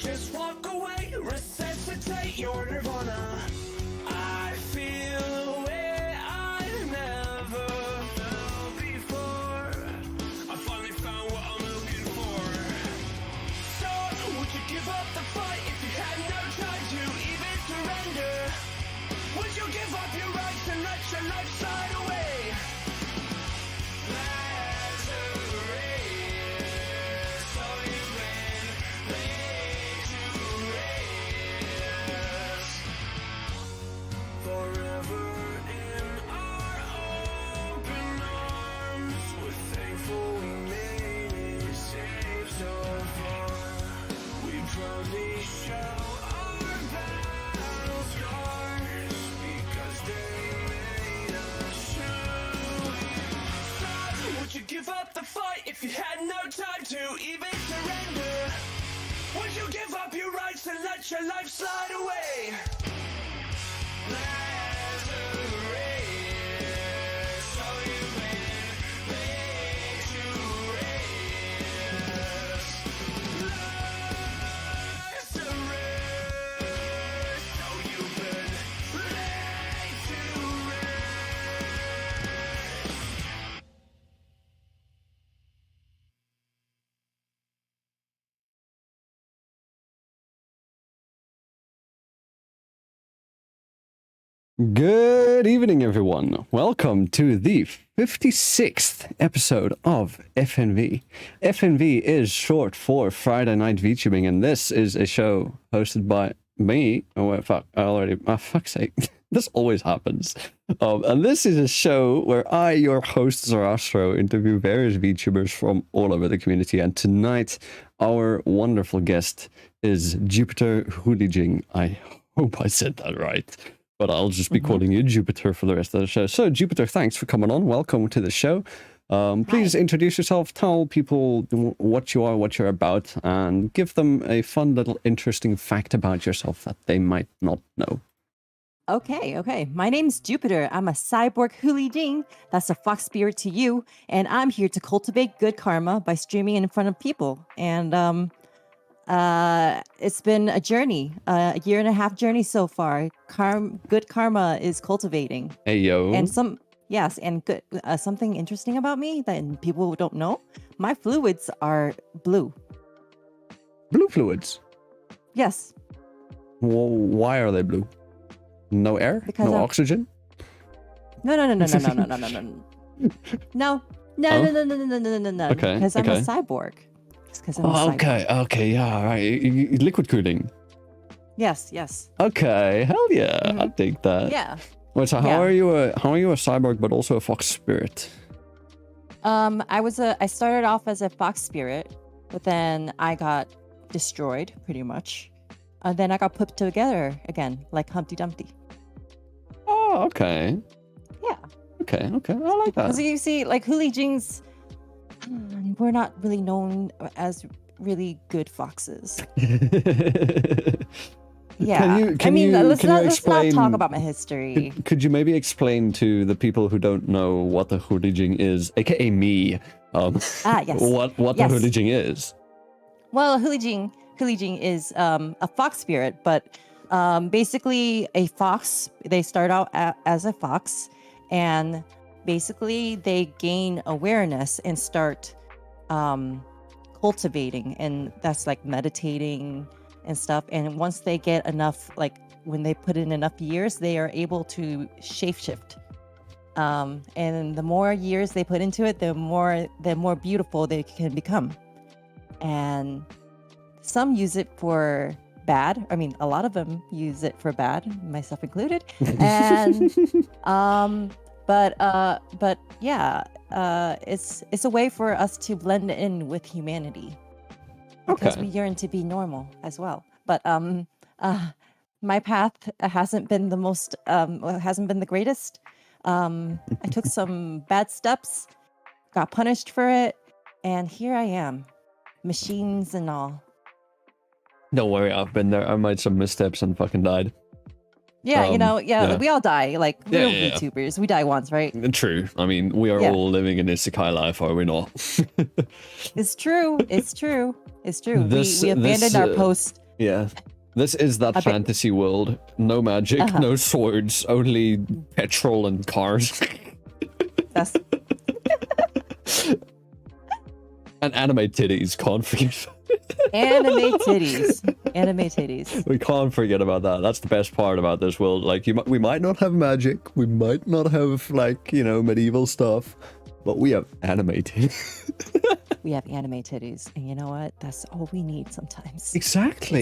Just walk away, resuscitate your nirvana. I feel a way I've never felt before. I finally found what I'm looking for. So, would you give up the fight if you had no time to even surrender? Would you give up your rights and let your life slide away? Give up the fight if you had no time to even surrender. Would you give up your rights and let your life slide away? Good evening, everyone. Welcome to the 56th episode of FNV. FNV is short for Friday Night VTubing, and this is a show hosted by me. Oh, fuck, I already... Oh, fuck's sake. This always happens. And this is a show where I, your host, Zarastro, interview various VTubers from all over the community. And tonight, our wonderful guest is Jupiter Hulijing. I hope I said that right. But I'll just be calling you Jupiter for the rest of the show. So, Jupiter, thanks for coming on. Welcome to the show. Please introduce yourself, tell people what you are, what you're about, and give them a fun little interesting fact about yourself that they might not know. Okay. My name's Jupiter. I'm a cyborg Hulijing. That's a fox spirit to you. And I'm here to cultivate good karma by streaming in front of people. And it's been a journey, a 1.5 year journey so far. Good karma is cultivating. Hey, yo. And good. Something interesting about me that people don't know. My fluids are blue. Blue fluids? Yes. Well, why are they blue? No air? Because no oxygen? No. No. Okay. Because I'm a cyborg. Okay, yeah, all right. Liquid cooling. Yes. Okay, hell yeah, I dig that. Yeah. Wait, so how are you a cyborg but also a fox spirit? I started off as a fox spirit, but then I got destroyed pretty much. And then I got put together again, like Humpty Dumpty. Oh, okay. Yeah. Okay, I like that. Because you see, like Hulijings, we're not really known as really good foxes. Yeah. Let's not talk about my history. Could you maybe explain to the people who don't know what the Hulijing is, aka me, yes. what the Hulijing is? Well, Hulijing is a fox spirit, but basically a fox. They start out as a fox, and basically they gain awareness and start cultivating, and that's like meditating and stuff. And once they get enough, like when they put in enough years, they are able to shapeshift. And the more years they put into it, the more beautiful they can become. And some use it for bad. I mean, a lot of them use it for bad, myself included. And but yeah, it's a way for us to blend in with humanity, because we yearn to be normal as well. But my path hasn't been the most hasn't been the greatest. I took some bad steps, got punished for it, and here I am, machines and all. Don't worry, I've been there. I made some missteps and fucking died. Yeah, we all die. Like, we're VTubers. We die once, right? True. I mean, we are all living an isekai life, are we not? It's true. We abandoned our post Yeah. This is that bet- fantasy world. No magic, Uh-huh. no swords, only petrol and cars. That's And anime titties, can't forget. anime titties. Anime titties. We can't forget about that. That's the best part about this world. Like, we might not have magic, we might not have, like, you know, medieval stuff, but we have anime titties. We have anime titties, and you know what? That's all we need sometimes. Exactly.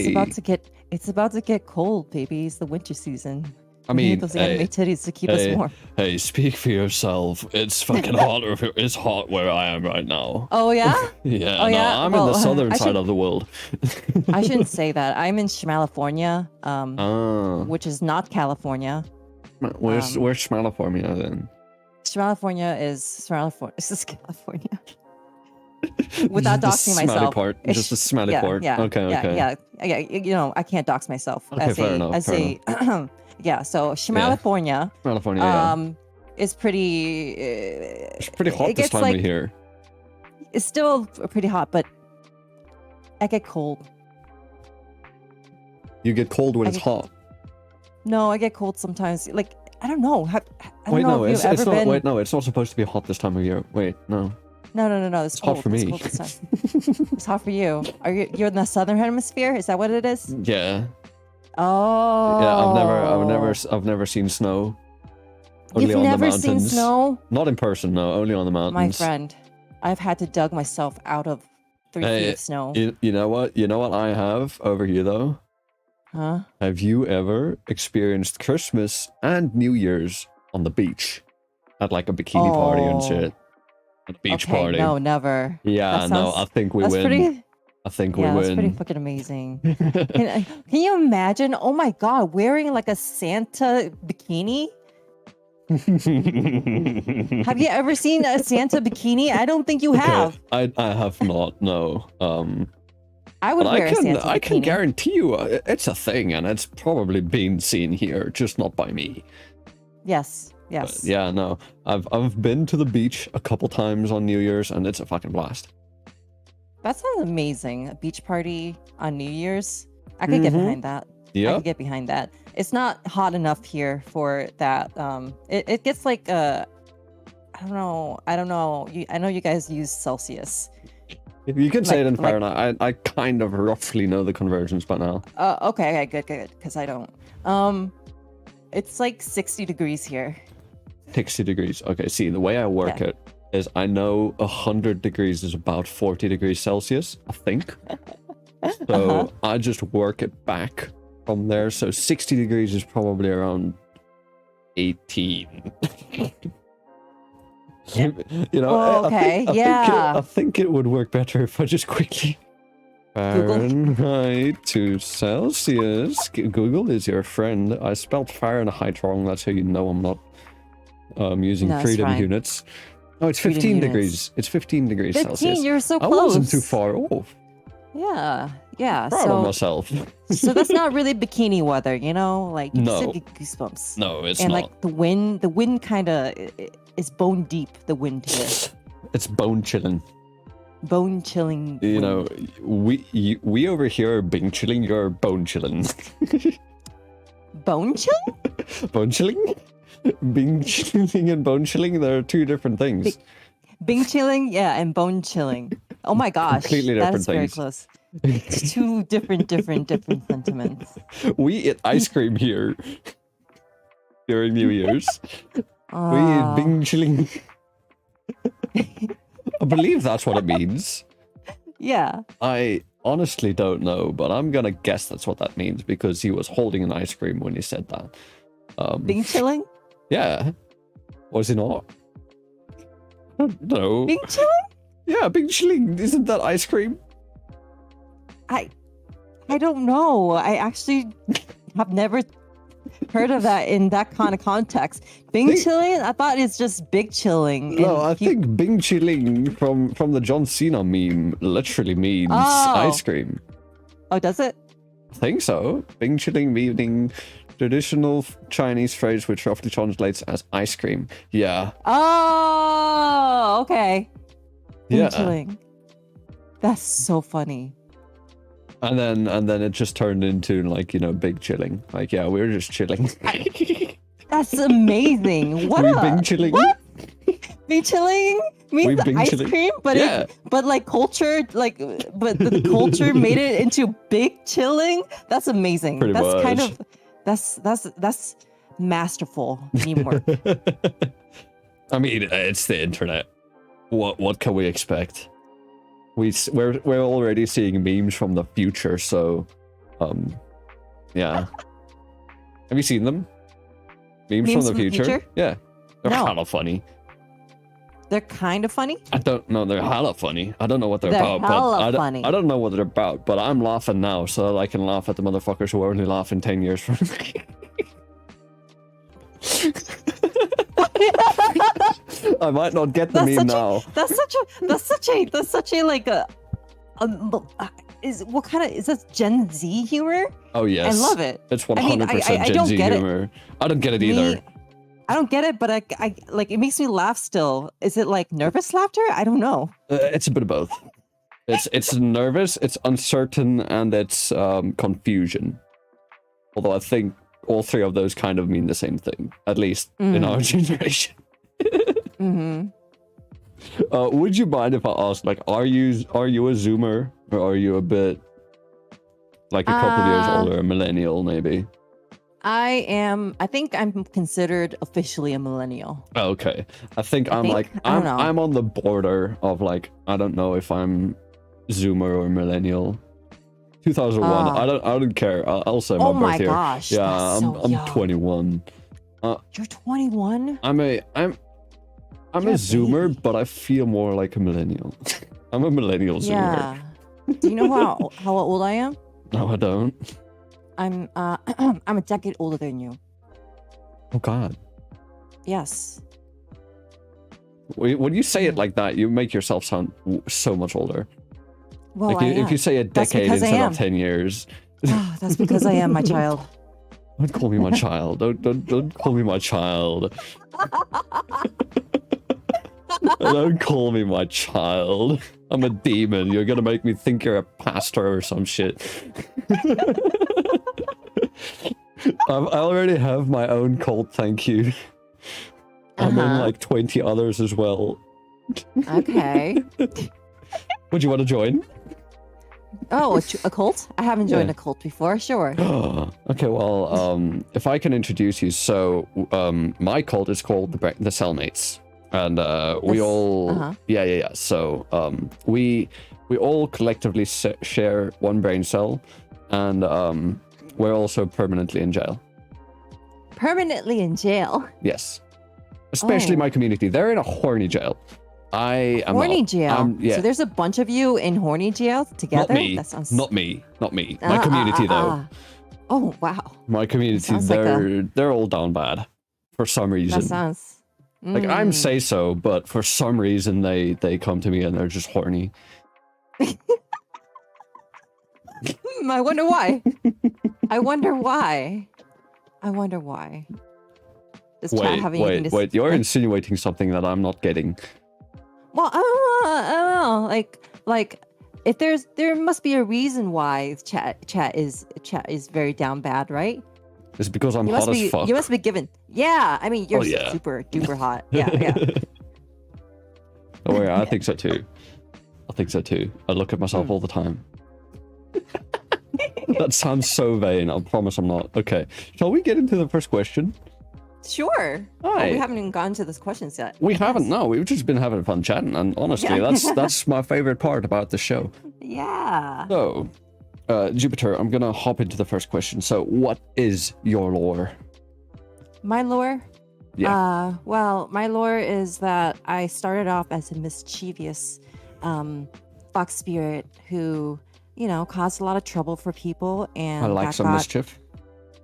It's about to get cold, baby. It's the winter season. I We mean, need those anime titties to keep us warm. Hey, speak for yourself. It's fucking hot. It's hot where I am right now. Oh yeah? Yeah, Oh, no, yeah? I'm in the Well, southern I side should- of the world. I shouldn't say that. I'm in California, Ah, which is not California. where's California then? California is California. This is California. Without Just the doxing smelly myself. part. It's- Just the smelly yeah, part. Yeah, Okay, yeah, okay. Yeah. You know, I can't dox myself. Okay, fair enough, Yeah. So California, California, yeah. is pretty. It's pretty hot it this gets time like, of year. It's still pretty hot, but I get cold. You get cold when I it's get- hot. No, I get cold sometimes. Like I don't know. I don't Wait, know no, if it's you've ever not. been. Wait, no, it's not supposed to be hot this time of year. Wait, no. No. It's hot cold. for me. It's cold this time. It's hot for you. You're in the southern hemisphere? Is that what it is? Yeah. Oh. Yeah, I've never seen snow. Only You've on never the seen mountains. snow? Not in person, no. Only on the mountains. My friend, I've had to dug myself out of 3 feet of snow. You know what? You know what I have over here though? Huh? Have you ever experienced Christmas and New Year's on the beach? At like a bikini party and Oh. shit. A beach Okay, party. no, never. Yeah, That no, sounds- I think we That's win. pretty. I think Yeah, we that's pretty win. fucking amazing. Can you imagine? Oh my god, wearing like a Santa bikini? Have you ever seen a Santa bikini? I don't think you have. I have not, no. I would But wear a Santa I can bikini. guarantee you it's a thing and it's probably being seen here, just not by me. Yes. But Yes. yeah, no. I've been to the beach a couple times on New Year's and it's a fucking blast. That sounds amazing. A beach party on New Year's. I could get Mhm. behind that. I Yeah. could get behind that. It's not hot enough here for that. It gets like I don't know. I know you guys use Celsius. You can say it in like- Fahrenheit. I kind of roughly know the conversions by now. Okay, good, because I don't. It's like 60 degrees here. 60 degrees. Okay, see, the way I work Yeah. it is I know 100 degrees is about 40 degrees Celsius, I think. So Uh-huh. I just work it back from there. So 60 degrees is probably around 18. You know, Oh, okay, yeah. I think it would work better if I just quickly Google. Fahrenheit to Celsius. Google is your friend. I spelled Fahrenheit wrong. That's how you know I'm not using No, it's freedom fine. units. No, it's Freedom 15 units. degrees. It's 15 degrees 15, Celsius. you're so I close. wasn't too far off. Yeah. Proud of So, myself. so that's not really bikini weather, you know? Like you No. still get goosebumps. No, it's And not. like the wind kind of is bone deep. The wind here, It's bone chilling. bone chilling. You know, wind. we over here are bing chilling. You're bone chilling. Bone chill? Bone chilling? Bing chilling and bone chilling, they're two different things. Bing chilling, yeah, and bone chilling. Oh my gosh, Completely that different is very things. close. It's two different sentiments. We eat ice cream here during New Year's. We Oh, eat bing chilling. I believe that's what it means. yeah. I honestly don't know, but I'm gonna guess that's what that means because he was holding an ice cream when he said that. Bing chilling? Yeah. Was he not? No. Bing chilling? Yeah, bing chilling. Isn't that ice cream? I don't know. I actually have never heard of that in that kind of context. Bing Think- chilling? I thought it's just big chilling. No, and I think bing chilling from the John Cena meme literally means Oh. ice cream. Oh, does it? I think so. Bing chilling meaning traditional Chinese phrase which roughly translates as ice cream. Yeah. Oh, okay. Bing Yeah. chilling. That's so funny. And then it just turned into like, big chilling. Like, yeah, we were just chilling. That's amazing. What We've been chilling. What? Bing chilling means We've been ice chilling. cream, but Yeah. but like culture, but the culture made it into big chilling. That's amazing. Pretty That's kind much. of that's masterful meme work. I mean, it's the internet. What can we expect? We're already seeing memes from the future, so yeah. Have you seen them? Memes from the future? Yeah. They're No. hella funny. They're kind of funny. I don't know, they're hella funny. I don't know what they're They're about, hella but funny. I don't know what they're about, but I'm laughing now, so I can laugh at the motherfuckers who are only laughing 10 years from I might not get the meme now. That's such a like is what kind of is this Gen Z humor? Oh yes. I love it. It's I mean, 100% I Gen don't Z get it. humor. I don't get it either. Me, I don't get it, but I like it makes me laugh still. Is it like nervous laughter? I don't know. It's a bit of both. It's nervous, it's uncertain, and it's confusion. Although I think all three of those kind of mean the same thing, at least in our generation. Mm-hmm. Would you mind if I asked, like, are you a Zoomer, or are you a bit like a couple of years older, a millennial maybe? I think I'm considered officially a millennial. Okay, I think I'm think? like I don't know. I'm on the border of like I don't know if I'm Zoomer or millennial. 2001. I don't care. I'll say my Oh birth my year. gosh, Yeah, that's so I'm young. 21. You're 21? I'm a You're a Zoomer, baby. but I feel more like a millennial. I'm a millennial Zoomer. Yeah. Do you know how old I am? No, I don't. I'm I'm a decade older than you. Oh God. Yes. When you say it like that, you make yourself sound so much older. Well, Like if you say a That's decade because I instead am. of 10 years. Oh, that's because I am, my child. Don't call me my child. Don't call me my child. Don't call me my child. I'm a demon. You're gonna make me think you're a pastor or some shit. I already have my own cult, thank you. I'm in like 20 others as well. Okay. Would you want to join? Oh, a cult? I haven't joined Yeah. a cult before. Sure. Okay, well, if I can introduce you, so my cult is called the Cellmates, and we This- all, uh-huh. yeah. So we all collectively share one brain cell, and we're also permanently in jail. Permanently in jail. Yes, especially Oh. my community. They're in a horny jail. I am Horny not. jail. Yeah. So there's a bunch of you in horny jail together? Not me. That sounds... Not me. My community, though. Oh, wow. My community, sounds like they're all down bad for some reason. That sounds... Like I'm Mm. say so, but for some reason they come to me and they're just horny. I wonder why. I wonder why. I wonder why. Does chat have anything to Wait! You're like- insinuating something that I'm not getting. Well, I don't know. Like, if there must be a reason why chat is very down bad, right? It's because I'm You hot must as be fuck. you must be given. Yeah, I mean you're Oh, yeah. super duper hot. Yeah, yeah. Oh yeah, I think so too. I think so too. I look at myself all the time. That sounds so vain. I promise I'm not. Okay, shall we get into the first question? Sure. Oh, Hi. we haven't even gotten to those questions yet. We haven't. No, we've just been having fun chatting, and honestly, Yeah. that's my favorite part about the show. Yeah. So, Jupiter, I'm gonna hop into the first question. So, what is your lore? My lore? Yeah. Well, my lore is that I started off as a mischievous fox spirit who, caused a lot of trouble for people, and I like that some got, mischief.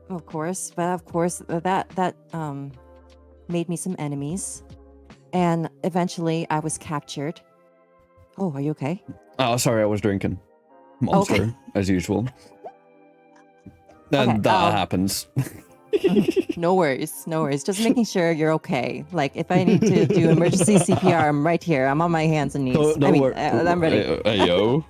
of course, but of course that made me some enemies, and eventually I was captured. Oh, are you okay? Oh, sorry, I was drinking. Monster, Okay. as usual. And Okay, that happens. No worries, no worries. Just making sure you're okay. Like if I need to do emergency CPR, I'm right here. I'm on my hands and knees. Don't worry. I'm ready. Hey, yo.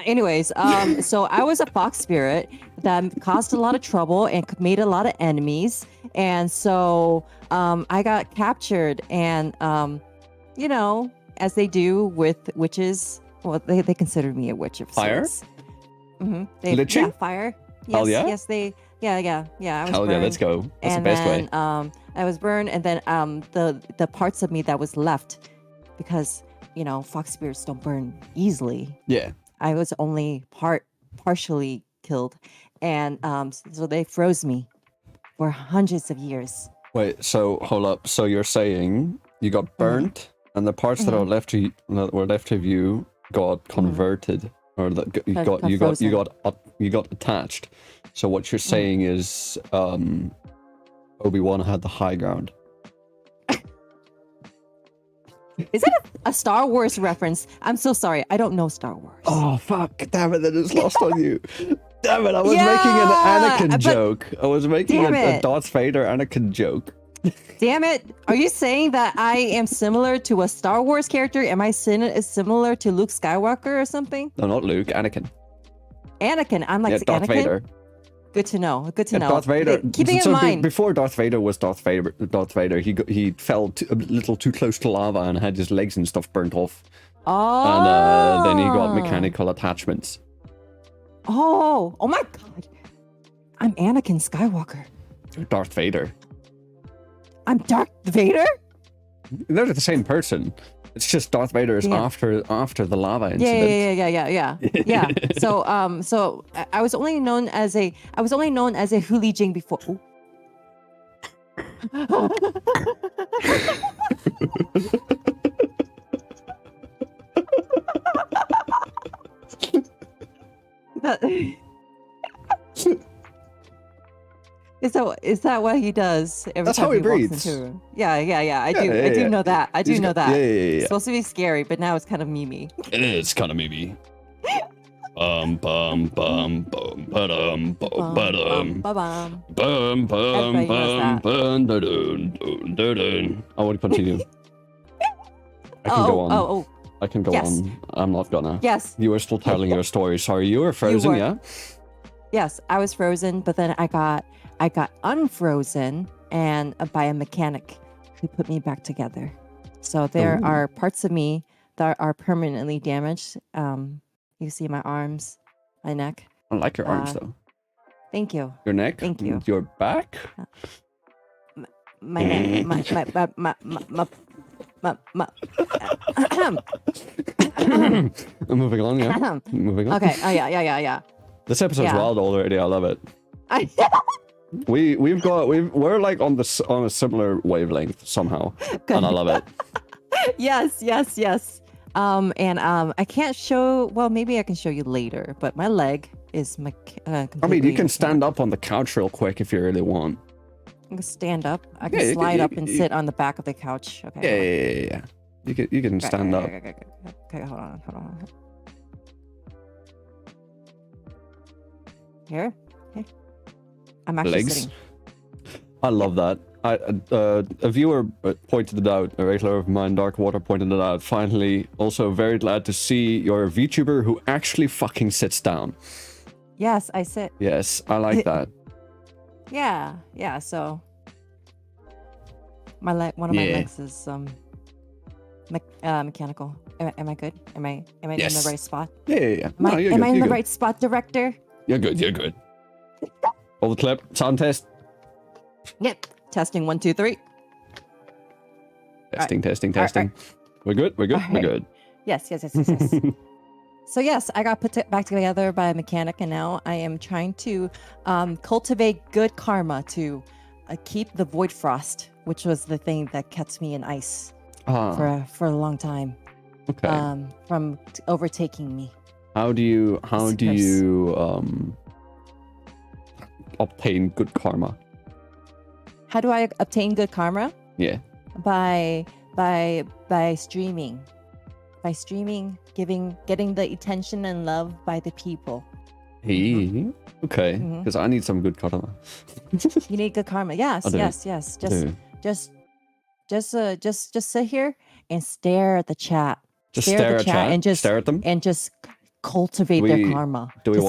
Anyways, so I was a fox spirit that caused a lot of trouble and made a lot of enemies, and so I got captured, and you know, as they do with witches. Well, they considered me a witch of Fire? sorts. Mm-hmm. Literally? Yeah, fire. Yes, Hell yeah? yes, I was Hell burned. yeah, let's go. That's And the best then, way. I was burned, and then the parts of me that was left, because you know fox spirits don't burn easily. Yeah. I was only partially killed, and so they froze me for hundreds of years. Wait, so hold up. So you're saying you got burnt, and the parts that were left of you got converted, or that you got attached. So what you're saying is, Obi-Wan had the high ground. Is that a Star Wars reference? I'm so sorry. I don't know Star Wars. Oh fuck! Damn it! That is lost on you. Damn it! I was Yeah, making an Anakin but- joke. I was making Damn a it. Darth Vader Anakin joke. Damn it. Are you saying that I am similar to a Star Wars character? Am I similar to Luke Skywalker or something? No, not Luke. Anakin. Anakin. I'm like Yeah, Darth Anakin. Vader. Good to know. Good to Yeah, know. Darth Vader. Okay, keeping so in mind. before Darth Vader was Darth Vader, he fell a little too close to lava and had his legs and stuff burnt off. Oh. And then he got mechanical attachments. Oh my God. I'm Anakin Skywalker. You're Darth Vader. I'm Darth Vader? They're the same person. It's just Darth Vader is Yeah. after the lava incident. Yeah. So I was only known as a Hulijing before. Ooh. That- Is that what he does every That's time how he he walks breathes. into a room? Yeah. I do. Yeah, I do yeah. know that. I do He's know got- that. Yeah. It's supposed to be scary, but now it's kind of memey. It is kind of maybe. Bum bum bum bum ba-dum bum ba-dum Ba-bum. bum bum Everybody knows bum that. bum da-dun, dun, dun. I want to continue. I can go on. Oh. I can go Yes. on. I'm not gonna. Yes. You were still telling your story. Sorry, you were frozen, were. yeah? Yes, I was frozen, but then I got unfrozen and by a mechanic who put me back together. So there Ooh. are parts of me that are permanently damaged. You see my arms, my neck. I like your arms though. Thank you. Your neck. Thank you. Your back. My neck. Moving on, yeah. Moving on. Okay. Oh yeah. This episode's Yeah. wild already. I love it. We're like on a similar wavelength somehow, and I love it. Yes. And I can't show. Well, maybe I can show you later. But my leg is I mean, you can stand up on the couch real quick if you really want. I can stand up. I can Yeah, slide up and sit on the back of the couch. Okay. Yeah. You can stand up. Okay, hold on. Here. I'm actually Legs. sitting. I love that. A viewer pointed it out. A regular of mine, Dark Water, pointed it out. Finally, also very glad to see you're a VTuber who actually fucking sits down. Yes, I sit. Yes, I like that. Yeah. So one of my Yeah. legs is mechanical. Am I good? Am I in Yes. the right spot? Yeah. Am I you're in good, the you're good. right spot, director? You're good. Hold the clip. Sound test. Yep. Testing 1, 2, 3. Testing. right. We're good. We're Alright. good. Yes. So yes, I got put back together by a mechanic, and now I am trying to cultivate good karma to keep the void frost, which was the thing that kept me in ice for a long time. Okay. From overtaking me. How do you curse. obtain good karma? How do I obtain good karma? Yeah. By streaming. By streaming, getting the attention and love by the people. Hey. Okay. Mhm. Because I need some good karma. You need good karma. Yes. I do. Yes. do. Just sit here and stare at the chat. Just stare at chat and just stare at them. and just cultivate their karma. Do we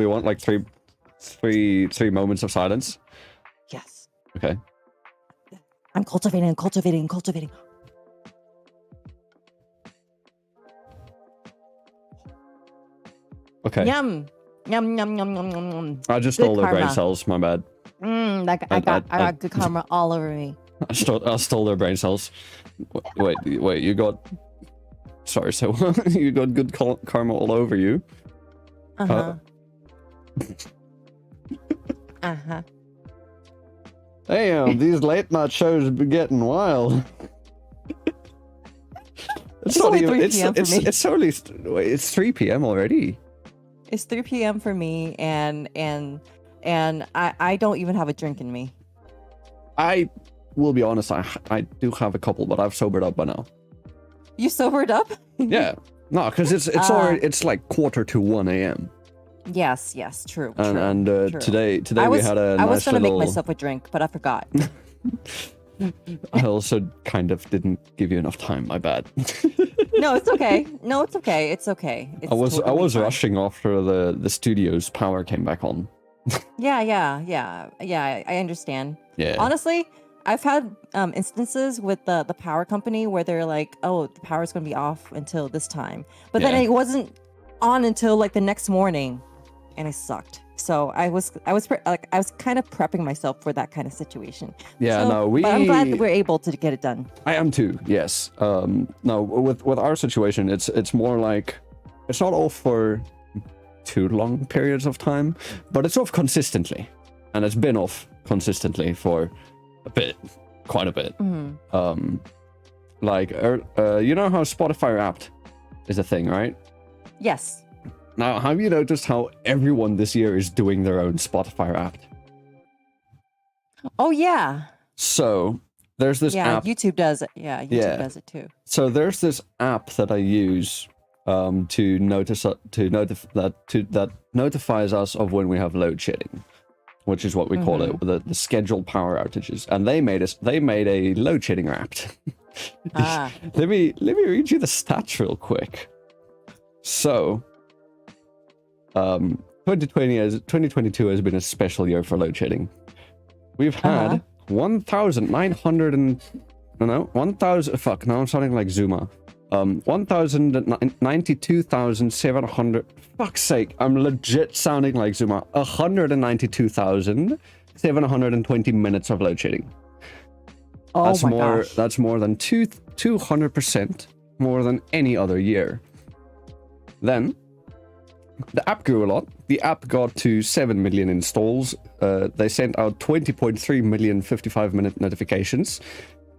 want like three moments of silence? Yes. Okay. I'm cultivating. Okay. Yum. Yum. I just Good stole their brain karma. cells. My bad. I got good karma all over me. I stole their brain cells. Wait. You got. Sorry. So you got good karma all over you. Uh-huh. Damn, these late night shows be getting wild. It's only 3 p.m. for me. It's only it's 3 p.m. already. It's 3 p.m. for me, and I don't even have a drink in me. I will be honest, I do have a couple, but I've sobered up by now. You sobered up? Yeah. No, because it's already it's like 1:45 a.m. Yes, true. And true. today we had a I nice was gonna little... make myself a drink, but I forgot. I also kind of didn't give you enough time. My bad. No, it's okay. It's okay. It's I was totally fine. rushing after the studio's power came back on. Yeah. I understand. Yeah. Honestly, I've had instances with the power company where they're like, "Oh, the power's gonna be off until this time," but then Yeah. it wasn't on until like the next morning, and it sucked. So I was kind of prepping myself for that kind of situation. Yeah, So, no, but I'm glad that we're able to get it done. I am too. Yes. No, with our situation, it's more like it's not off for too long periods of time, but it's off consistently, and it's been off consistently for quite a bit. Mm-hmm. Like you know how Spotify Wrapped is a thing, right? Yes. Now, have you noticed how everyone this year is doing their own Spotify Wrapped? Oh yeah. So there's this app. YouTube does it. Yeah, YouTube does it too. So there's this app that I use that notifies us of when we have load shedding, which is what we call it, the scheduled power outages. And they made a load shedding Wrapped. Let me read you the stats real quick. So 2022 has been a special year for load shedding. We've had 192,700. Fuck's sake, I'm legit sounding like Zuma. 192,720 minutes of load shedding. Oh my gosh. That's more than 200% more than any other year. Then the app grew a lot. The app got to 7 million installs. They sent out 20.3 million 55-minute notifications.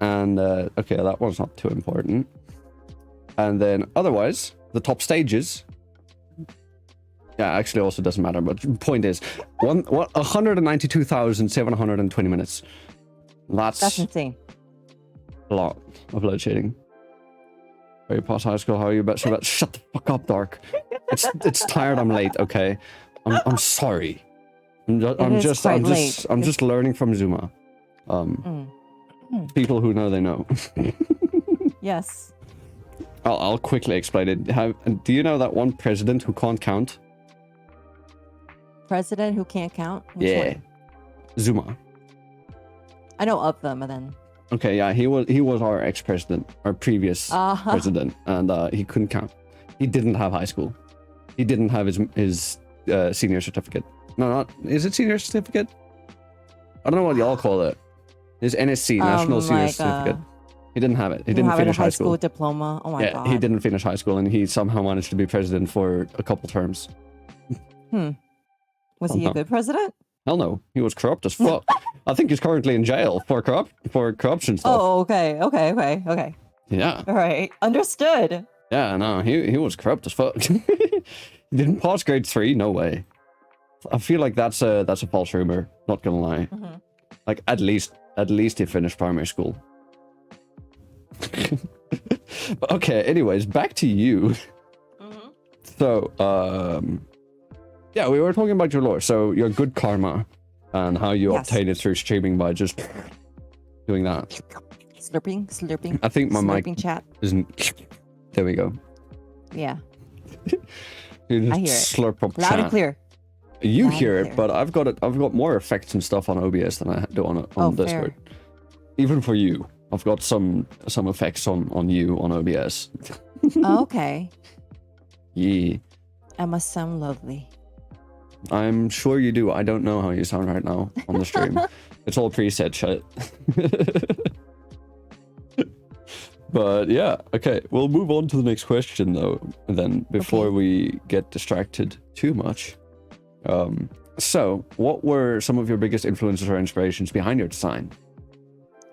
And, okay, that one's not too important. And then, otherwise, the top stages... Yeah, actually also doesn't matter, but the point is, 192,720 minutes. That's insane. A lot of load shedding. Are you past high school? How are you? Shut the fuck up, Dark. It's tired. I'm late. Okay, I'm sorry. I'm just learning from Zuma. People who know, they know. Yes. I'll quickly explain it. Do you know that one president who can't count? President who can't count? Which Yeah, one? Zuma. I know of them, and then. Okay, yeah, he was our ex-president, our previous president, and he couldn't count. He didn't have high school. He didn't have his senior certificate. No, is it senior certificate? I don't know what y'all call it. His NSC, National Senior Certificate. He didn't have it. He didn't finish high school diploma. Oh my god. He didn't finish high school, and he somehow managed to be president for a couple terms. Was he a good president? Hell no, he was corrupt as fuck. I think he's currently in jail for corruption stuff. Oh, okay. Yeah. All right, understood. Yeah, no, he was corrupt as fuck. He didn't pass grade 3. No way. I feel like that's a false rumor. Not gonna lie. Like at least he finished primary school. Okay. Anyways, back to you. So, yeah, we were talking about your lore. So your good karma and how you obtain it through streaming by just doing that. Slurping. I think my mic chat. isn't. There we go. Yeah. You just I hear it. slurp up Loud and chat. clear. You Loud and hear it, clear. but I've got more effects and stuff on OBS than I do on Oh, Discord. fair. Even for you, I've got some effects on you on OBS. Oh, okay. Yeah, I must sound lovely. I'm sure you do. I don't know how you sound right now on the stream. It's all preset shit. But yeah, okay. We'll move on to the next question though. Then before Okay. we get distracted too much. So, what were some of your biggest influences or inspirations behind your design?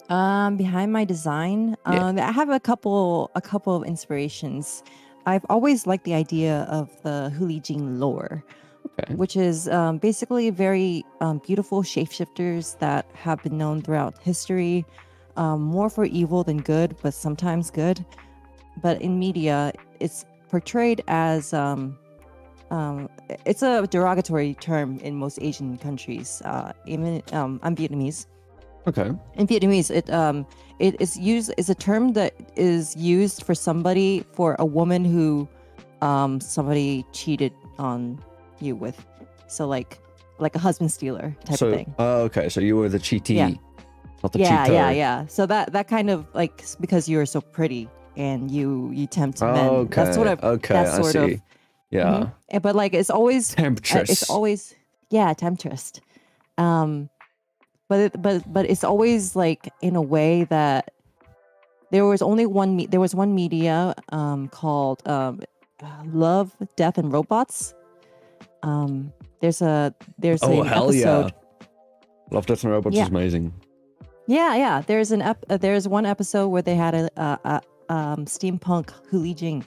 Behind my design, Yeah. I have a couple of inspirations. I've always liked the idea of the Hulijing lore, Okay. which is basically very beautiful shapeshifters that have been known throughout history, more for evil than good, but sometimes good. But in media, it's portrayed as it's a derogatory term in most Asian countries. Even I'm Vietnamese. Okay. In Vietnamese, it is used is a term that is used for a woman who somebody cheated on you with. So like a husband stealer type of thing. Okay. So you were the cheatee, Yeah. not the Yeah, cheater. yeah. So that kind of like because you're so pretty and you tempt men. Okay. That's sort of okay. that's I sort see. of Yeah. but like it's always Temptress. it's always temptress. But it's always like in a way that there was one media called Love, Death, and Robots. There's Oh an hell episode. yeah! Love, Death, and Robots Yeah. is amazing. Yeah. There's one episode where they had a steampunk Hulijing,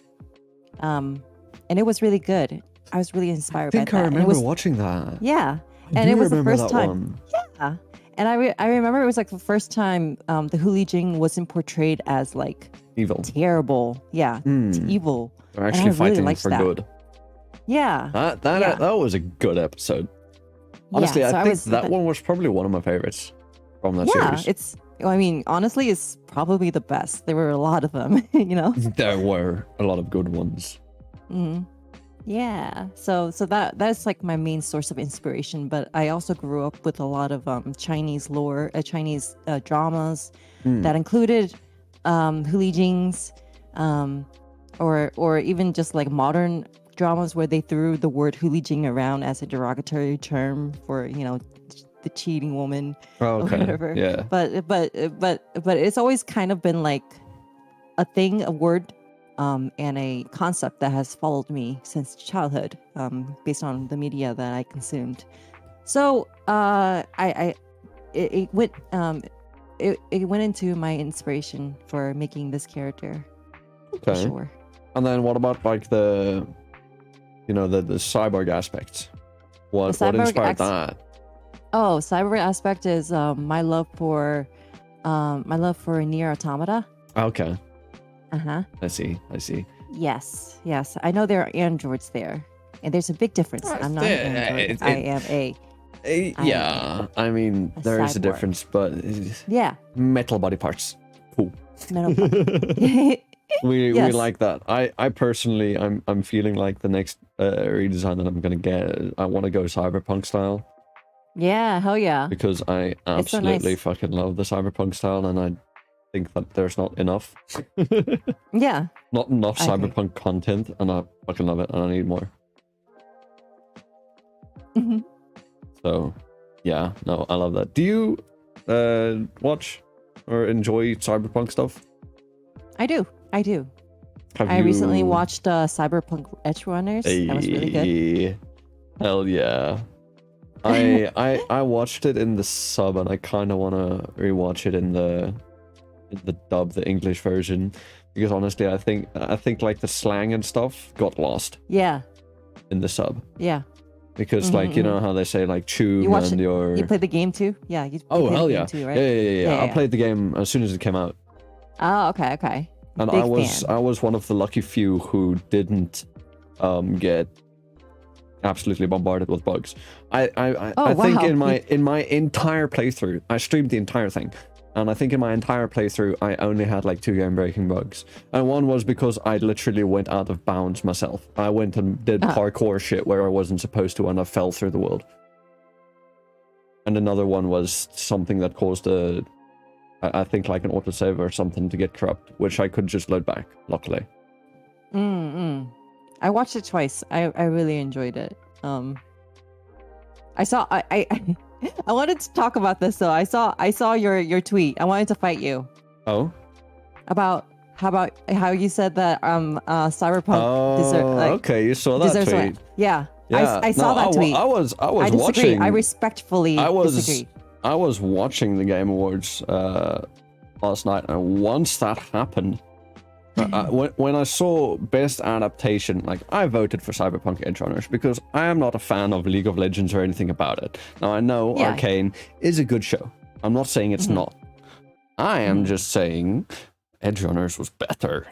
and it was really good. I was really inspired by I think that. I And it remember was, watching that. yeah, I and do it was the remember first that time. one. Yeah. And I remember it was like the first time the Hulijing wasn't portrayed as like Evil. terrible. Yeah, evil. They're And I actually really fighting liked for that. good. Yeah. That was a good episode. Honestly, yeah, so I think that one was probably one of my favorites from that Yeah, series. I mean, honestly, it's probably the best. There were a lot of them, you know? There were a lot of good ones. Yeah. So that's like my main source of inspiration. But I also grew up with a lot of Chinese lore, Chinese dramas that included Hulijings, or even just like modern dramas where they threw the word Hulijing around as a derogatory term for the cheating woman Oh, or okay. whatever. Yeah. But it's always kind of been like a thing, a word, and a concept that has followed me since childhood, based on the media that I consumed. So it went into my inspiration for making this character. Okay. For sure. And then what about like the cyborg aspects? What cyborg inspired that? Oh, cyber aspect is my love for Nier Automata. Okay. Uh-huh. I see. Yes. I know there are androids there, and there's a big difference. I'm not an android. I am Yeah, I mean, a there is a cyborg. difference, but yeah. metal body parts. Cool. Metal. We Yes. like that. I personally, I'm feeling like the next redesign that I'm gonna get, I want to go cyberpunk style Yeah, hell yeah. because I It's so absolutely nice. fucking love the cyberpunk style, and I think that there's not enough, Yeah. not enough I agree. cyberpunk content, and I fucking love it, and I need more. Mhm. So, yeah, no, I love that. Do you watch or enjoy cyberpunk stuff? I do. Have I recently you- watched Cyberpunk Edge Runners. That was really good. Hey, hell yeah. I watched it in the sub, and I kind of want to rewatch it in the dub, the English version, because honestly, I think like the slang and stuff got lost Yeah. in the sub, Yeah. because like you know how they say like tune You watched and it- your You played the game too? Yeah. You oh played hell the yeah. game too, right? Yeah. I yeah. played the game as soon as it came out, Oh, okay. and Big I was one of the lucky few who didn't get absolutely bombarded with bugs. I Oh, think wow. in my entire playthrough, I streamed the entire thing. And I think in my entire playthrough, I only had like 2 game-breaking bugs. And one was because I literally went out of bounds myself. I went and did parkour shit where I wasn't supposed to, and I fell through the world. And another one was something that caused I think like an autosave or something to get corrupt, which I could just load back, luckily. I watched it twice. I really enjoyed it. I wanted to talk about this though. I saw your tweet. I wanted to fight you. Oh? About how you said that Cyberpunk okay, you saw that tweet. Yeah. I saw that tweet. I was I disagree. watching. I respectfully disagree. I was watching the Game Awards last night, and once that happened, when I saw Best Adaptation, like, I voted for Cyberpunk Edge Runners because I am not a fan of League of Legends or anything about it. Now, I know Arcane is a good show. I'm not saying it's not. I am just saying Edge Runners was better.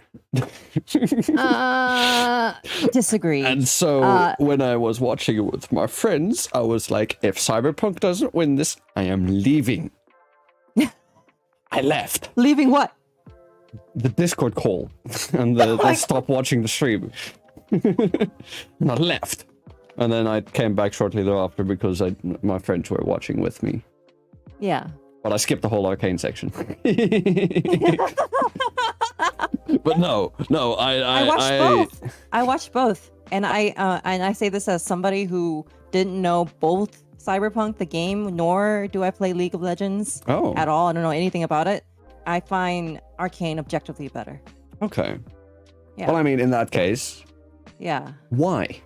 Disagree. And so when I was watching it with my friends, I was like, if Cyberpunk doesn't win this, I am leaving. I left. Leaving what? The Discord call. And they stopped watching the stream. And I left. And then I came back shortly thereafter because my friends were watching with me. Yeah. But I skipped the whole Arcane section. But no, I watched both. I watched both, and I say this as somebody who didn't know both Cyberpunk the game, nor do I play League of Legends at all. I don't know anything about it. I find Arcane objectively better. Okay. Yeah. Well, I mean, in that case. Yeah. Why?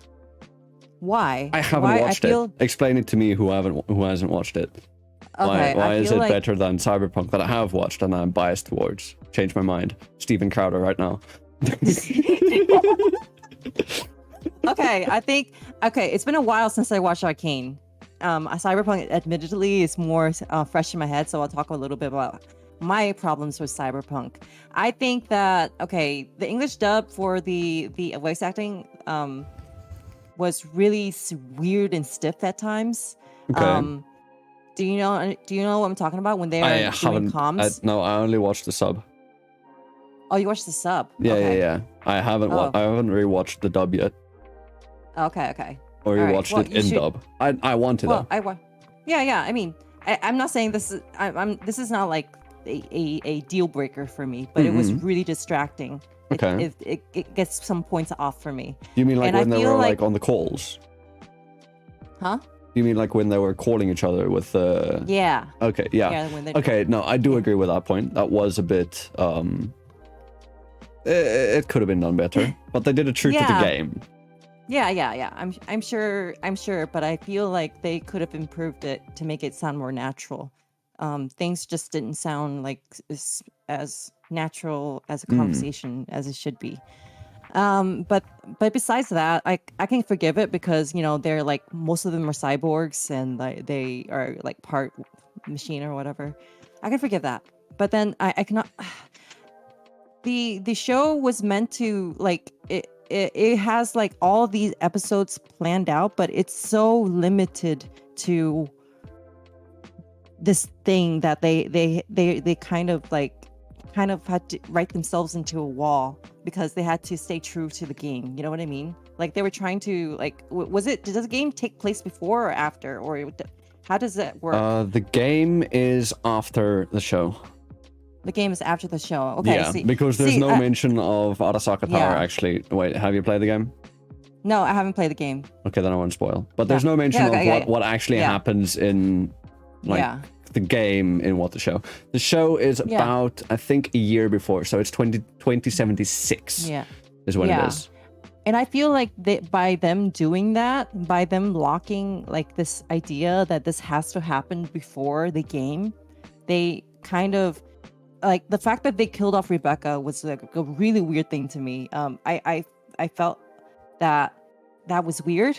Why? I haven't watched it. Explain it to me who hasn't watched it. Okay, why is it better than Cyberpunk that I have watched and I'm biased towards? Change my mind. Steven Crowder right now. Okay, it's been a while since I watched Arcane. Cyberpunk admittedly is more fresh in my head, so I'll talk a little bit about my problems with Cyberpunk. I think that, the English dub for the voice acting was really weird and stiff at times. Okay. Do you know what I'm talking about when they are doing comms? No, I only watched the sub. Oh, you watched the sub? Yeah. I haven't rewatched the dub yet. Okay. Or you watched it in dub. I want to though. Yeah. I mean, I'm not saying this is. This is not like a deal breaker for me, but it was really distracting. Okay. It gets some points off for me. You mean like when they were like on the calls? Huh? You mean like when they were calling each other with Yeah. Okay, yeah. Okay, no, I do agree with that point. That was a bit it could have been done better, but they did it true to the game. Yeah. I'm sure, but I feel like they could have improved it to make it sound more natural. Things just didn't sound like as natural as a conversation as it should be. But besides that, I can forgive it because they're like, most of them are cyborgs and they are like part machine or whatever. I can forgive that, but then I cannot. The show was meant to like it has like all these episodes planned out, but it's so limited to this thing that they kind of had to write themselves into a wall because they had to stay true to the game. You know what I mean? Like they were trying to like, does the game take place before or after, or how does that work? The game is after the show. The game is after the show. Okay. Yeah, because there's no mention of Arasaka Tower actually. Wait, have you played the game? No, I haven't played the game. Okay, then I won't spoil. But there's no mention of what actually happens in the game in what the show. The show is about, I think, a year before, so it's 2076 is when it is. And I feel like by them doing that, by them locking like this idea that this has to happen before the game, they kind of like the fact that they killed off Rebecca was like a really weird thing to me. I felt that was weird.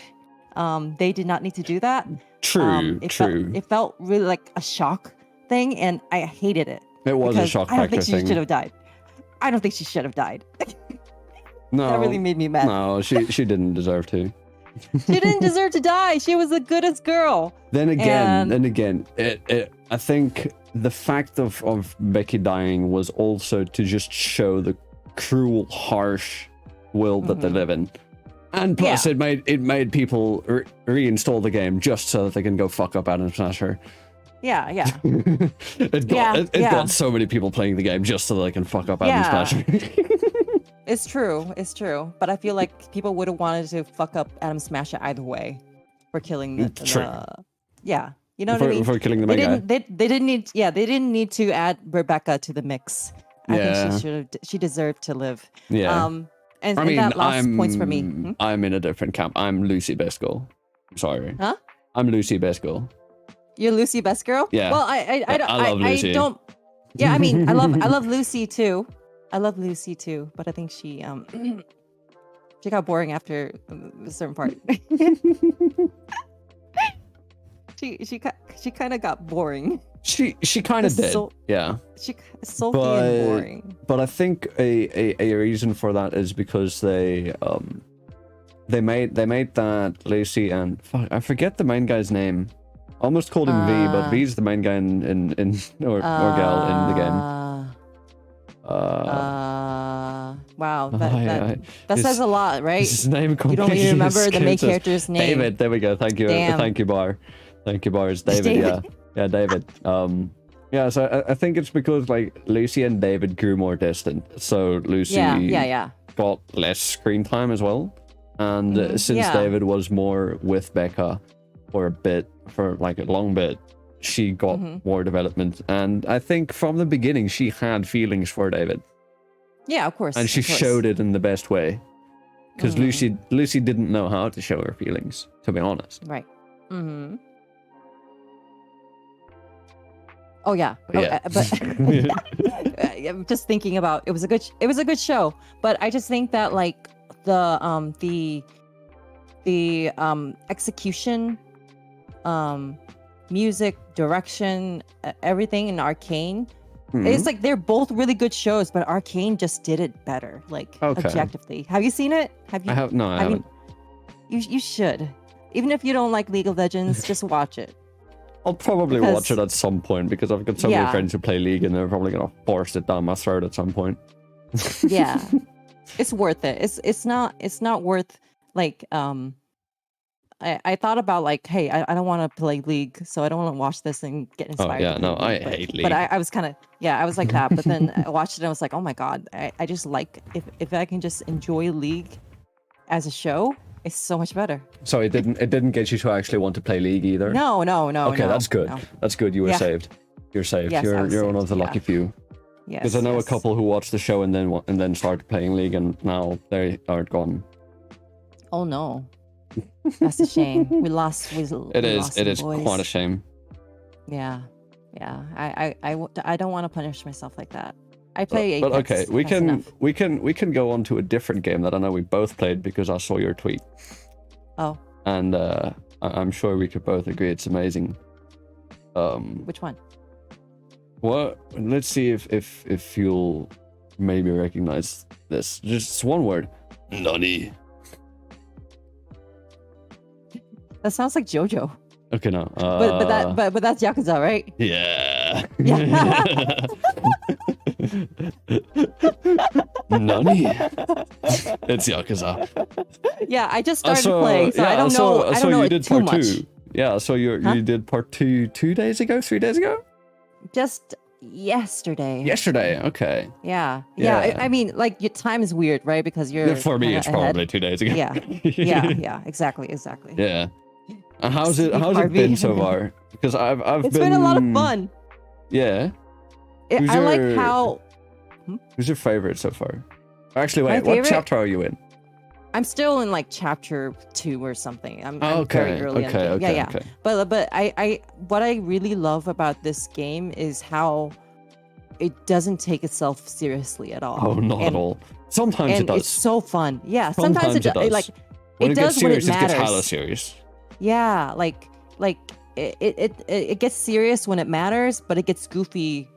They did not need to do that. True. It felt really like a shock thing, and I hated it. It was a shock factor thing. I don't think she should have died. I don't think she should have died. No. That really made me mad. No, she didn't deserve to. She didn't deserve to die. She was the goodest girl. Then again, I think the fact of Becky dying was also to just show the cruel, harsh world that they live in. And plus, it made people reinstall the game just so that they can go fuck up Adam Smasher. Yeah, yeah. It got so many people playing the game just so they can fuck up Adam Smasher. It's true. But I feel like people would have wanted to fuck up Adam Smasher either way for killing the yeah. You know what I mean? For killing the main guy. They didn't need to add Rebecca to the mix. I think she deserved to live. Yeah. And that lost points for me. I'm in a different camp. I'm Lucy Best Girl. Sorry. Huh? I'm Lucy Best Girl. You're Lucy Best Girl? Yeah. Well, I love Lucy. I don't. Yeah, I mean, I love Lucy too. I love Lucy too, but I think she got boring after a certain part. she kind of got boring. She kind of did. Yeah. She sulky and boring. But I think a reason for that is because they made that Lucy and fuck, I forget the main guy's name. Almost called him V, but V's the main guy in or gal in the game. Wow, that says a lot, right? His name you don't even remember the main character's name. David, there we go. Thank you. Damn. Thank you, Bar. Thank you, Bar. It's David, yeah, David. Yeah, so I think it's because like Lucy and David grew more distant. So Lucy got less screen time as well. And since David was more with Becca for like a long bit, she got more development. And I think from the beginning she had feelings for David. Yeah, of course. And she showed it in the best way. Because Lucy didn't know how to show her feelings, to be honest. Right. Oh yeah. But I'm just thinking about it was a good show, but I just think that like the execution, music, direction, everything in Arcane, it's like they're both really good shows, but Arcane just did it better, like objectively. Have you seen it? I haven't. You should. Even if you don't like League of Legends, just watch it. I'll probably watch it at some point because I've got so many friends who play League and they're probably gonna force it down my throat at some point. Yeah, it's worth it. It's not worth like I thought about like, hey, I don't want to play League, so I don't want to watch this and get inspired. Oh yeah, no, I hate League. But I was kind of I was like that. But then I watched it and I was like, oh my god, I just like if I can just enjoy League as a show. It's so much better. So it didn't get you to actually want to play League either? No. Okay, that's good. No. That's good. You were saved. You're saved. Yes, you're one of the lucky few. Yes. Because I know a couple who watched the show and then started playing League and now they are gone. Oh no. That's a shame. We lost. It is quite a shame. Yeah. I don't want to punish myself like that. I play but Apex. okay, we can go on to a different game that I know we both played because I saw your tweet. Oh. And I'm sure we could both agree it's amazing. Which one? Well, let's see if you'll maybe recognize this. Just one word. Nani. That sounds like JoJo. Okay, no. But that's Yakuza, right? Yeah. Yeah. Nani? It's Yakuza. Yeah, I just started playing, so I don't know. I don't know it too much. Yeah, so you did part 2 3 days ago? Just yesterday. Yesterday, okay. Yeah. I mean, like your time is weird, right? Because you're for me, it's ahead. probably 2 days ago. Yeah. Exactly. Yeah. How's it been so far? Because it's been a lot of fun. Yeah. I like how. Who's your favorite so far? Actually, wait. What chapter are you in? I'm still in like chapter 2 or something. I'm okay. very early. Okay. But I what I really love about this game is how it doesn't take itself seriously at all. Oh, not at all. Sometimes it does. It's so fun. Yeah. Sometimes it does. Like when it does gets serious, when it matters. It gets hella serious. Yeah, like it gets serious when it matters, but it gets goofy.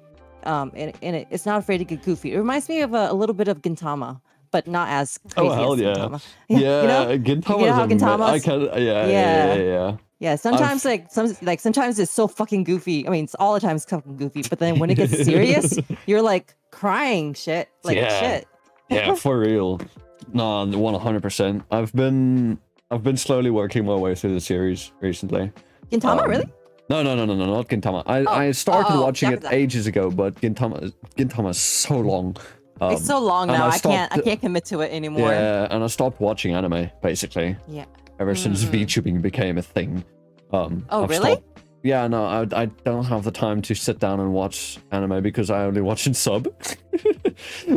And it's not afraid to get goofy. It reminds me of a little bit of Gintama, but not as crazy. Oh hell as yeah! Gintama. Yeah, you know? Gintama. You know how Gintama? Yeah, sometimes sometimes it's so fucking goofy. I mean, it's all the time it's fucking goofy, but then when it gets serious, you're like crying shit. Like shit. Yeah, for real. No, 100%. I've been slowly working my way through the series recently. Gintama, really? No, not Gintama. I started watching it ages ago, but Gintama is so long. It's so long now. I can't commit to it anymore. Yeah, and I stopped watching anime basically. Yeah. Ever since VTubing became a thing. Oh, really? Yeah, no, I don't have the time to sit down and watch anime because I only watch in sub.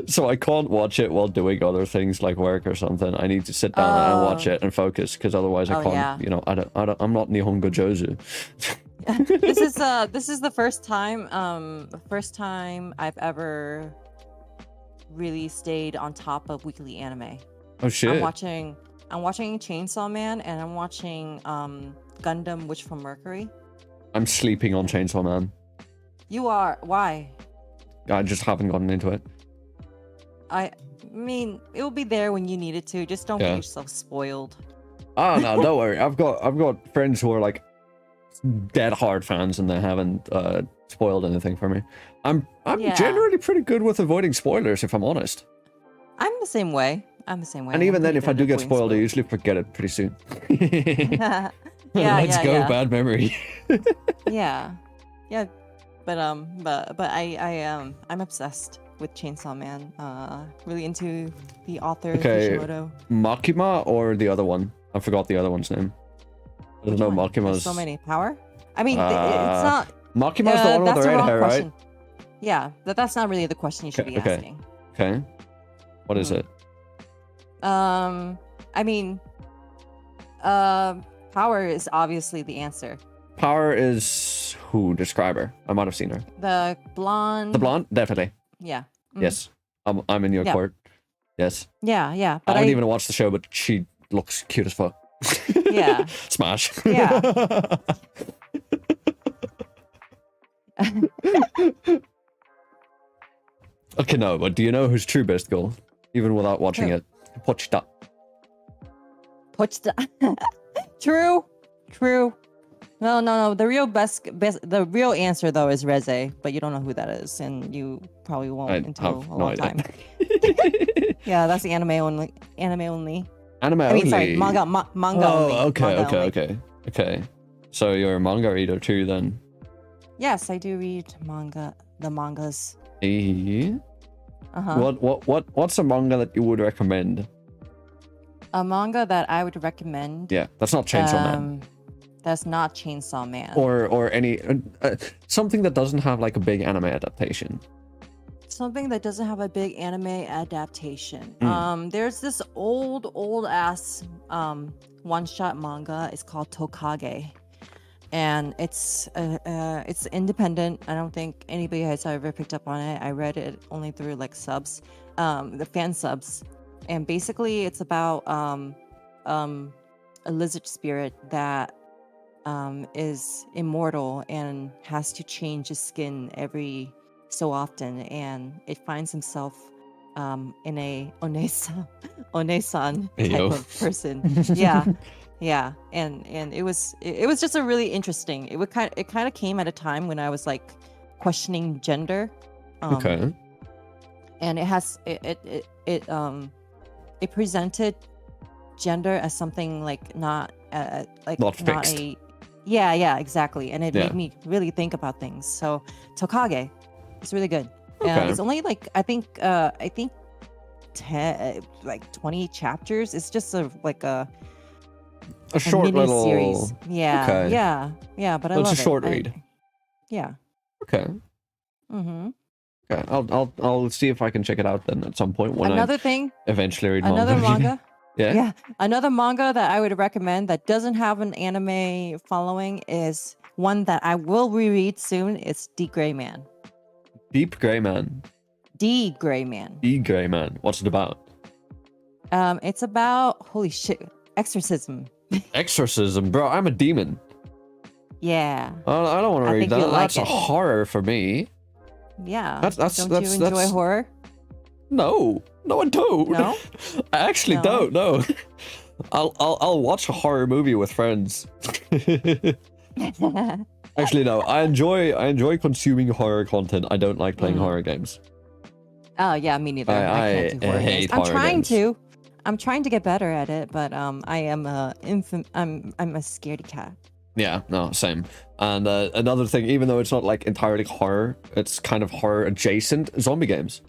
So I can't watch it while doing other things like work or something. I need to sit down and watch it and focus because otherwise I can't. Yeah. You know, I'm not Nihongo Jozu. This is the first time I've ever really stayed on top of weekly anime. Oh shit! I'm watching Chainsaw Man and I'm watching Gundam Witch from Mercury. I'm sleeping on Chainsaw Man. You are? Why? I just haven't gotten into it. I mean, it will be there when you need it to. Just don't get yourself spoiled. Oh no, don't worry. I've got friends who are like dead hard fans and they haven't spoiled anything for me. I'm generally pretty good with avoiding spoilers, if I'm honest. I'm the same way. And even then, if I do get spoiled, I usually forget it pretty soon. Yeah, Let's go, bad memory. yeah, but I'm obsessed with Chainsaw Man. Really into the author Kishimoto. Makima or the other one? I forgot the other one's name. I don't know Makima's. There's so many. Power? I mean, it's not. Makima's the one with the red hair, right? Yeah, that's not really the question you should be asking. Okay. What is it? I mean, Power is obviously the answer. Power is who? Describe her. I might have seen her. The blonde. The blonde? Definitely. Yeah. Mm-hmm. Yes. I'm in your court. Yes. Yeah. But I haven't even watched the show, but she looks cute as fuck. Yeah. Smash. Yeah. Okay, no, but do you know who's true best girl? Even without watching it. Pochita. True. No. The real answer though is Reze, but you don't know who that is, and you probably won't until a long time. Yeah, that's the anime only. Anime only. Sorry, manga only. Okay. So you're a manga reader too, then? Yes, I do read the mangas. What's a manga that you would recommend? A manga that I would recommend. Yeah, that's not Chainsaw Man. That's not Chainsaw Man. Or any something that doesn't have like a big anime adaptation. Something that doesn't have a big anime adaptation. There's this old ass one-shot manga. It's called Tokage, and it's independent. I don't think anybody has ever picked up on it. I read it only through like subs, the fan subs, and basically it's about a lizard spirit that is immortal and has to change his skin every so often, and it finds himself in a onesan type of person. Yeah, and it was just a really interesting. It kind of came at a time when I was like questioning gender. Okay. And it presented gender as something like not fixed. Yeah, exactly. And it made me really think about things. So Tokage, it's really good. It's only like I think 10 like 20 chapters. It's just a short mini little series. Yeah. Okay. Yeah, but I love it. It's a short read. Yeah. Okay. Mm-hmm. Okay. I'll see if I can check it out then at some point when Another thing. Eventually read another manga. Yeah. Another manga that I would recommend that doesn't have an anime following is one that I will reread soon. It's D Gray Man. Deep Gray Man. D Gray Man. D Gray Man. What's it about? It's about holy shit, exorcism. Exorcism, bro. I'm a demon. Yeah. I don't want to read that. That's a horror for me. Yeah. Don't you enjoy horror? No, I don't. No? I actually don't. No. I'll watch a horror movie with friends. Actually, no. I enjoy consuming horror content. I don't like playing horror games. Oh yeah, me neither. I can't do horror hate games. I'm horror trying games. to. I'm trying to get better at it, but I am I'm a scaredy cat. Yeah, no, same. And another thing, even though it's not like entirely horror, it's kind of horror adjacent. Zombie games.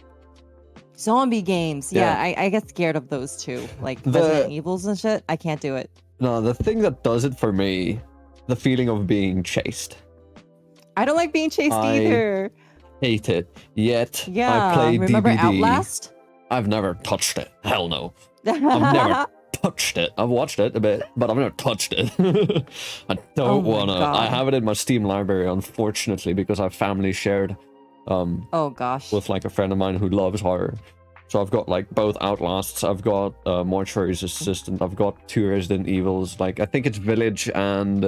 Zombie games. Yeah, Yeah. I get scared of those too. Like The- Resident Evils and shit. I can't do it. No, the thing that does it for me, the feeling of being chased. I don't like being chased I either. Hate it. Yet Yeah. I play Remember DBD. Outlast? I've never touched it. Hell no. I've never touched it. I've watched it a bit, but I've never touched it. I Oh don't my wanna. I God. have it in my Steam library, unfortunately, because I've family shared Oh gosh. with like a friend of mine who loves horror. So I've got like both Outlasts, I've got Mortuary's Assistant, I've got 2 Resident Evils, like I think it's Village and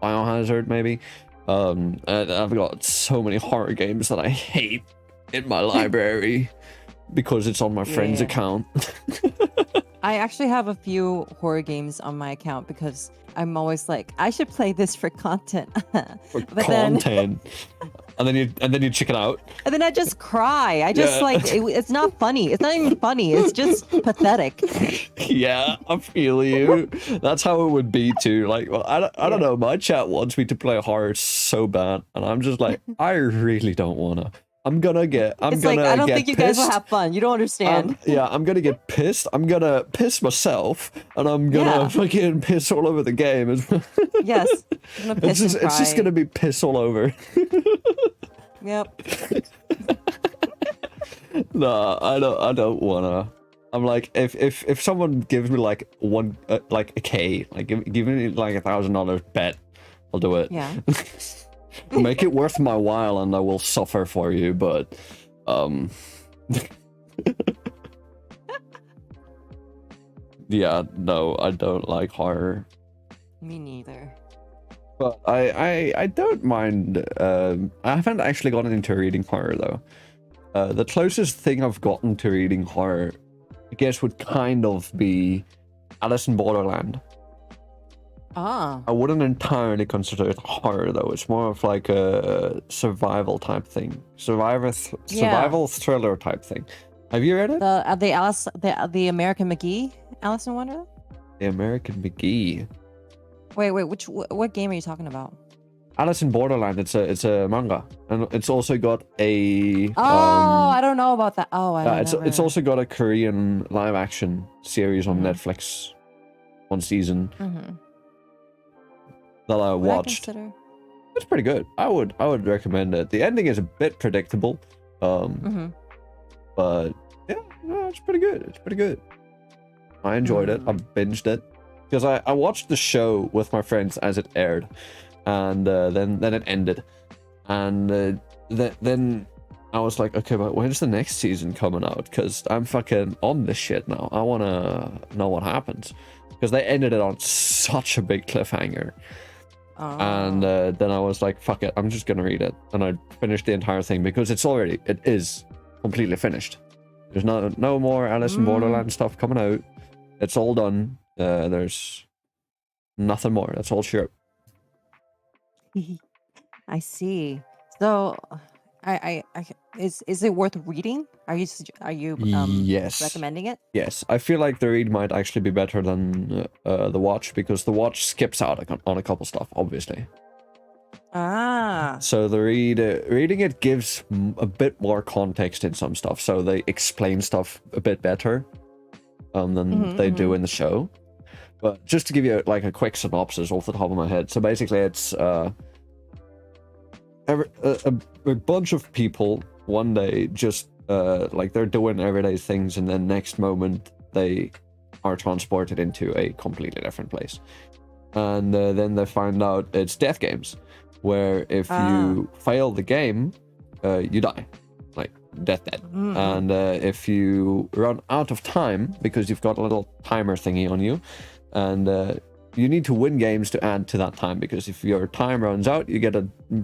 Biohazard maybe. And I've got so many horror games that I hate in my library because it's on my friend's Yeah. account. I actually have a few horror games on my account because I'm always like, I should play this for content. For But then- content. and then you check it out. And then I just cry. I just Yeah. like it's not funny. It's not even funny. It's just pathetic. Yeah, I feel you. That's how it would be too. Like, well, I don't know. My chat wants me to play horror so bad, and I'm just like, I really don't wanna. I'm gonna get It's like I don't get think you guys will pissed. have fun. You don't understand. Yeah, I'm gonna get pissed. I'm gonna piss myself, and I'm gonna Yeah. fucking piss all over the game. Yes. I'm gonna piss and It's just cry. gonna be piss all over. Yep. No, I don't wanna. I'm like, if someone gives me like one like a K, like give me like $1,000 bet, I'll do it. Yeah. Make it worth my while, and I will suffer for you. But yeah, no, I don't like horror. Me neither. But I don't mind. I haven't actually gotten into reading horror though. The closest thing I've gotten to reading horror, I guess, would kind of be Alice in Borderland. Ah. I wouldn't entirely consider it horror though. It's more of like a survival type thing, survival thriller type thing. Have you read it? The American McGee, Alice in Wonderland. The American McGee. Wait, what game are you talking about? Alice in Borderland. It's a manga, and it's also got a. Oh, I don't know about that. Oh, I don't it's also got a Korean live action series on Netflix, one season that I watched. It's pretty good. I would recommend it. The ending is a bit predictable, but yeah, no, it's pretty good. It's pretty good. I enjoyed it. I binged it because I watched the show with my friends as it aired, and then it ended, and then I was like, okay, but when's the next season coming out? Because I'm fucking on this shit now. I want to know what happens, because they ended it on such a big cliffhanger. And then I was like, fuck it, I'm just gonna read it. And I finished the entire thing because it is completely finished. There's no more Alice in Borderland stuff coming out. It's all done. There's nothing more. That's all she wrote. I see. So, is it worth reading? Are you Yes. recommending it? Yes, I feel like the read might actually be better than the watch, because the watch skips out on a couple stuff, obviously. Ah. So the reading it gives a bit more context in some stuff, so they explain stuff a bit better than they do in the show. But just to give you like a quick synopsis off the top of my head, so basically it's a bunch of people one day just like they're doing everyday things, and then next moment they are transported into a completely different place, and then they find out it's death games, where if you fail the game, you die, like death. And if you run out of time, because you've got a little timer thingy on you, and you need to win games to add to that time, because if your time runs out, you get a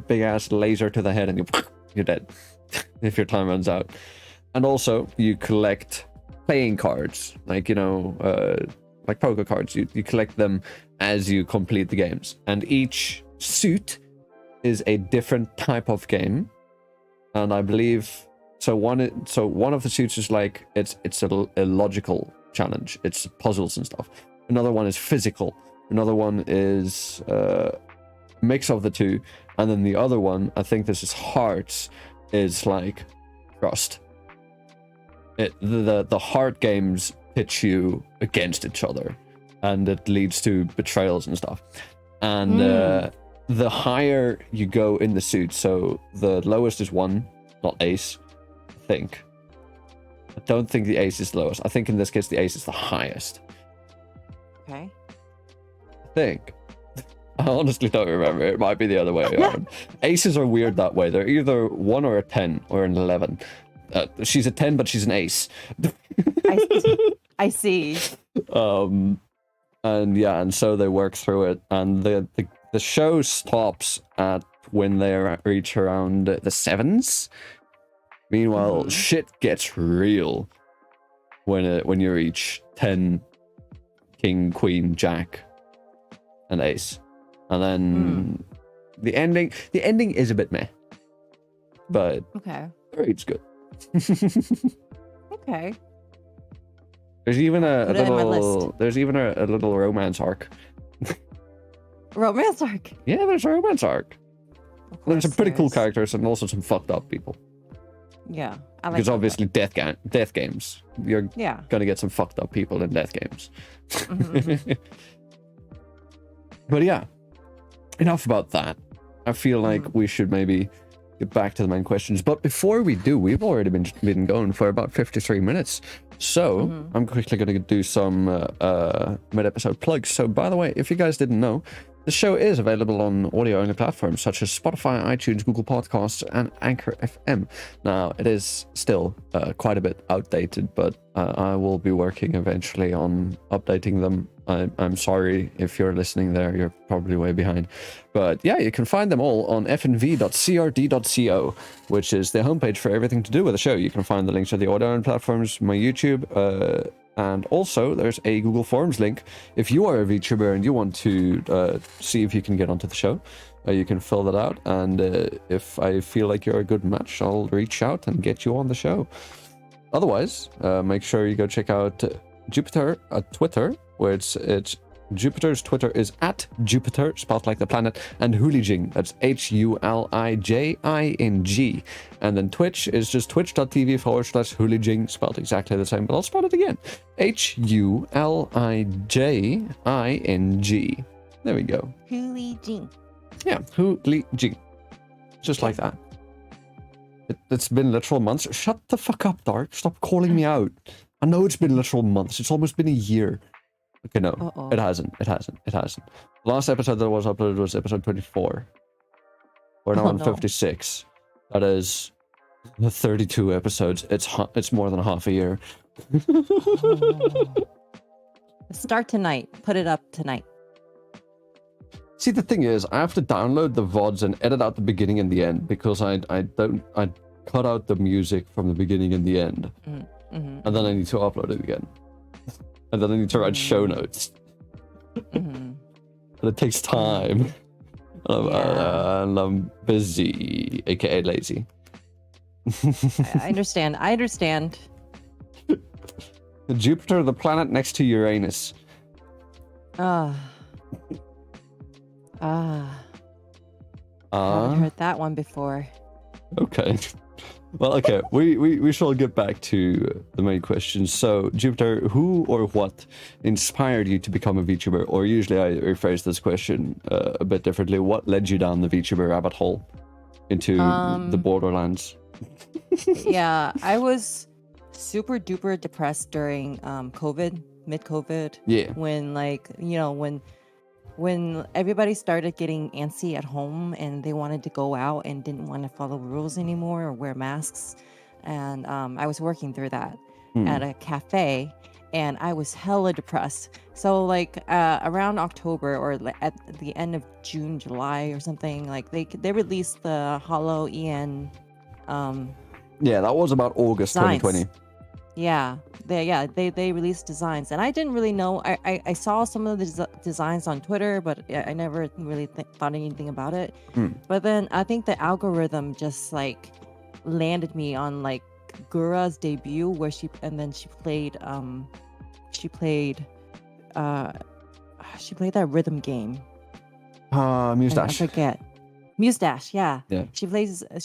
big ass laser to the head and you're dead if your time runs out. And also you collect playing cards, like, like poker cards. You collect them as you complete the games, and each suit is a different type of game. And I believe one of the suits is like it's a logical challenge. It's puzzles and stuff. Another one is physical. Another one is mix of the two, and then the other one, I think this is hearts, is like trust. The heart games pitch you against each other, and it leads to betrayals and stuff. And the higher you go in the suit, so the lowest is 1, not ace, I think. I don't think the ace is the lowest. I think in this case the ace is the highest. Okay. I think. I honestly don't remember. It might be the other way around. Aces are weird that way. They're either 1 or a 10 or an 11. She's a 10, but she's an ace. I see. And yeah, and so they work through it, and the show stops at when they reach around the 7s. Meanwhile, shit gets real when you reach 10, king, queen, jack, and ace. And then the ending is a bit meh, but it's good. Okay. There's even a little romance arc. Romance arc. Yeah, there's a romance arc. There's some pretty cool characters and also some fucked up people. Yeah, I like. Because obviously death games. You're gonna get some fucked up people in death games. But yeah, enough about that. I feel like we should maybe get back to the main questions. But before we do, we've already been going for about 53 minutes. So I'm quickly going to do some mid-episode plugs. So by the way, if you guys didn't know, the show is available on audio-only platforms such as Spotify, iTunes, Google Podcasts, and Anchor FM. Now, it is still quite a bit outdated, but I will be working eventually on updating them. I'm sorry if you're listening there, you're probably way behind. But yeah, you can find them all on fnv.crd.co, which is the homepage for everything to do with the show. You can find the links to the audio-only platforms, my YouTube, and also there's a Google Forms link. If you are a VTuber and you want to see if you can get onto the show, you can fill that out. And if I feel like you're a good match, I'll reach out and get you on the show. Otherwise, make sure you go check out Jupiter at Twitter, where it's Jupiter's Twitter is at Jupiter, spelled like the planet, and Hulijing, that's Hulijing. And then Twitch is just twitch.tv/Hulijing, spelled exactly the same, but I'll spell it again. Hulijing. There we go. Hulijing. Yeah, Hulijing. Just like that. It's been literal months. Shut the fuck up, Dark. Stop calling me out. I know it's been literal months. It's almost been a year. Okay, no, it hasn't. The last episode that was uploaded was episode 24. We're now on 56. That is 32 episodes. It's more than half a year. Start tonight. Put it up tonight. See, the thing is, I have to download the VODs and edit out the beginning and the end because I cut out the music from the beginning and the end. And then I need to upload it again. And then I need to write show notes. And it takes time. And I'm busy, aka lazy. I understand. Jupiter, the planet next to Uranus. I haven't heard that one before. Okay. Well, okay, we shall get back to the main questions. So, Jupiter, who or what inspired you to become a VTuber? Or usually I rephrase this question a bit differently. What led you down the VTuber rabbit hole into the borderlands? Yeah, I was super duper depressed during COVID, mid-COVID. Yeah. When when everybody started getting antsy at home and they wanted to go out and didn't want to follow rules anymore or wear masks. And I was working through that at a cafe and I was hella depressed. So like around October or at the end of June, July or something, like they released the Hollow EN yeah, that was about August Science. 2020. Yeah, they released designs, and I didn't really know. I saw some of the designs on Twitter, but I never really thought anything about it. Hmm. But then I think the algorithm just like landed me on like Gura's debut, where she played she played uh she played that rhythm game. I Mustache. forget. Mustache, yeah. Yeah. She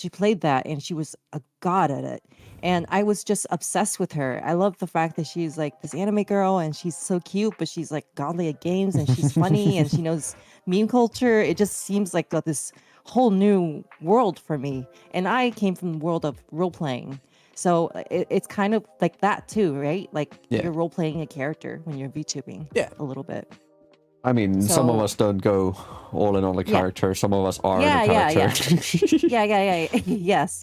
played that and she was a god at it. And I was just obsessed with her. I love the fact that she's like this anime girl and she's so cute, but she's like godly at games and she's funny and she knows meme culture. It just seems like this whole new world for me. And I came from the world of role playing. So it's kind of like that too, right? Like you're role playing a character when you're VTubing. Yeah. A little bit. I mean, some of us don't go all in on the character. Some of us are the character. Yeah.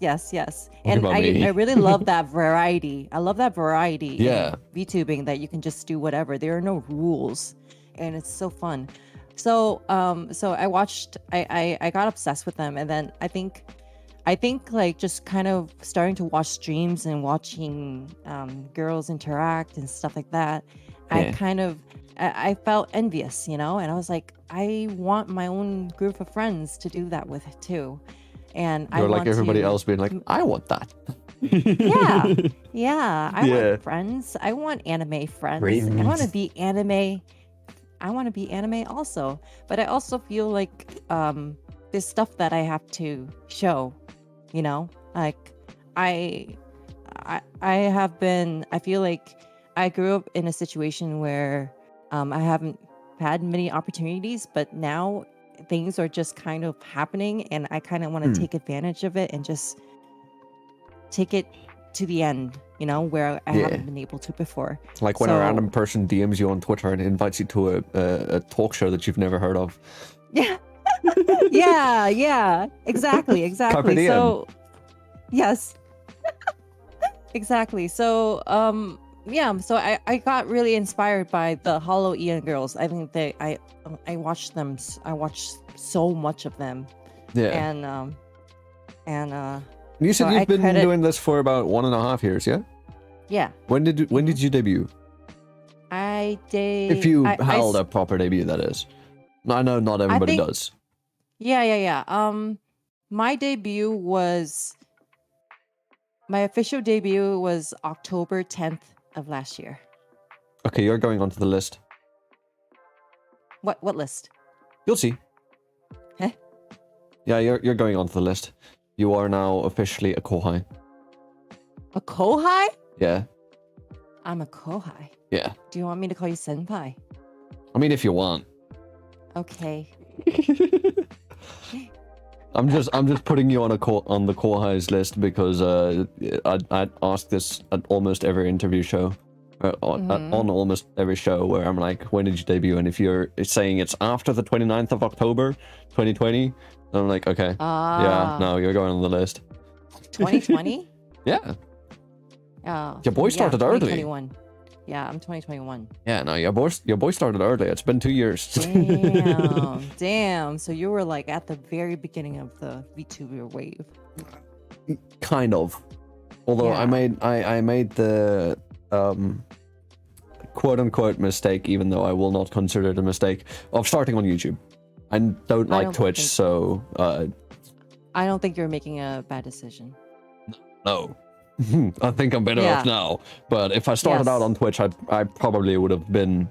Yes. And I really love that variety. I love that variety in VTubing, that you can just do whatever. There are no rules, and it's so fun. So I watched. I got obsessed with them, and then I think like just kind of starting to watch streams and watching girls interact and stuff like that. I felt envious, and I was like, I want my own group of friends to do that with too. And you're like everybody else being like, I want that. Yeah. I want friends. I want anime friends. I want to be anime. I want to be anime also. But I also feel like there's stuff that I have to show, like I feel like I grew up in a situation where I haven't had many opportunities, but now things are just kind of happening, and I kind of want to take advantage of it and just take it to the end, where I haven't been able to before. Like when a random person DMs you on Twitter and invites you to a talk show that you've never heard of. Yeah. Exactly. So, yes. Exactly. So, so I got really inspired by the Hollow Ian girls. I think I watched them. I watched so much of them. Yeah. And you said you've been doing this for about 1.5 years, yeah? Yeah. When did you debut? If you held a proper debut, that is. I know not everybody does. Yeah. My official debut was October 10th of last year. Okay, you're going onto the list. What list? You'll see. Huh? Yeah, you're going onto the list. You are now officially a kohai. A kohai? Yeah. I'm a kohai. Yeah. Do you want me to call you senpai? I mean, if you want. Okay. I'm just putting you on the kohai's list because I ask this at almost every interview show, on almost every show where I'm like, when did you debut? And if you're saying it's after the 29th of October, 2020, I'm like, okay, yeah, no, you're going on the list. 2020? Yeah. Your boy started early. 2021. Yeah, I'm 2021. Yeah, no, your boy started early. It's been 2 years. Damn. So you were like at the very beginning of the VTuber wave. Kind of. Although I made the quote unquote mistake, even though I will not consider it a mistake, of starting on YouTube. I don't like Twitch, so I don't think you're making a bad decision. No. I think I'm better off now. But if I started out on Twitch, I probably would have been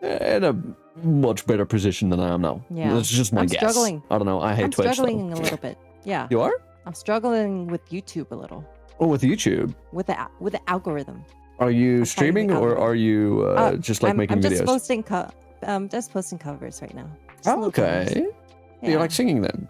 in a much better position than I am now. Yeah. It's just my guess. Struggling. I don't know. I hate Twitch. I'm struggling a little bit. Yeah. You are? I'm struggling with YouTube a little. Oh, with YouTube? With the algorithm. Are you streaming or are you just like making videos? I'm just posting covers right now. Okay. Yeah. You like singing then?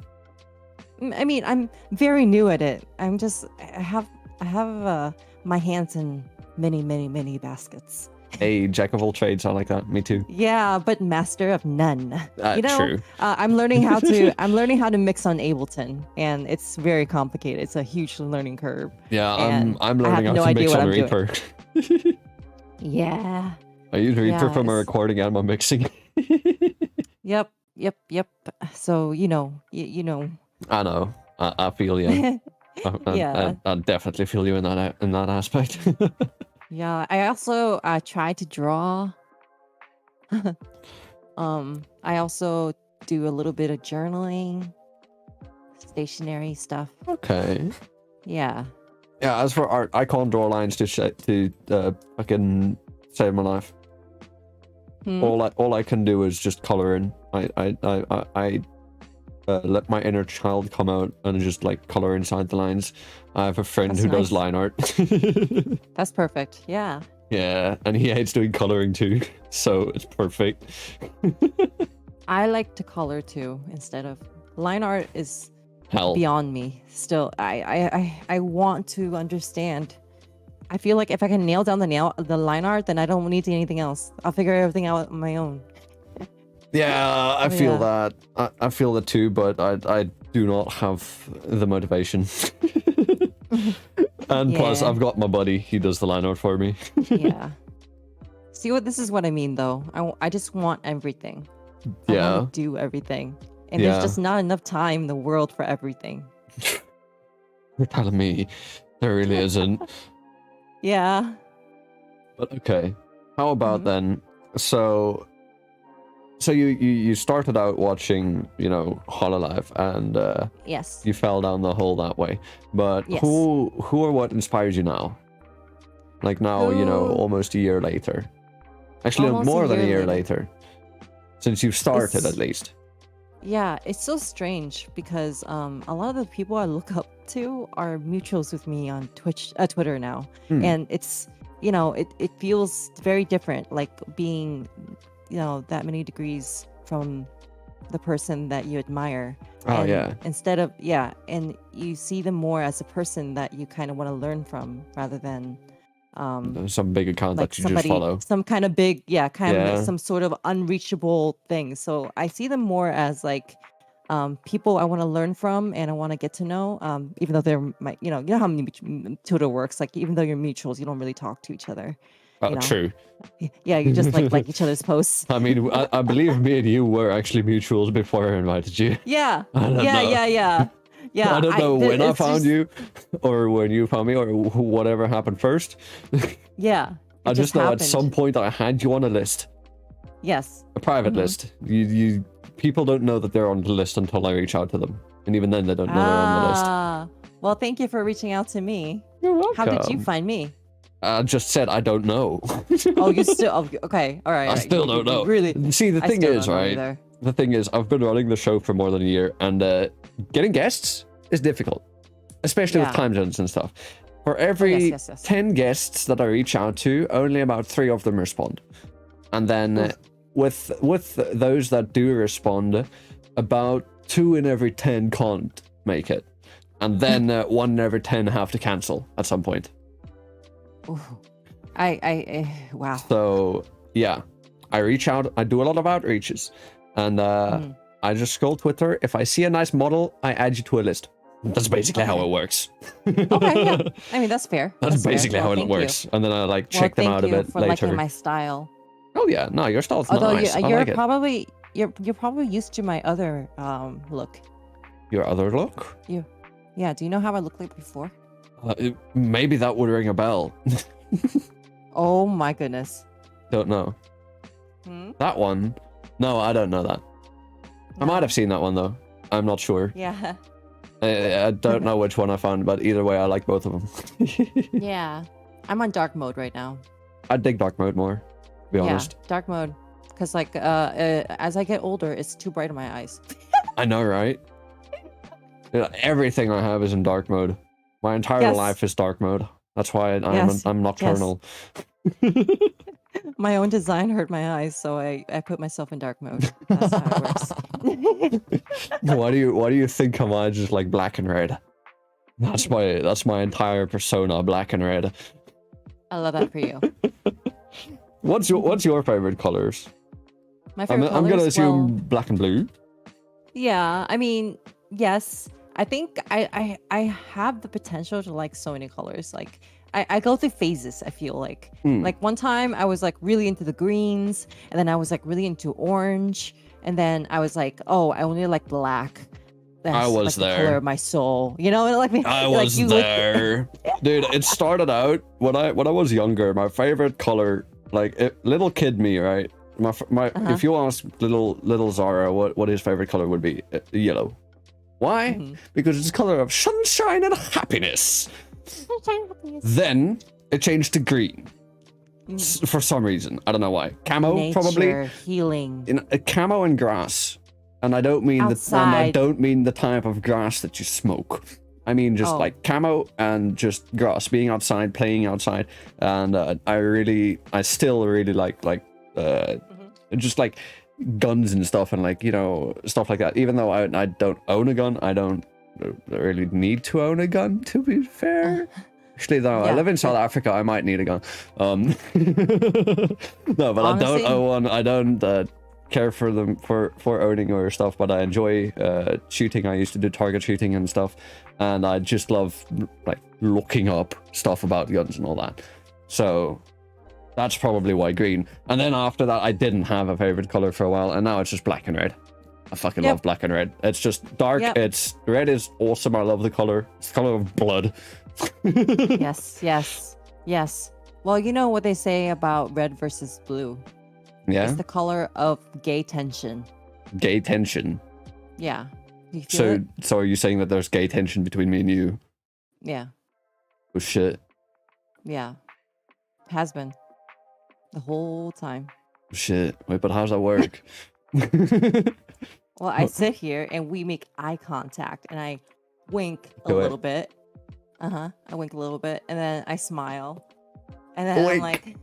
I mean, I'm very new at it. I have my hands in many baskets. Hey, jack of all trades. I like that. Me too. Yeah, but master of none. True. I'm learning how to mix on Ableton, and it's very complicated. It's a huge learning curve. Yeah, I'm learning how to mix on Reaper. Yeah. I use Reaper for my recording and my mixing. Yep. So you know. I know. I feel you. I definitely feel you in that aspect. Yeah, I also try to draw. I also do a little bit of journaling, stationery stuff. Okay. Yeah. Yeah, as for art, I can't draw lines to fucking save my life. Hmm? All I can do is just color in. I let my inner child come out and just like color inside the lines. I have a friend That's who does nice. line art. That's perfect. Yeah. Yeah, and he hates doing coloring too, so it's perfect. I like to color too instead of line art is Hell. beyond me. Still, I want to understand. I feel like if I can nail down the line art, then I don't need anything else. I'll figure everything out on my own. Yeah, I feel Yeah. that. I feel that too, but I do not have the motivation. And plus, Yeah. I've got my buddy. He does the line art for me. Yeah. See this is what I mean though. I just want everything. I Yeah. want to do everything. And Yeah. there's just not enough time in the world for everything. You're telling me there really isn't. Yeah. But okay. How about Mhm. then? So you started out watching, Hololive, and Yes. you fell down the hole that way. But Yes. who or what inspires you now? Like now, Who- almost a year later. Actually, Almost a more than a year year later. Since you've started, It's- at least. Yeah, it's so strange because a lot of the people I look up to are mutuals with me on Twitter now, Hmm. and it's it feels very different, like being that many degrees from the person that you admire. Oh, And yeah. Instead of and you see them more as a person that you kind of want to learn from rather than Some big account like that you just follow. some kind of big kind Yeah. of some sort of unreachable thing. So I see them more as like people I want to learn from and I want to get to know, even though they're my you know how Twitter works, like even though you're mutuals you don't really talk to each other. Oh, know. true. Yeah, you just like each other's posts. I mean, I believe me and you were actually mutuals before I invited you. Yeah, I don't know. yeah. I don't know when I it's found just- you, or when you found me, or whatever happened first. Yeah, I it just know at happened. some point I had you on a list, Yes. a private Mhm. list. You people don't know that they're on the list until I reach out to them, and even then they don't know they're on the list. Well, thank you for reaching out to me. You're welcome. How did you find me? I just said I don't know. Oh, you still okay? All right. I still don't know. Really? See, the I thing still is, don't know right? either. The thing is, I've been running the show for more than a year, and getting guests is difficult, especially with Yeah. time zones and stuff. For every yes. 10 guests that I reach out to, only about 3 of them respond. And then Oof. with those that do respond, about 2 in every 10 can't make it. And then 1 in every 10 have to cancel at some point. Ooh. Wow. So, yeah, I reach out, I do a lot of outreaches, and I just scroll Twitter. If I see a nice model, I add you to a list. That's basically how it works. Okay, yeah. I mean, that's fair. That's fair. basically how Well, it thank works. you. And then I like Well, check them out a thank you bit for later. liking my style. Oh yeah, no, your style's Although nice. I you're like it. probably you're probably used to my other look. Your other look? Yeah. Do you know how I looked like before? Maybe that would ring a bell. Oh my goodness. Don't know. Hmm? That one? No, I don't know that. I No. might have seen that one though. I'm not sure. Yeah. I don't know which one I found, but either way, I like both of them. Yeah. I'm on dark mode right now. I dig dark mode more, to be honest. Yeah, dark mode. Because like as I get older, it's too bright in my eyes. I know, right? Yeah, everything I have is in dark mode. My entire Yes. life is dark mode. That's why Yes, I'm nocturnal. My own design hurt my eyes, so I put myself in dark mode. That's how it works. Why do you think am I just like black and red? That's my entire persona, black and red. I love that for you. What's your favorite colors? My I'm favorite gonna colors, assume well, black and blue. yeah, I mean, yes. I think I have the potential to like so many colors. Like I go through phases, I feel like. Hmm. Like one time I was like really into the greens, and then I was like really into orange, and then I was like, oh, I only like black. that's was like the color there. of my soul. You know, like I like was you look- there. Dude, it started out when I was younger, my favorite color, like little kid me, right? My if you ask little Zara what his favorite color would be, yellow. Why? Because it's the color of sunshine and happiness. Then it changed to green. For some reason, I don't know why. Camo, Nature, probably. healing. In camo and grass, and I don't mean the type of grass that you smoke. I mean just like camo and just grass, being outside, playing outside, and I still really like just like guns and stuff, and like, you know, stuff like that. Even though I don't own a gun, I don't really need to own a gun, to be fair. Actually, though, I live in South Africa, I might need a gun. No, but honestly, I don't own one. I don't care for them for owning or stuff, but I enjoy shooting. I used to do target shooting and stuff, and I just love like looking up stuff about guns and all that. So that's probably why green. And then after that, I didn't have a favorite color for a while, and now it's just black and red. I fucking love black and red. It's just dark. It's red is awesome. I love the color. It's the color of blood. Yes. Well, you know what they say about red versus blue? Yeah. It's the color of gay tension. Gay tension. Yeah. Do you feel it? So are you saying that there's gay tension between me and you? Yeah. Oh shit. Yeah. Has been. The whole time. Oh, shit. Wait, but how's that work? Well, I sit here and we make eye contact and I wink a little bit. I wink a little bit and then I smile. And then I'm like...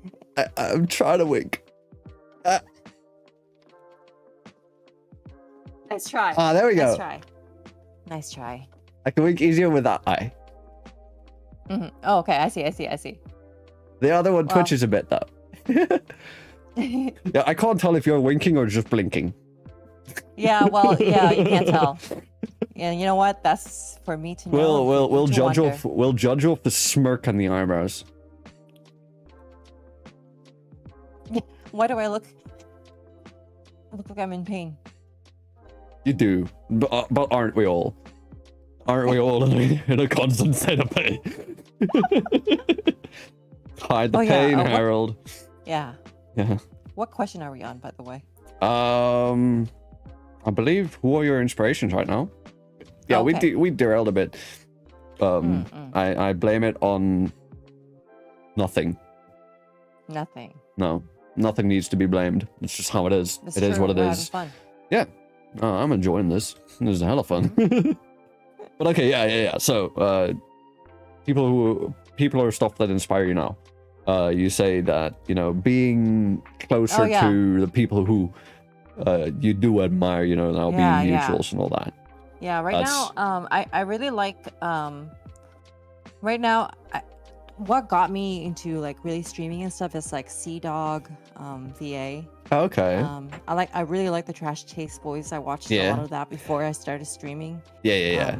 I'm trying to wink. Nice try. Ah, there we go. Nice try. I can wink easier with that eye. Oh, okay. I see. The other one twitches a bit, though. Yeah, I can't tell if you're winking or just blinking. Yeah, well, yeah, you can't tell. And you know what? That's for me to know. We'll judge off the smirk on the eyebrows. Why do I look like I'm in pain? You do, but aren't we all? Aren't we all in a constant state of pain? Hide the pain, Harold. Yeah. Yeah. What question are we on, by the way? I believe, who are your inspirations right now? Yeah, we derailed a bit. I blame it on nothing. Nothing. No, nothing needs to be blamed. It's just how it is. It is what it is. Fun. Yeah. I'm enjoying this. This is hella fun. But okay, yeah. So, people or stuff that inspire you now. You say that, you know, being closer to the people who you do admire, you know, now being mutuals and all that. Yeah, now, I really like, right now, what got me into like really streaming and stuff is like Dog VA. Okay. I really like the Trash Taste Boys. I watched a lot of that before I started streaming. Yeah.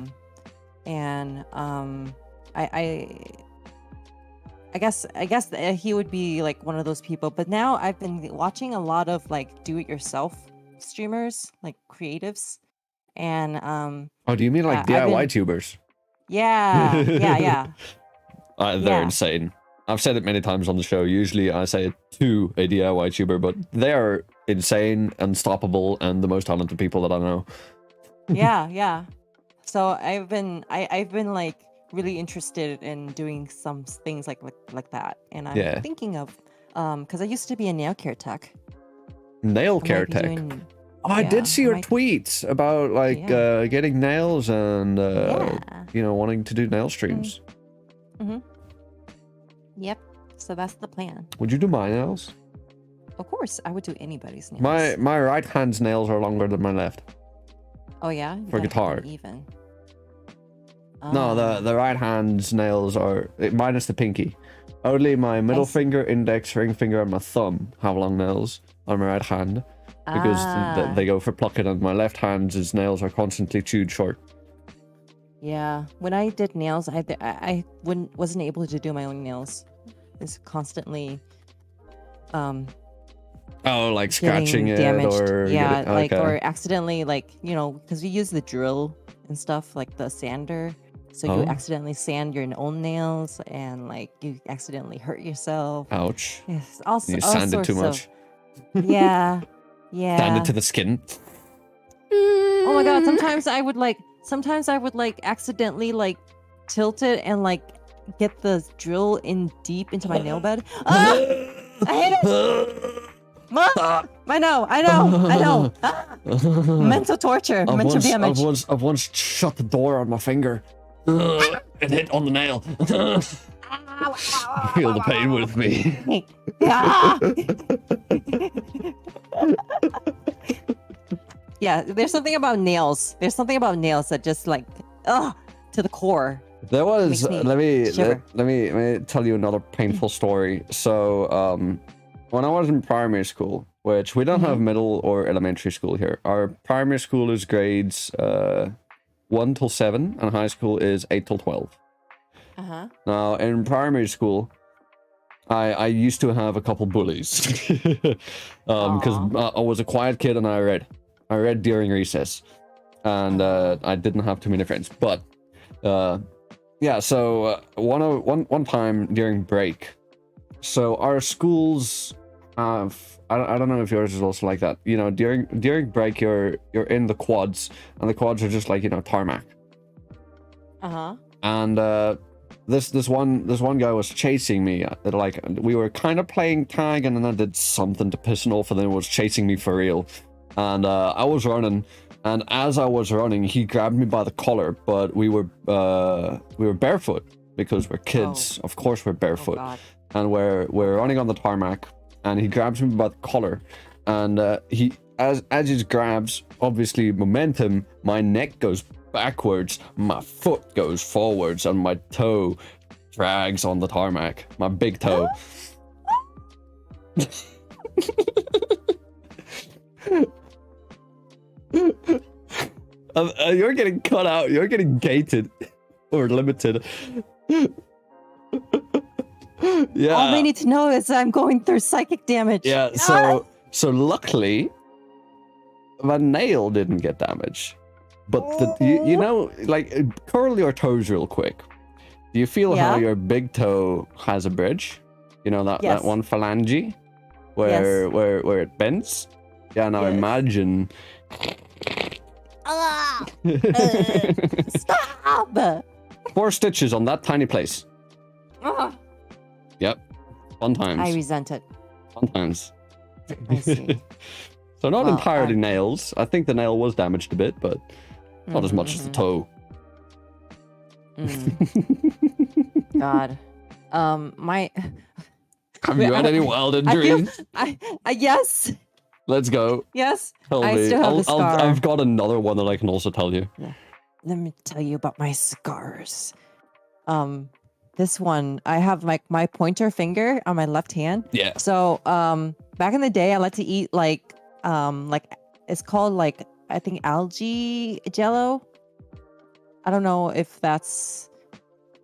And I guess that he would be like one of those people. But now I've been watching a lot of like do-it-yourself streamers, like creatives, and Oh, do you mean like DIY tubers? Yeah. They're insane. I've said it many times on the show. Usually I say it to a DIY tuber, but they are insane, unstoppable, and the most talented people that I know. Yeah. So I've been like really interested in doing some things like that, and I'm thinking of because I used to be a nail care tech. Nail care tech. I did see your tweets about like getting nails and you know, wanting to do nail streams. Yep. So that's the plan. Would you do my nails? Of course, I would do anybody's nails. My right hand's nails are longer than my left. Oh yeah. For guitar. Even. No, the right hand's nails are minus the pinky. Only my middle finger, index, ring finger, and my thumb have long nails on my right hand because they go for plucking, and my left hand's nails are constantly chewed short. Yeah, when I did nails, I wasn't able to do my own nails. It's constantly Oh, like getting scratching it damaged. or Yeah, getting, like okay. or accidentally, like, you know, because we use the drill and stuff, like the sander. So you Oh. accidentally sand your own nails, and like you accidentally hurt yourself. Ouch. Yes, also You all sanded too sorts much. of yeah, yeah. Sanded to the skin. Oh my god! Sometimes I would like accidentally like tilt it and like get the drill in deep into my nail bed. Ah! I hate it. What? I know. Ah! Mental torture. Mental damage. I've once shut the door on my finger. It hit on the nail. Feel the pain with me. Ah! Yeah, there's something about nails. There's something about nails that just like, to the core. There was. Makes me shiver. Let me tell you another painful story. So, when I was in primary school, which we don't have middle or elementary school here. Our primary school is grades 1 till 7, and high school is 8 till 12. Now, in primary school, I used to have a couple bullies because I was a quiet kid and I read during recess, and I didn't have too many friends. But yeah, so one time during break, so our schools have, I don't know if yours is also like that. You know, during break you're in the quads, and the quads are just like, you know, tarmac. And this one guy was chasing me. Like, we were kind of playing tag, and then I did something to piss him off, and then he was chasing me for real. And I was running, and as I was running, he grabbed me by the collar. But we were barefoot because we're kids. Of course, we're barefoot, and we're running on the tarmac. And he grabs me by the collar, and he as he grabs, obviously momentum, my neck goes backwards, my foot goes forwards, and my toe drags on the tarmac. My big toe. You're getting cut out. You're getting gated or limited. Yeah. All they need to know is I'm going through psychic damage. Yeah. So luckily, my nail didn't get damaged. But you know, like, curl your toes real quick. Do you feel how your big toe has a bridge? You know, that one phalange where it bends? Yeah, now imagine. Stop! 4 stitches on that tiny place. Yep. Fun times. I resent it. Fun times. I see. So not entirely nails. I think the nail was damaged a bit, but not as much as the toe. God. My... Have you had any wilder dreams? Yes. Let's go. Yes. Tell I me. still have the scar. I've got another one that I can also tell you. Yeah. Let me tell you about my scars. This one, I have like my pointer finger on my left hand. Yeah. So back in the day, I like to eat like it's called like, I think, algae jello. I don't know if that's.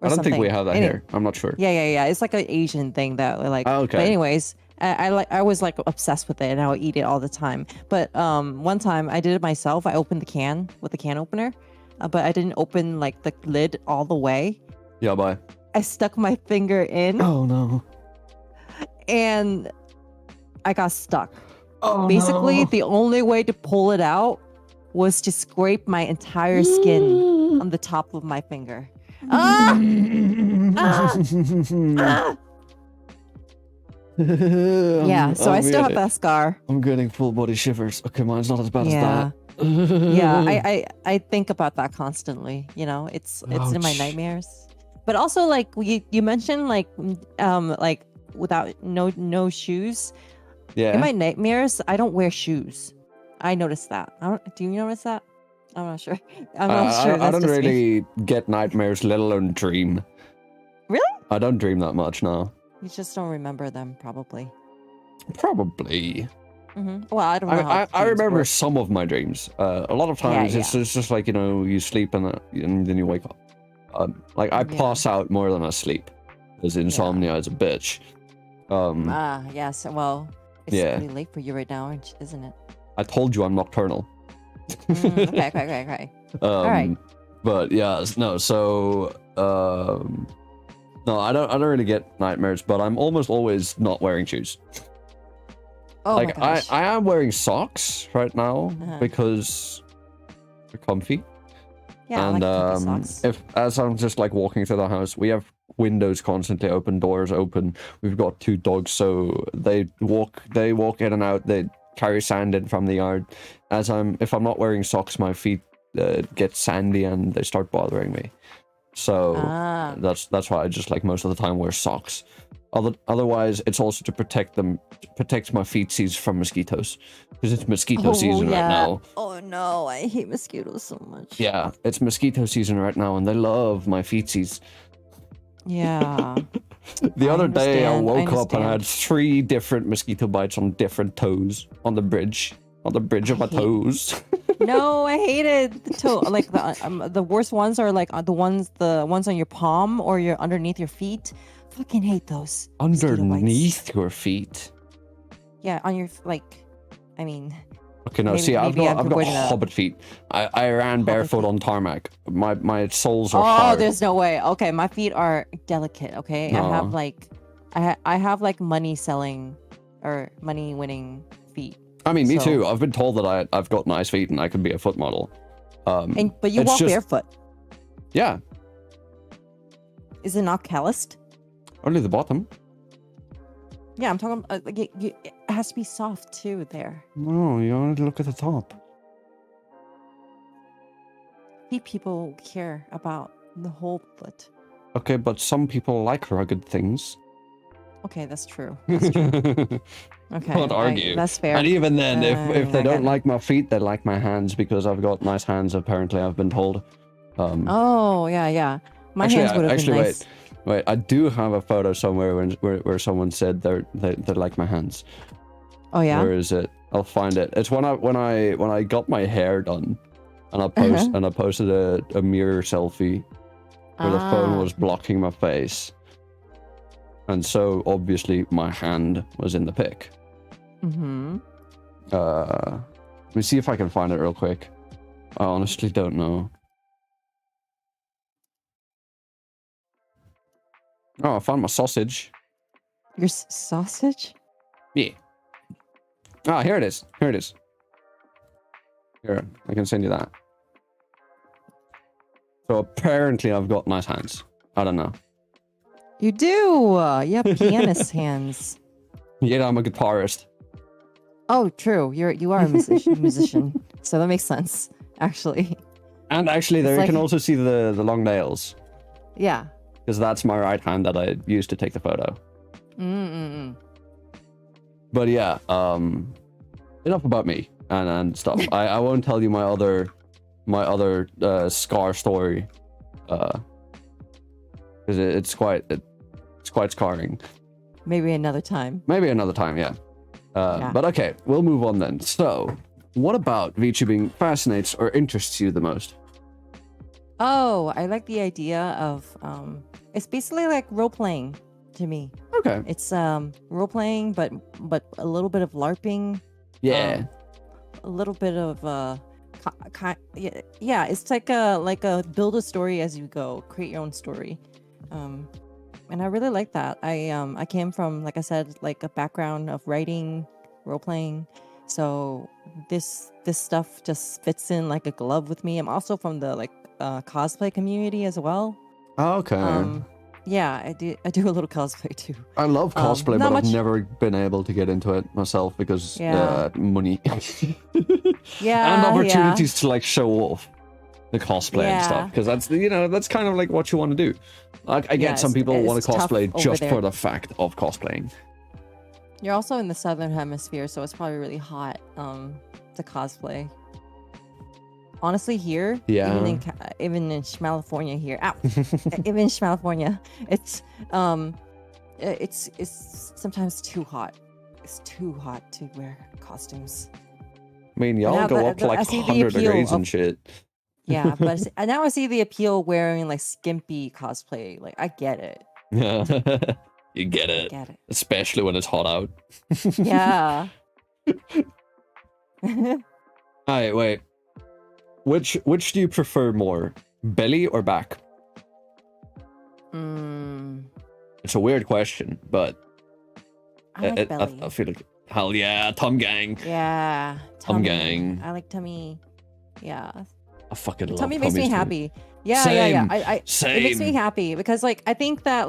I don't think we have that here. I'm not sure. Yeah. It's like an Asian thing that like. Oh, okay. But anyways, I was like obsessed with it, and I would eat it all the time. But one time I did it myself. I opened the can with the can opener, but I didn't open like the lid all the way. Yeah, bye. I stuck my finger in. Oh no. And I got stuck. Oh, basically, no. The only way to pull it out was to scrape my entire skin on the top of my finger. Yeah, so I still have that scar. I'm getting full body shivers. Okay, mine's not as bad as that. Yeah, I think about that constantly. You know, it's in my nightmares. But also, like you mentioned, like without no shoes. Yeah. In my nightmares, I don't wear shoes. I noticed that. Do you notice that? I'm not sure. I'm not sure. I don't really get nightmares, let alone dream. Really? I don't dream that much now. You just don't remember them, probably. Probably. Well, I don't know. I remember some of my dreams. A lot of times it's just like, you know, you sleep and then you wake up. Like I pass out more than I sleep, because insomnia is a bitch. Yes. Well, It's Yeah. pretty late for you right now, isn't it? I told you I'm nocturnal. Okay. Alright. But yeah, no, so no, I don't really get nightmares, but I'm almost always not wearing shoes. Oh Like my gosh. I am wearing socks right now Uh-huh. because they're comfy. Yeah, And I like comfy socks. if as I'm just like walking through the house, we have windows constantly open, doors open. We've got 2 dogs, so they walk in and out. They carry sand in from the yard. If I'm not wearing socks, my feet get sandy and they start bothering me. So that's why I just like most of the time wear socks. Otherwise, it's also to protect my feetsies from mosquitoes, because it's mosquito season right now. Oh no, I hate mosquitoes so much. Yeah, it's mosquito season right now, and they love my feetsies. Yeah. The other day, I woke up and I understand. had 3 different mosquito bites on different toes on the bridge of my toes. No, I hated the toe. Like the worst ones are like the ones on your palm or your underneath your feet. Fucking hate those. mosquito bites. Underneath your feet. Yeah, on your I mean. Okay, no, Maybe- see, I've maybe I'm got avoiding that. hobbit feet. I ran barefoot on tarmac. My soles are Oh, hard. there's no way. Okay, my feet are delicate. Okay, No. I have like, I have like money selling, or money winning feet. I mean, me so- too. I've been told that I've got nice feet and I could be a foot model. But you it's walk just- barefoot. Yeah, Is it not calloused? only the bottom. Yeah, I'm talking. Like it has to be soft too. There, No, you only look at the top. feet people care about the whole foot. Okay, but some people like rugged things. Okay, that's true. That's true. Okay, Can't argue. that's fair. And even then, if they I don't get it. like my feet, they like my hands, because I've got nice hands. Apparently, I've been told. Oh yeah. My Actually, hands would have been nice. Wait, I do have a photo somewhere where someone said they like my hands. Oh yeah. Where is it? I'll find it. It's when I got my hair done, and I posted a mirror selfie where the phone was blocking my face, and so obviously my hand was in the pic. Mm-hmm. Let me see if I can find it real quick. I honestly don't know. Oh, I found my sausage. Your sausage? Yeah. Ah, here it is. Here it is. Here, I can send you that. So apparently I've got nice hands. I don't know. You do. You have pianist hands. Yeah, I'm a guitarist. Oh, true. You are a musician. So that makes sense, actually. And actually, there It's you can like- also see the long nails, Yeah. because that's my right hand that I used to take the photo. Mm-mm. But yeah, enough about me and stuff. I won't tell you my other scar story, because it's quite scarring. Maybe another time. Maybe another time, yeah. But okay, we'll move on then. So, what about VTubing fascinates or interests you the most? Oh, I like the idea of it's basically like role playing to me. Okay. It's role playing, but a little bit of LARPing. Yeah. A little bit of yeah. It's like a build a story as you go, create your own story. And I really like that. I came from, like I said, like a background of writing, role playing. So this stuff just fits in like a glove with me. I'm also from the cosplay community as well. Oh, okay. Yeah, I do a little cosplay too. I love cosplay, not but I've much- never been able to get into it myself because Yeah. money. Yeah, And opportunities to like show off the cosplay and Yeah. stuff, because that's kind of like what you want to do. Like I get Yeah, some people want it's to tough cosplay over just there. for the fact of cosplaying. You're also in the southern hemisphere, so it's probably really hot to cosplay. Honestly, here, Yeah. even in California here, even in California, it's sometimes too hot. It's too hot to wear costumes. I mean, y'all now go the- up to the- like I see the 100 appeal degrees and of- shit. Yeah, but now I see the appeal wearing like skimpy cosplay. Like I get it. Yeah. You get it. Get it. Especially when it's hot out. Yeah. Alright, wait. Which do you prefer more? Belly or back? It's a weird question, but I like belly. I feel like hell yeah, Tom Gang. Yeah. Tom Gang. I like tummy. Yeah. I fucking love Tummy makes me tummies, dude. happy. Yeah, Same. It makes me happy because like I think that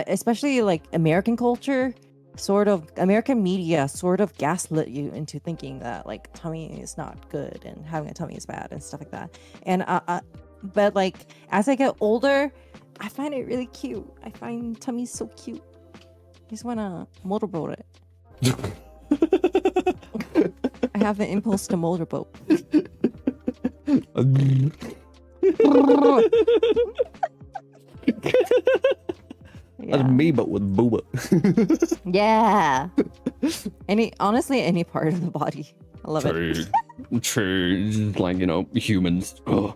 especially like American culture, sort of American media sort of gaslit you into thinking that like tummy is not good and having a tummy is bad and stuff like that. And but like as I get older, I find it really cute. I find tummies so cute. I just wanna motorboat it. I have an impulse to motorboat. That's me, but with booba. Yeah. Honestly, any part of the body. I love it. True. Just like, humans. Ugh.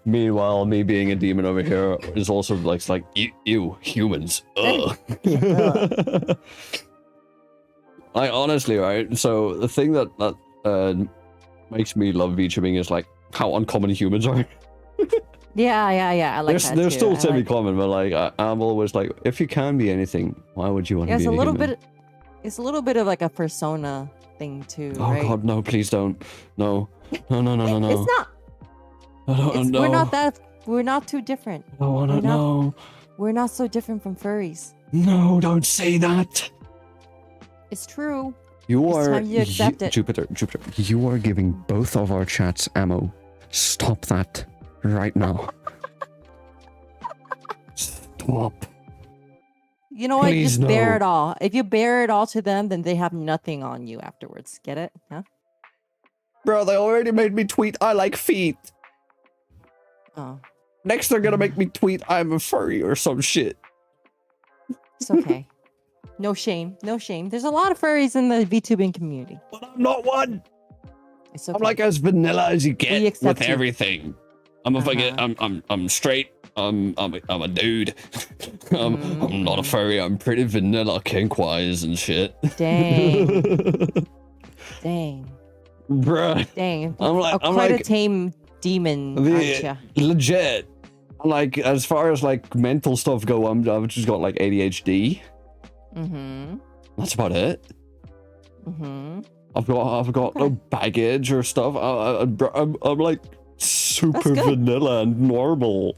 Meanwhile, me being a demon over here is also like ew, humans. Ugh. I honestly, right? So the thing that makes me love VTubing is like how uncommon humans are. Yeah. I like that They're too. still semi-common, but like I'm always like, if you can be anything, why would you want to be a human? It's a little bit of like a persona thing too. Oh right? God, no! Please don't. No. It's not. No. We're not too different. I don't want to know. We're not so different from furries. No, don't say that. It's true. You It's are time you accept it. Jupiter. You are giving both of our chats ammo. Stop that right now. Stop. You know what? Please, Just bear no. it all. If you bear it all to them, then they have nothing on you afterwards. Get it? Huh? Bro, they already made me tweet I like feet. Oh, Next they're gonna make me tweet I'm a furry or some shit. it's okay. No shame. No shame. There's a lot of furries in the VTubing community. But I'm not one. It's okay. I'm like as vanilla as you We get accept with you. everything. I'm a fucking I'm straight. I'm a dude. I'm not a furry. I'm pretty vanilla kink-wise and shit. Dang. Dang. Bruh. Dang. I'm quite a like tame demon, aren't ya? legit. Like as far as like mental stuff go, I've just got like ADHD. Mm-hmm. That's about it. Mm-hmm. I've got no baggage or stuff. I'm like super good. vanilla and normal.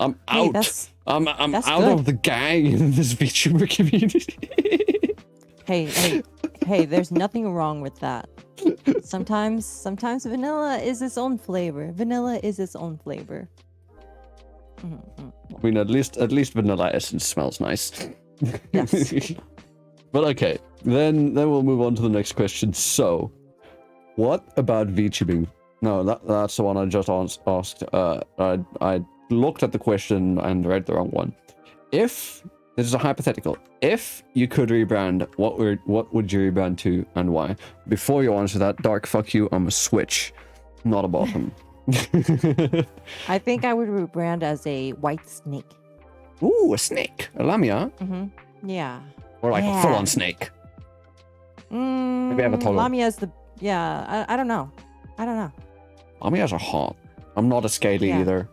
I'm out. I'm that's out good. of the gang in this VTuber community. Hey, there's nothing wrong with that. Sometimes vanilla is its own flavor. Vanilla is its own flavor. Mm-hmm. I mean, at least vanilla essence smells nice. Yes. But okay, then we'll move on to the next question. So, what about VTubing? No, that's the one I just asked. I looked at the question and read the wrong one. If this is a hypothetical, if you could rebrand, what would you rebrand to and why? Before you answer that, Dark, fuck you. I'm a switch, not a bottom. I think I would rebrand as a white snake. Ooh, a snake, a lamia, Mm-hmm. Yeah. or like a Yeah. full-on snake. Maybe I have a toggle. Lamia's the I don't know. Lamias are hot. I'm not a scaly Yeah. either.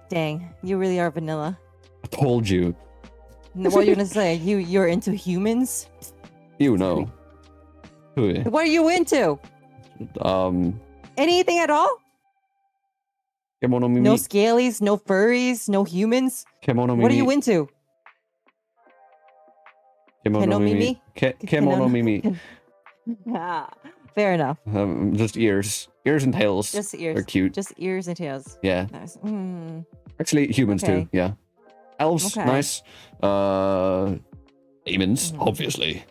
Dang, you really are vanilla. I told you. What are you gonna say? You're into humans? You know. Who? What are you into? Anything at all? Kemono Mimi. No scalies, no furries, no humans. Kemono Mimi. What are you into? Kemono Keno Mimi. Mimi? Kemono Mimi. Ah, fair enough. Just ears. Ears and tails. Just ears. They're cute. Just ears and tails. Yeah. Nice. Actually, humans Okay. too. Yeah. Elves, Okay. nice. Demons, Mhm. obviously.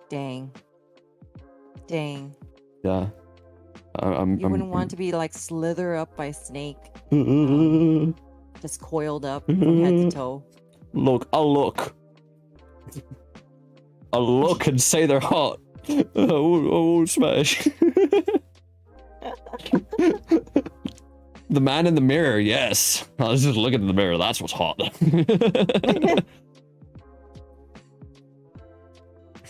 Dang. Yeah. I'm. You wouldn't want to be like slither up by a snake, just coiled up from head to toe. Look, I'll look. I'll look and say they're hot. I won't smash. The man in the mirror, yes. I was just looking in the mirror. That's what's hot.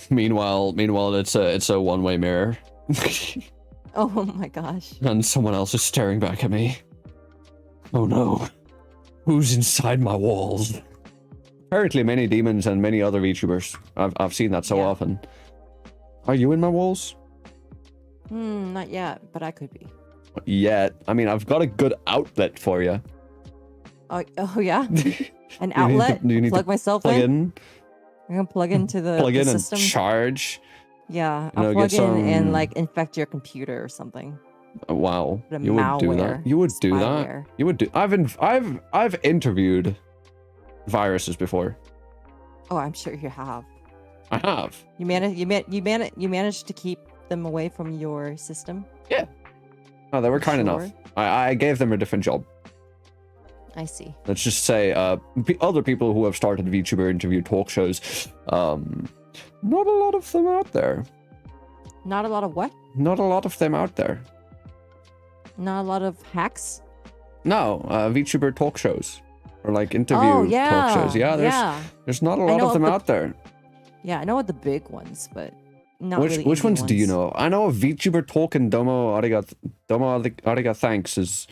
Meanwhile, it's a one-way mirror. Oh my gosh. And someone else is staring back at me. Oh no. Who's inside my walls? Apparently many demons and many other VTubers. I've seen that so Yeah. often. Are you in my walls? Not yet, but I could be. Yet. I mean, I've got a good outlet for you. Oh yeah? An Do outlet? you need to Plug myself plug in? in? I'm gonna plug into the, Plug the in and system. charge. Yeah, you know, I'll get plug in and some- like infect your computer or something. Wow. The You would do malware, that. You would do that. spyware. You would do. I've interviewed viruses before. Oh, I'm sure you have. I have. You managed to keep them away from your system. Oh, they were kind enough. Sure. I gave them a different job. I see. Let's just say, other people who have started VTuber interview talk shows, not a lot of them out there. Not a lot of what? Not a lot of them out there. Not a lot of hacks. No, VTuber talk shows or like interview Oh yeah, talk shows. Yeah, there's not a lot know of them of the- out there. Yeah, I know what the big ones, but not Which really which indie ones do you know? I know a VTuber talk and Domo Ariga Thanks'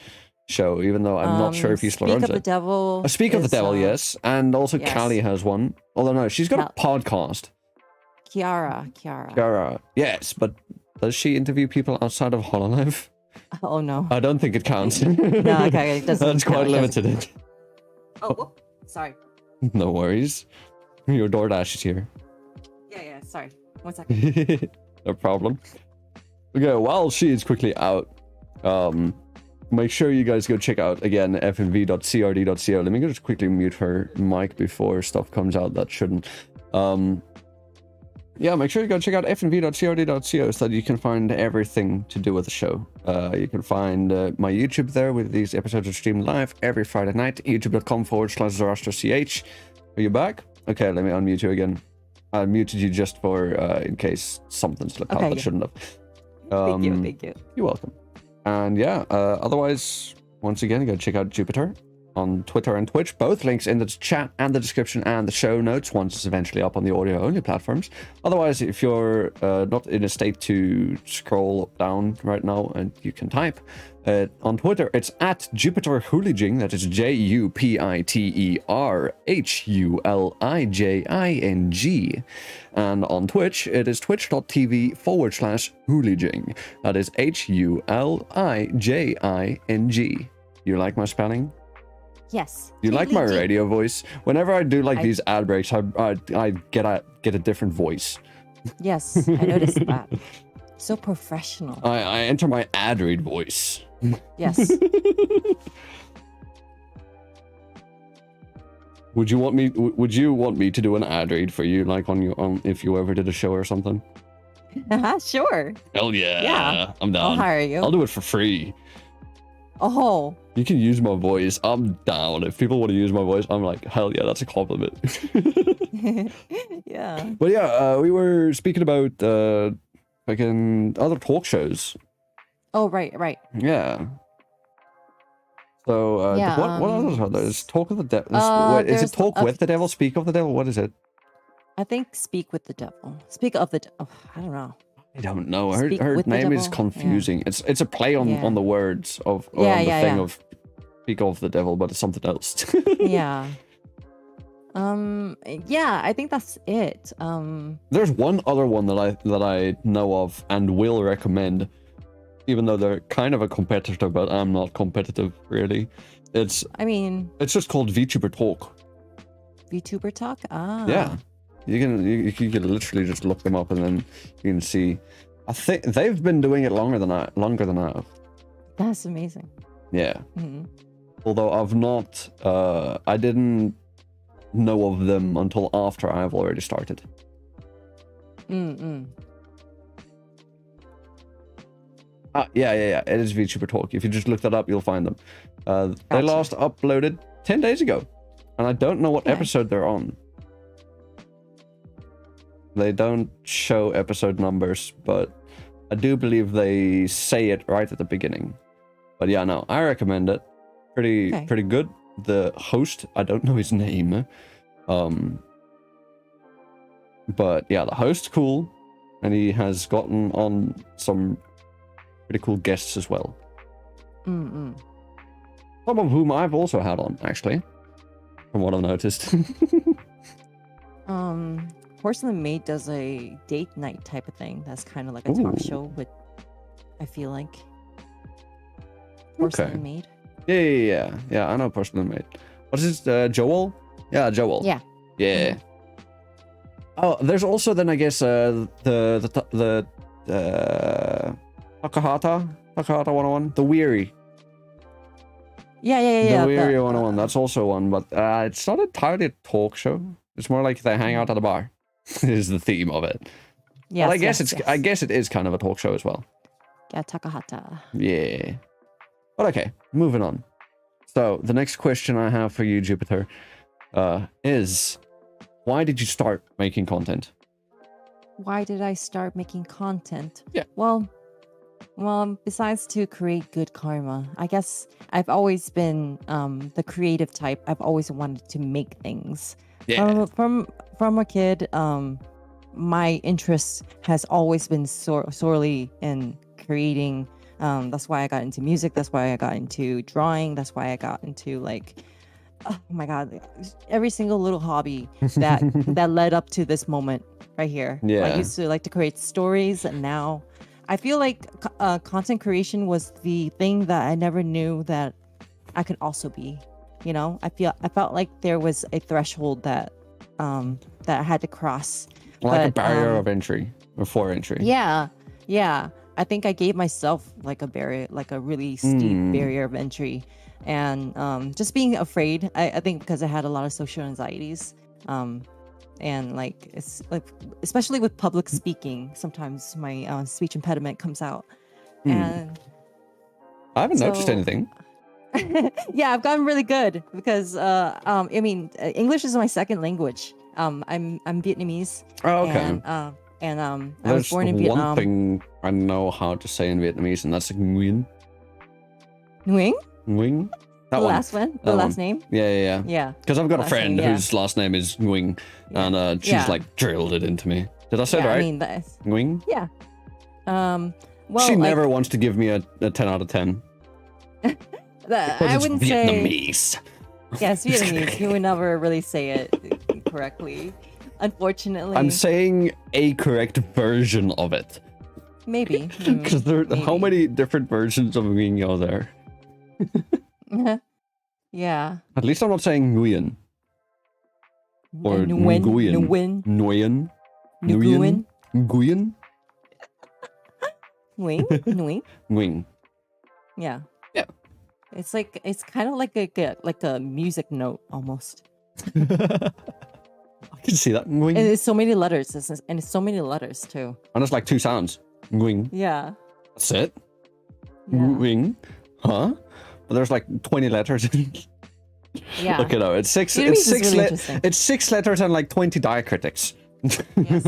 show, even though I'm not sure if he still Speak runs of the it. Devil. Speak of the is, Devil, yes, and also yes. Callie has one. Although no, she's got a podcast. Kiara. Gara, yes, but does she interview people outside of Hololive? Oh no. I don't think it counts. No, okay, it doesn't. That's quite count, it doesn't limited. Oh, whoop, sorry. No worries. Your DoorDash is here. Yeah. Sorry. 1 second. No problem. Okay, while she is quickly out, make sure you guys go check out again fnv.crd.co. Let me just quickly mute her mic before stuff comes out that shouldn't. Yeah, make sure you go check out fnv.crd.co so that you can find everything to do with the show. You can find my YouTube there with these episodes are streamed live every Friday night. youtube.com/ZarastroCH. Are you back? Okay, let me unmute you again. I muted you just for in case something slipped out Okay, that yeah. shouldn't have. Thank you. You're welcome. And yeah, otherwise, once again, go check out Jupiter on Twitter and Twitch. Both links in the chat and the description and the show notes once it's eventually up on the audio-only platforms. Otherwise, if you're not in a state to scroll down right now, and you can type on Twitter, it's at Jupiter Hulijing. That is JUPITER HULIJING. And on Twitch, it is twitch.tv/Hulijing. That is HULIJING. You like my spelling? Yes. You like my radio voice? Whenever I do like these ad breaks, I get a different voice. Yes, I noticed that. So professional. I enter my ad read voice. Yes. Would you want me to do an ad read for you, like on if you ever did a show or something? Sure. Hell yeah. Yeah. I'm down. I'll hire you. I'll do it for free. Oh. You can use my voice. I'm down. If people want to use my voice, I'm like, hell yeah, that's a compliment. Yeah. But yeah, we were speaking about fucking other talk shows. Oh, right. Yeah. So Yeah, what others are there? Is Talk of the Devil? Is there's it Talk with the Devil? Speak of the Devil? What is it? I think Speak with the Devil. Speak of the Devil. I don't know. I don't know. Her Speak with the name is Devil? confusing. It's a play on Yeah. the words of Yeah, on the yeah, thing yeah. of Speak of the Devil, but it's something else. Yeah. Yeah, I think that's it. There's one other one that I know of and will recommend, even though they're kind of a competitor, but I'm not competitive really. It's just called VTuber Talk. VTuber Talk? Ah. Yeah, you can literally just look them up and then you can see. I think they've been doing it longer than I have. That's amazing. Yeah. Mhm. Although I've not, I didn't know of them until after I've already started. Yeah. It is VTuber Talk. If you just look that up, you'll find them. They Gotcha. last uploaded 10 days ago, and I don't know what Okay. episode they're on. They don't show episode numbers, but I do believe they say it right at the beginning. But yeah, no, I recommend it. Pretty good. The host, I don't know his name. But yeah, the host's cool. And he has gotten on some pretty cool guests as well. Mm-mm. Some of whom I've also had on, actually. From what I've noticed. Porcelain Maid does a date night type of thing. That's kind of like a talk show, but I feel like Porcelain Maid. Yeah. I know Porcelain Maid. What is it? Joel? Yeah, Joel. Yeah. Yeah. Mm-hmm. Oh, there's also then I guess the Takahata 101, the Weary. Yeah. The Weary 101. That's also one, but it's not entirely a talk show. It's more like they hang out at a bar. Is the theme of it. Yeah. I guess I guess it is kind of a talk show as well. Yeah, Takahata. Yeah. But okay, moving on. So the next question I have for you, Jupiter, is why did you start making content? Why did I start making content? Yeah. Well, besides to create good karma, I guess I've always been the creative type. I've always wanted to make things. Yeah. From a kid, my interest has always been sorely in creating. That's why I got into music. That's why I got into drawing. That's why I got into oh my god, every single little hobby that led up to this moment right here. Yeah. I used to like to create stories, and now I feel like content creation was the thing that I never knew that I could also be. You know, I felt like there was a threshold that I had to cross. Like a barrier of entry or for entry. Yeah. I think I gave myself like a barrier, like a really steep barrier of entry, and just being afraid. I think because I had a lot of social anxieties, and like it's like especially with public speaking, sometimes my speech impediment comes out, and I haven't noticed anything. yeah, I've gotten really good because I mean English is my second language. I'm Vietnamese. Oh, okay. And I was born in There's Vietnam. one thing I know how to say in Vietnamese, and that's Nguyen. Nguyen? Nguyen? The last one? The last name? Yeah. Yeah. Because I've got a Last friend name, yeah. whose last name is Nguyen, and she's Yeah. like drilled it into me. Did I say it Yeah, right? I mean, that's, Nguyen? yeah. Well, She like, never wants to give me a 10 out of 10. I It's wouldn't say. Vietnamese. Yes, Vietnamese. You would never really say it correctly. Unfortunately. I'm saying a correct version of it. Maybe. Because how many different versions of Nguyen are there? Yeah. At least I'm not saying Nguyen. Or Nguyen. Nguyen. Nguyen. Nguyen. Nguyen. Nguyen. Nguyen. Nguyen. Yeah. Yeah. It's kind of like a music note almost. I can see that. Nguyen. And it's so many letters. And it's so many letters too. And it's like two sounds. Nguyen. Yeah. That's it. Yeah. Nguyen. Huh? But there's like 20 letters. Yeah. Look at it. It's six. Vietnamese It's is six. really interesting. It's 6 letters and like 20 diacritics. Yes.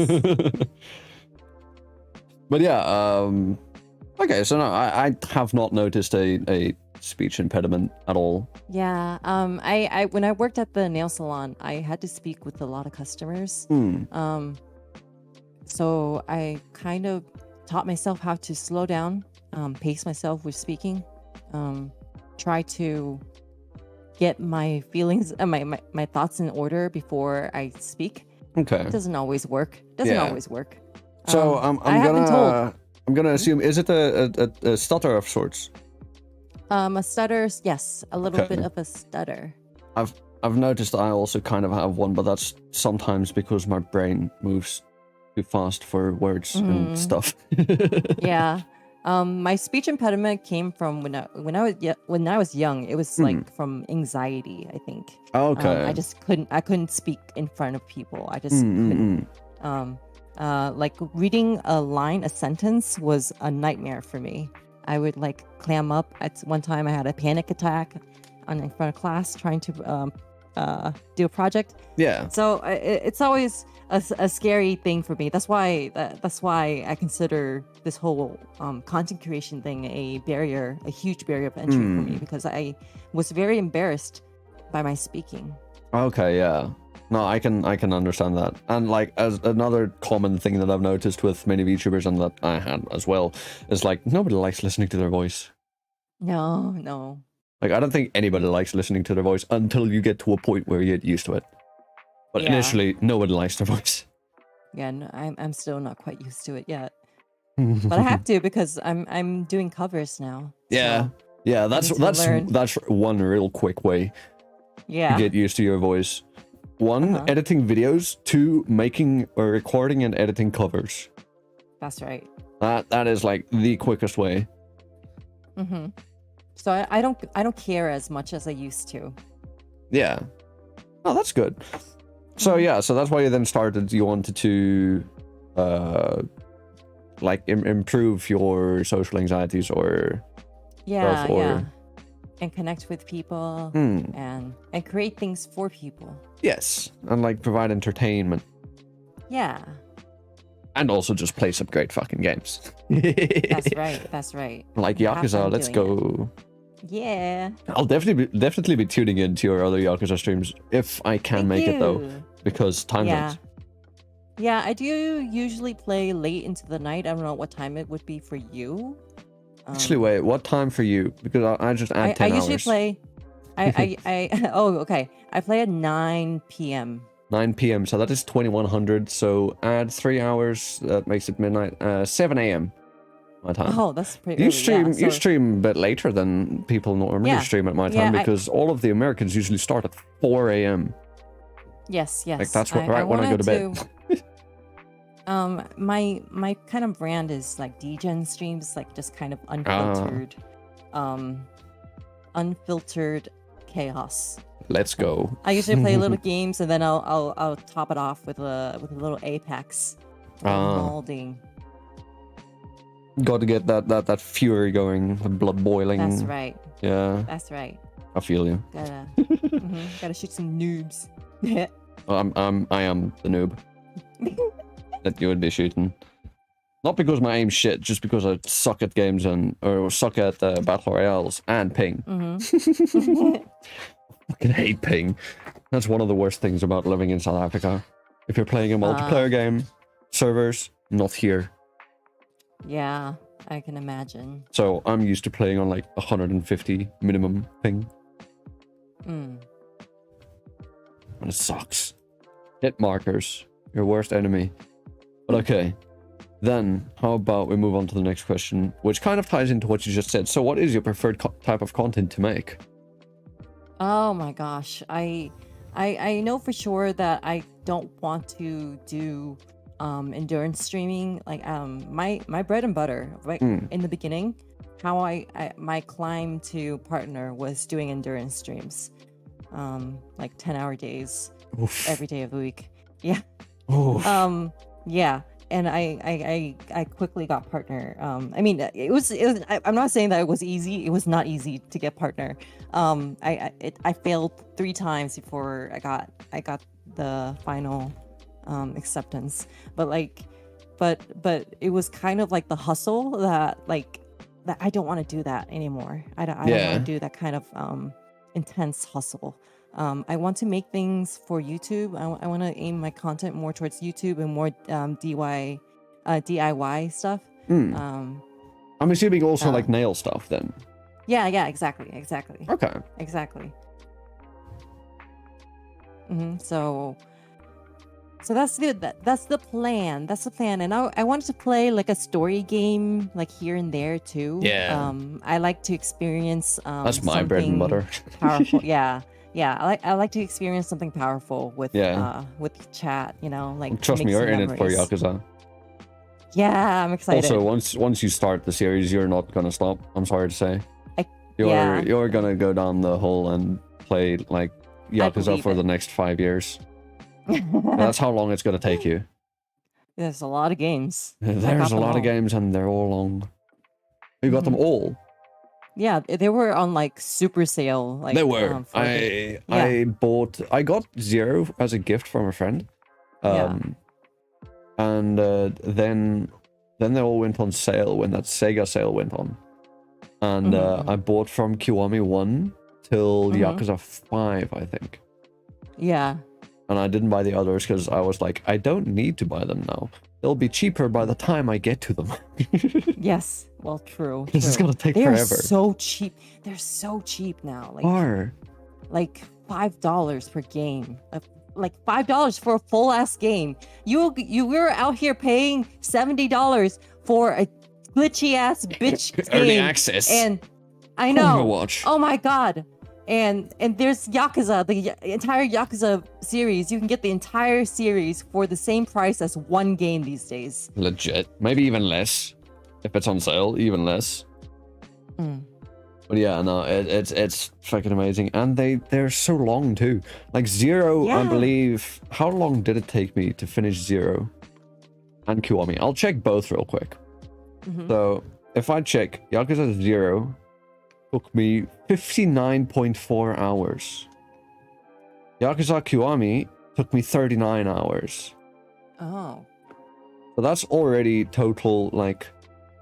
But yeah. Okay. So no, I have not noticed a speech impediment at all. Yeah. I when I worked at the nail salon, I had to speak with a lot of customers. So I kind of taught myself how to slow down, pace myself with speaking, try to get my feelings and my thoughts in order before I speak. Okay. It doesn't always work. Doesn't always work. So I have been told. I'm gonna assume, is it a stutter of sorts? A stutter, yes, a little Okay. bit of a stutter. I've noticed I also kind of have one, but that's sometimes because my brain moves too fast for words and stuff. Yeah. My speech impediment came from when I was young. It was like from anxiety, I think. Okay. I couldn't speak in front of people. I just couldn't. Like reading a sentence was a nightmare for me. I would like clam up. At one time I had a panic attack in front of class trying to do a project. Yeah. So it's always a scary thing for me. That's why I consider this whole content creation thing a huge barrier of entry for me, because I was very embarrassed by my speaking. Okay, yeah. No, I can understand that. And like, as another common thing that I've noticed with many VTubers, and that I had as well, is like nobody likes listening to their voice. No. Like, I don't think anybody likes listening to their voice until you get to a point where you get used to it. But Yeah. initially, nobody likes their voice. Yeah, no, I'm still not quite used to it yet. But I have to, because I'm doing covers now. Yeah. So Yeah, need to learn. that's one real quick way yeah. to get used to your voice. One, editing videos. Two, making or recording and editing covers. That's right. That is like the quickest way. So I don't care as much as I used to. Yeah. Oh, that's good. So yeah, so that's why you then started. You wanted to, like improve your social anxieties or Yeah, stuff, or... yeah. And connect with people and create things for people. Yes, and like provide entertainment. Yeah. And also just play some great fucking games. That's right. That's right. Like Have Yakuza, fun let's doing go. it. Yeah. I'll definitely be tuning into your other Yakuza streams if I can make it though, because time zones. Yeah, I do usually play late into the night. I don't know what time it would be for you. Actually, wait, what time for you? Because I just add 10 I hours. usually play. Oh, okay. I play at 9 p.m. 9 p.m. So that is 2100. So add 3 hours. That makes it midnight. 7 a.m. my time. Oh, that's pretty. You early, stream. yeah, You so- stream a bit later than people normally stream at my time, Yeah, because all of the Americans usually start at 4 a.m. Yes. Like that's what, right when I go to bed. My kind of brand is like degen streams, like just kind of unfiltered chaos. Let's go. I usually play little games, and then I'll top it off with a little Apex molding. Got to get that fury going, the blood boiling. That's right. Yeah, That's right. I feel you. Gotta shoot some noobs. I am the noob that you would be shooting. Not because my aim's shit, just because I suck at games or suck at battle royales and ping. Fucking hate ping. That's one of the worst things about living in South Africa. If you're playing a multiplayer game, servers not here. Yeah, I can imagine. So I'm used to playing on like 150 minimum ping. And it sucks. Hit markers, your worst enemy. But okay, then how about we move on to the next question, which kind of ties into what you just said. So what is your preferred type of content to make? Oh my gosh, I know for sure that I don't want to do endurance streaming. Like my bread and butter, right in the beginning, how my climb to partner was doing endurance streams, like 10-hour days. Oof. Every day of the week. Yeah. Oof. Yeah. And I quickly got partner. I mean, it was I'm not saying that it was easy. It was not easy to get partner. I failed 3 times before I got the final acceptance. But it was kind of like the hustle that I don't want to do that anymore. I don't want to do that kind of intense hustle. I want to make things for YouTube. I want to aim my content more towards YouTube and more DIY stuff. I'm assuming also like nail stuff then. Yeah, exactly. Okay. Exactly. So that's the plan. That's the plan. And I wanted to play like a story game, like here and there too. Yeah. I like to experience. That's my bread and butter. Powerful. Yeah. I like to experience something powerful with chat. You know, like trust me, you're in it for Yakuza. Yeah, I'm excited. Also, once you start the series, you're not gonna stop. I'm sorry to say. You're gonna go down the hole and play like Yakuza for the next 5 years. That's how long it's gonna take you. There's a lot of games. There's a lot of games and they're all long. You got them all? Yeah, they were on like super sale. Like They were. for I got Zero as a gift from a friend. Yeah. And then they all went on sale when that Sega sale went on. And I bought from Kiwami 1 till Yakuza 5, I think. Yeah. And I didn't buy the others because I was like, I don't need to buy them now. They'll be cheaper by the time I get to them. Yes. Well, true. This is true. gonna take They're forever. so cheap. They're so cheap now. Like $5 per game. Like $5 for a full ass game. You were out here paying $70 for a glitchy ass bitch Early game. access. And I know. Overwatch. Oh my god. And there's Yakuza, the entire Yakuza series. You can get the entire series for the same price as one game these days. Legit. Maybe even less. If it's on sale, even less. But yeah, no, it's fucking amazing. And they're so long too. Like Zero, I believe. How long did it take me to finish Zero and Kiwami? I'll check both real quick. So if I check Yakuza 0 took me 59.4 hours. Yakuza Kiwami took me 39 hours. Oh. So that's already total like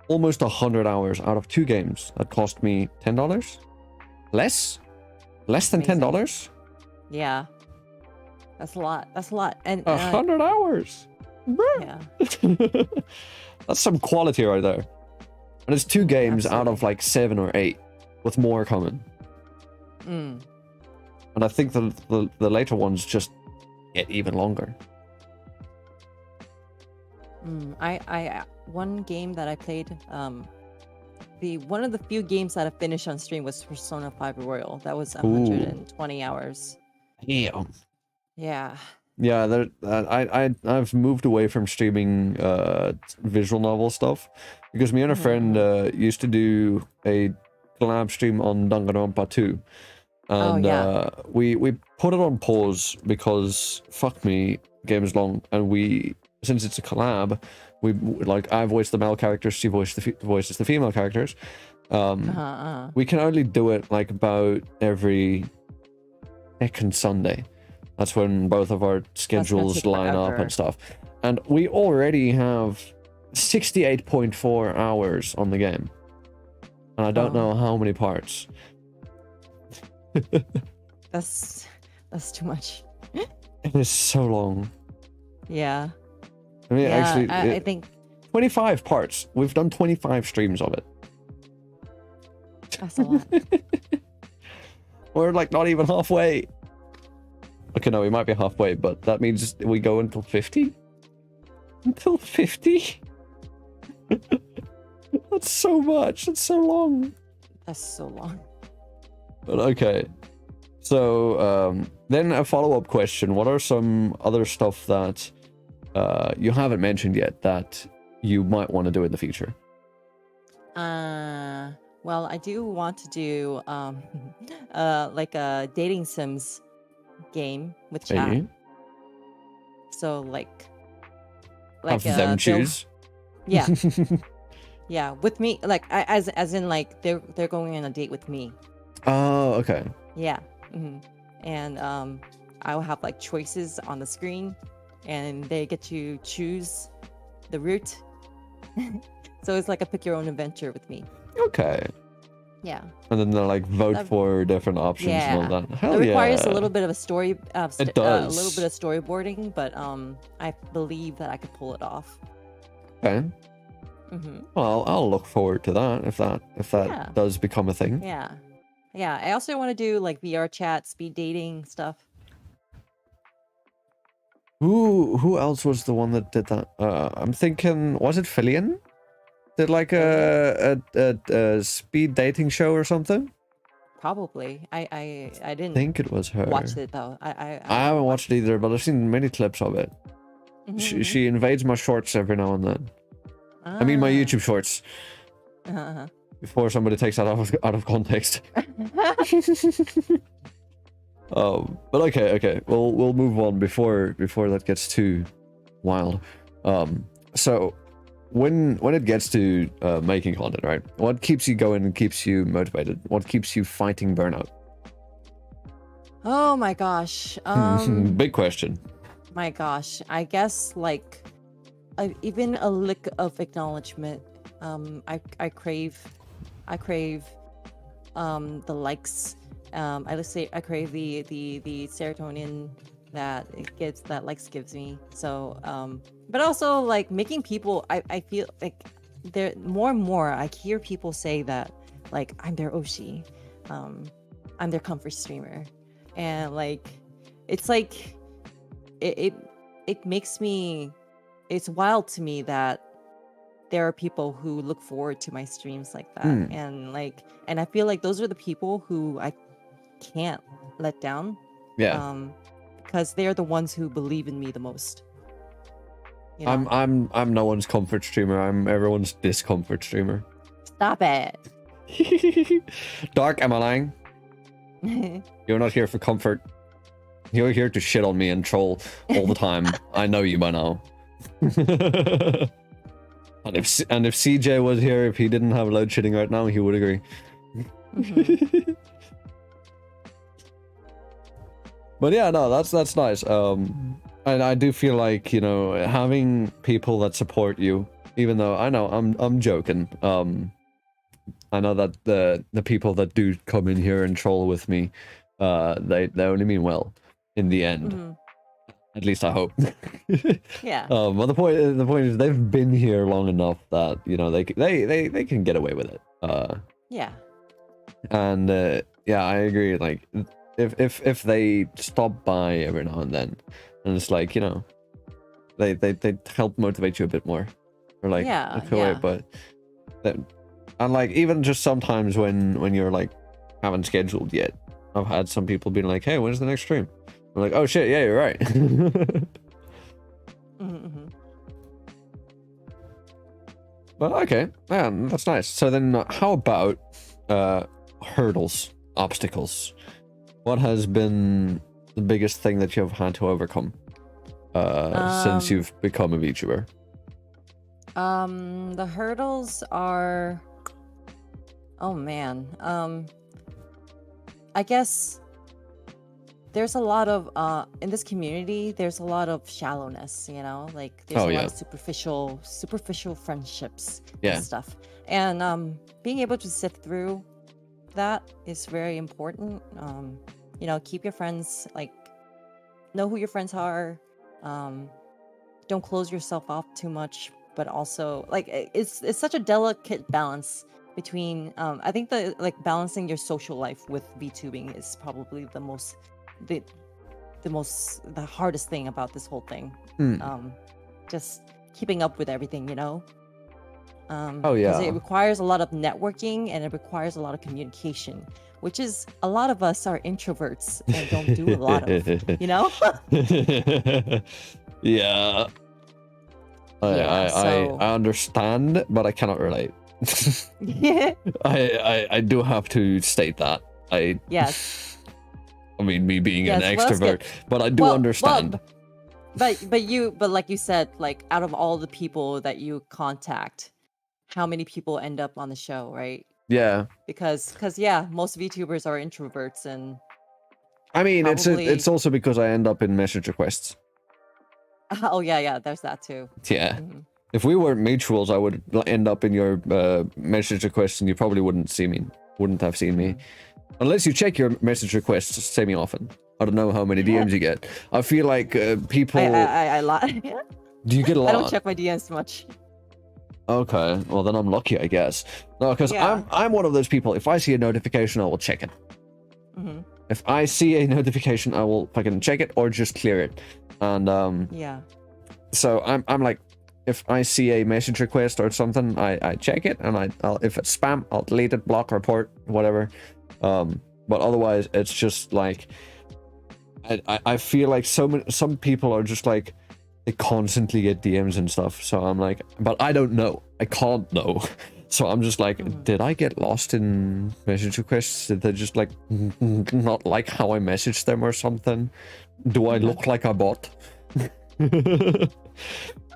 almost 100 hours out of 2 games that cost me $10. Less than $10. Yeah. That's a lot. That's a lot. And 100 hours. yeah. That's some quality right there. And it's 2 games out Absolutely. of like 7 or 8, with more coming. And I think the later ones just get even longer. I one game that I played, one of the few games that I finished on stream was Persona 5 Royal. That was 120 hours. Yeah. Yeah. Yeah, I've moved away from streaming visual novel stuff because me and a friend used to do a collab stream on Danganronpa 2, and we put it on pause because fuck me, game is long, and since it's a collab, I voiced the male characters, she voices the female characters. We can only do it like about every second Sunday. That's when both of our schedules line up and stuff. And we already have 68.4 hours on the game. And I don't know how many parts. That's too much. It is so long. Yeah. I mean, actually, I think 25 parts. We've done 25 streams of it. that's a lot. We're like not even halfway. Okay, no, we might be halfway, but that means we go until 50? Until 50? That's so much. That's so long. That's so long. But okay. So, then a follow-up question. What are some other stuff that you haven't mentioned yet that you might want to do in the future? Well, I do want to do like a dating sims game with chat. Hey, So like have them choose. Yeah. Yeah, with me, like as in like they're going on a date with me. Oh, okay. Yeah. And I'll have like choices on the screen, and they get to choose the route. So it's like a pick your own adventure with me. Okay. Yeah. And then they'll like vote for different options and all that. Hell It requires yeah. a little bit of a story. It does. A little bit of storyboarding, but I believe that I could pull it off. Okay. Well, I'll look forward to that if that does become a thing. Yeah. Yeah. I also want to do like VR chat, speed dating stuff. Who else was the one that did that? I'm thinking, was it Fillion? Did like a speed dating show or something? Probably. I didn't think it was her. watch it though. I haven't watched it either, but I've seen many clips of it. She invades my shorts every now and then. I mean my YouTube shorts. Before somebody takes that out of context. But okay. We'll move on before that gets too wild. So when it gets to making content, right? What keeps you going and keeps you motivated? What keeps you fighting burnout? Oh my gosh. Big question. My gosh. I guess like even a lick of acknowledgement. I crave the likes. I crave the serotonin that likes gives me. So but also like making people, I feel like there more and more I hear people say that like I'm their Oshi, I'm their comfort streamer, and like it's like it makes me, it's wild to me that there are people who look forward to my streams like that. And I feel like those are the people who I can't let down. Yeah. Because they're the ones who believe in me the most. You know? I'm no one's comfort streamer. I'm everyone's discomfort streamer. Stop it. Dark, am I lying? You're not here for comfort. You're here to shit on me and troll all the time. I know you by now. And if CJ was here, if he didn't have load shedding right now, he would agree. But yeah, no, that's nice. And I do feel like, you know, having people that support you, even though I know I'm joking. I know that the people that do come in here and troll with me, they only mean well in the end. At least I hope. Yeah. But the point is they've been here long enough that, you know, they can get away with it. Yeah. And yeah, I agree. Like if they stop by every now and then, and it's like, you know, they help motivate you a bit more, or like away. But and like even just sometimes when you're like haven't scheduled yet, I've had some people being like, hey, when's the next stream? I'm like, oh shit, yeah, you're right. But okay, man, that's nice. So then how about hurdles, obstacles? What has been the biggest thing that you've had to overcome since you've become a VTuber? The hurdles are, oh man, I guess there's a lot of in this community there's a lot of shallowness, you know, like there's a lot of superficial friendships and stuff, and being able to sift through that is very important. You know, keep your friends, like know who your friends are, don't close yourself off too much, but also like it's such a delicate balance between I think the like balancing your social life with VTubing is probably the hardest thing about this whole thing. Just keeping up with everything, you know. Because it requires a lot of networking and it requires a lot of communication, which is a lot of us are introverts and don't do a lot of, you know. Yeah. I understand, but I cannot relate. I do have to state that. Yes. I mean, me being an extrovert, but I do understand. But like you said, like out of all the people that you contact, how many people end up on the show, right? Yeah. Because most VTubers are introverts, and I mean, it's also because I end up in message requests. Oh yeah, there's that too. Yeah. If we weren't mutuals, I would end up in your message requests, and you probably wouldn't have seen me. Unless you check your message requests semi-often. I don't know how many DMs you get. I feel like people... I lie. Do you get a lot? I don't check my DMs much. Okay, well then I'm lucky, I guess. No, because I'm one of those people, if I see a notification, I will check it. If I see a notification, I will fucking check it or just clear it. And so I'm like, if I see a message request or something, I check it, and I'll if it's spam, I'll delete it, block, report, whatever. But otherwise, it's just like I feel like some people are just like they constantly get DMs and stuff. So I'm like, but I don't know. I can't know. So I'm just like, did I get lost in message requests? Did they just like not like how I messaged them or something? Do I look like a bot?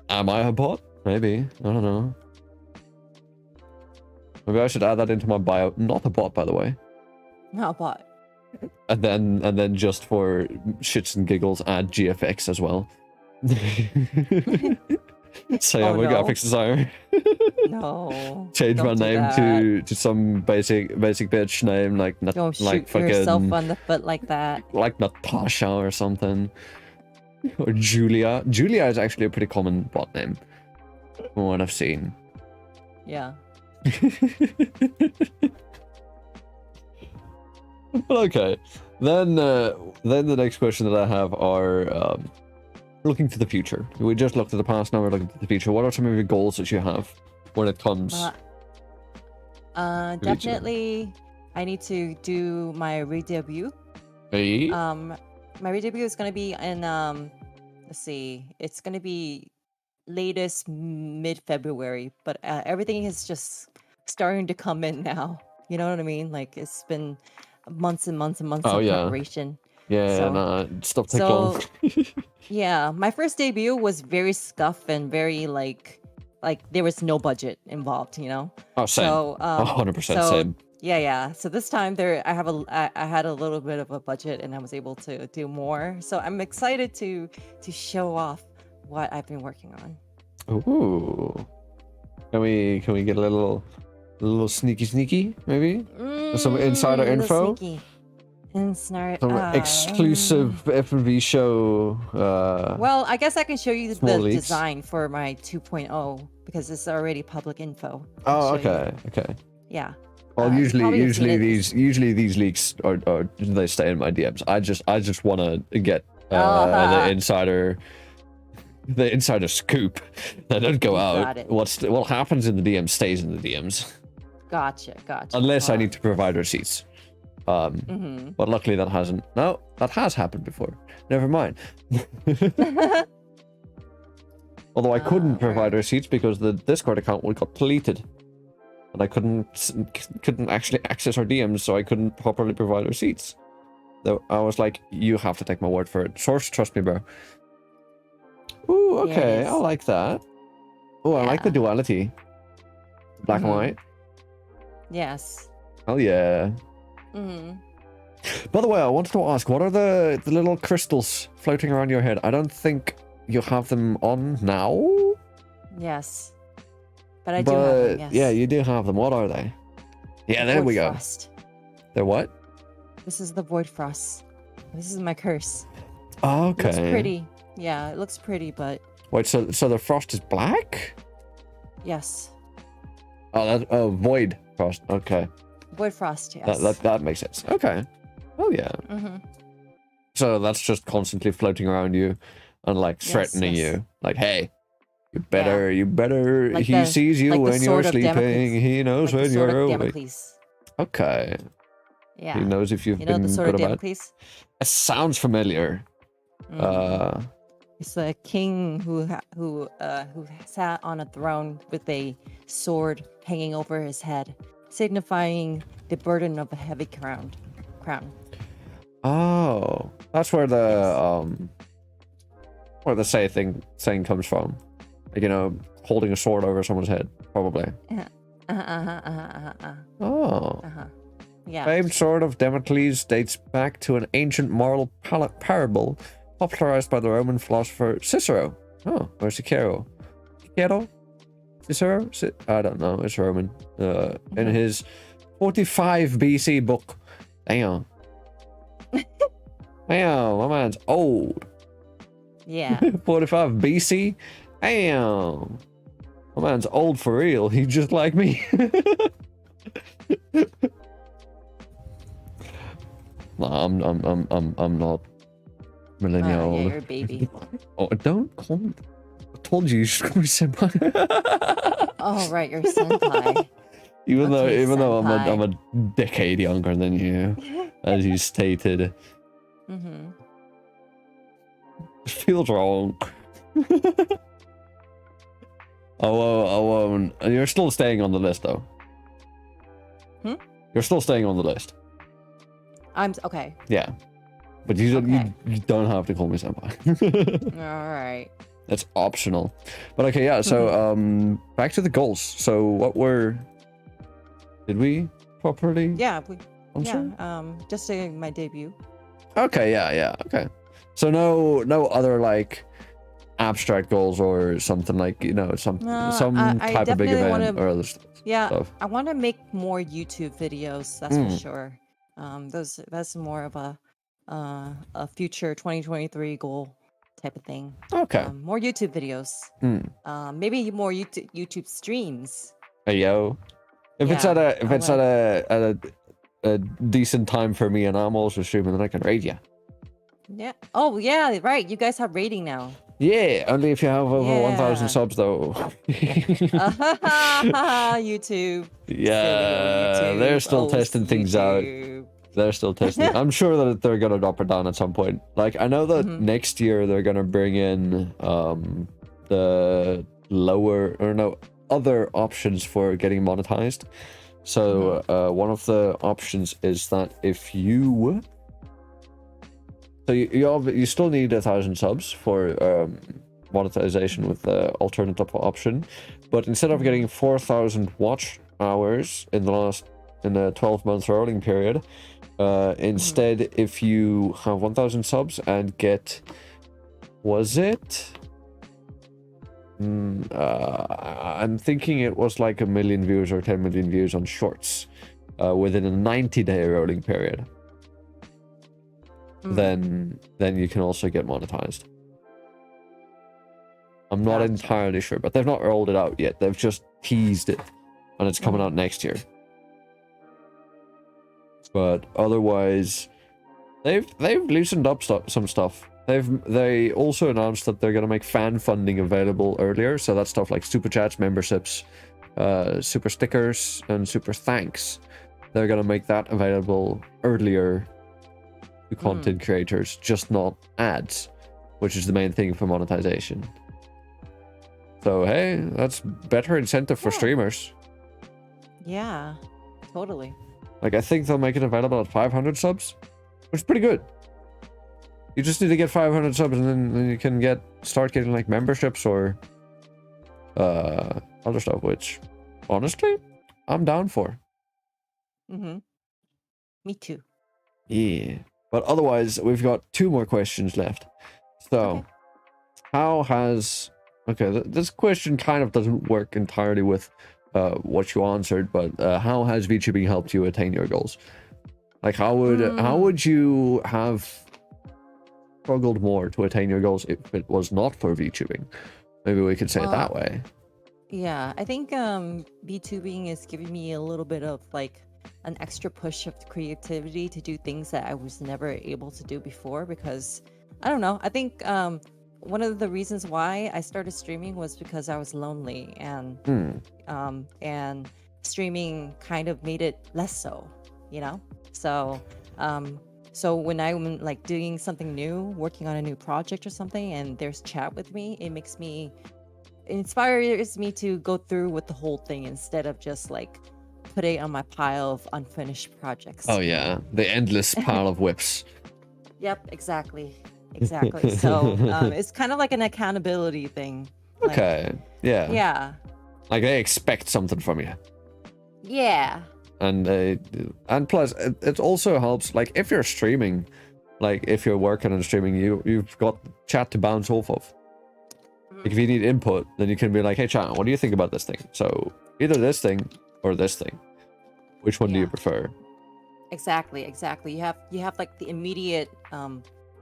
Am I a bot? Maybe. I don't know. Maybe I should add that into my bio. Not a bot, by the way. No, but And then just for shits and giggles, add GFX as well. Say I'm a no. graphics designer. no. Change my don't do name that. to some basic bitch name like Don't like shoot yourself fucking on the foot like that. like Natasha or something. Or Julia. Julia is actually a pretty common bot name from what I've seen. Yeah. Well, okay. Then the next question that I have are looking to the future. We just looked at the past, now we're looking to the future. What are some of your goals that you have when it comes? Definitely, I need to do my re-debut. Hey? My re-debut is gonna be in let's see, it's gonna be latest mid-February, but everything is just starting to come in now. You know what I mean? Like it's been months and months and months of preparation. Yeah, So- nah, stuff take long. Yeah, my first debut was very scuff and very like there was no budget involved, you know. Oh, same. So 100% so, same. Yeah. So this time I had a little bit of a budget and I was able to do more. So I'm excited to show off what I've been working on. Ooh. Can we get a little sneaky maybe? Some insider Little info? sneaky. Insider. Some exclusive FNV show. Well, I guess I can show you small the leaks. design for my 2.0 because it's already public info. Oh, I'll show you. okay. Yeah. Well, you probably have seen usually it. these leaks are they stay in my DMs. I just want to get the insider scoop. They don't go You out. got it. What happens in the DMs stays in the DMs. Gotcha. Unless I need to provide receipts. Mm-hmm. But luckily that hasn't. No, that has happened before. Never mind. Although I couldn't provide receipts because the Discord account got deleted. And I couldn't actually access our DMs, so I couldn't properly provide receipts. Though I was like, you have to take my word for it. Source, trust me, bro. Ooh, okay, Yes. I like that. Oh, I like the Yeah. duality. Black and Mhm. white. Yes. Oh yeah. Mm-hmm. By the way, I wanted to ask, what are the little crystals floating around your head? I don't think you have them on now. Yes. But I do have them, yes. Yeah, you do have them. What are they? Yeah, there we go. Frost. They're what? This is the Void Frost. This is my curse. Oh, It looks okay. pretty. Yeah, it looks pretty, but Wait, so the frost is black? yes. Oh, void frost. Okay, Void Frost, yes. that makes sense. Okay. Oh yeah. Mm-hmm. So that's just constantly floating around you, and like Yes, threatening yes. you, like, hey, you better. Like he the- sees you like the when you're sword of sleeping. Damocles. He knows Like the when sword you're of awake. Damocles. Okay. Yeah. He knows if you've You know been the sword good of or bad. Damocles? It sounds familiar. Mm. It's a king who sat on a throne with a sword hanging over his head, signifying the burden of a heavy crown. Oh, that's where the saying comes from. Like, you know, holding a sword over someone's head, probably. Oh. Yeah. Famed sword of Damocles dates back to an ancient moral parable popularized by the Roman philosopher Cicero. Oh, or Cicero? Cicero? Cicero? I don't know. It's Roman. In his 45 BC book. Damn. Damn, my man's old. Yeah. 45 BC? Damn. My man's old for real. He's just like me. No, I'm not millennial. Yeah, you're a baby. Oh, don't call me. I told you should call me senpai. Oh, right, you're senpai. even Okay, though senpai. I'm a decade younger than you, as you stated, Mm-hmm. it feels wrong. Oh, you're still staying on the list though. You're still staying on the list. Okay. Yeah, but you don't Okay. you don't have to call me senpai. All right. It's optional. But okay, yeah. So back to the goals. So did we properly? Yeah, answer? just saying my debut. Okay, yeah. Okay. So no other like abstract goals or something like some I type of big definitely event wanna- or other Yeah, stuff. I want to make more YouTube videos. That's for sure. That's more of a future 2023 goal type of thing. Okay. More YouTube videos. Maybe more YouTube streams. Hey yo, if it's Yeah, at a decent time for me and I'm also streaming, then I can raid you. Yeah. Oh yeah, right. You guys have rating now. Yeah, only if you have over 1,000 Yeah. subs though. YouTube. Yeah, Silly old YouTube. they're still testing things out. YouTube. They're still testing. I'm sure that they're gonna drop it down at some point. Like I know that next year they're gonna bring in the lower or no other options for getting monetized. So one of the options is that if you you still need 1,000 subs for monetization with the alternative option, but instead of getting 4,000 watch hours in the 12-month rolling period, instead if you have 1,000 subs and get, was it? I'm thinking it was like 1 million views or 10 million views on shorts within a 90-day rolling period. Then you can also get monetized. I'm not entirely sure, but they've not rolled it out yet. They've just teased it, and it's coming out next year. But otherwise, they've loosened up some stuff. They also announced that they're gonna make fan funding available earlier, so that's stuff like super chats, memberships, super stickers, and super thanks. They're gonna make that available earlier to content creators, just not ads, which is the main thing for monetization. So hey, that's better incentive for streamers. Yeah, totally. Like I think they'll make it available at 500 subs, which is pretty good. You just need to get 500 subs, and then you can start getting like memberships or other stuff, which honestly I'm down for. Me too. Yeah. But otherwise, we've got 2 more questions left. So, how has... Okay, this question kind of doesn't work entirely with what you answered, but how has VTubing helped you attain your goals? Like, how would you have struggled more to attain your goals if it was not for VTubing? Maybe we could say it that way. Yeah, I think VTubing is giving me a little bit of like an extra push of creativity to do things that I was never able to do before, because I don't know, I think one of the reasons why I started streaming was because I was lonely, and streaming kind of made it less so, so when I'm like doing something new, working on a new project or something, and there's chat with me, it inspires me to go through with the whole thing instead of just like put it on my pile of unfinished projects. Oh yeah, the endless pile of whips. Yep, exactly. So it's kind of like an accountability thing. Okay. Yeah. Yeah. Like they expect something from you. Yeah. And plus, it also helps. Like if you're streaming, like if you're working and streaming, you've got chat to bounce off of. Like if you need input, then you can be like, "Hey, chat, what do you think about this thing?" So either this thing or this thing. Which one do you prefer? Exactly. You have like the immediate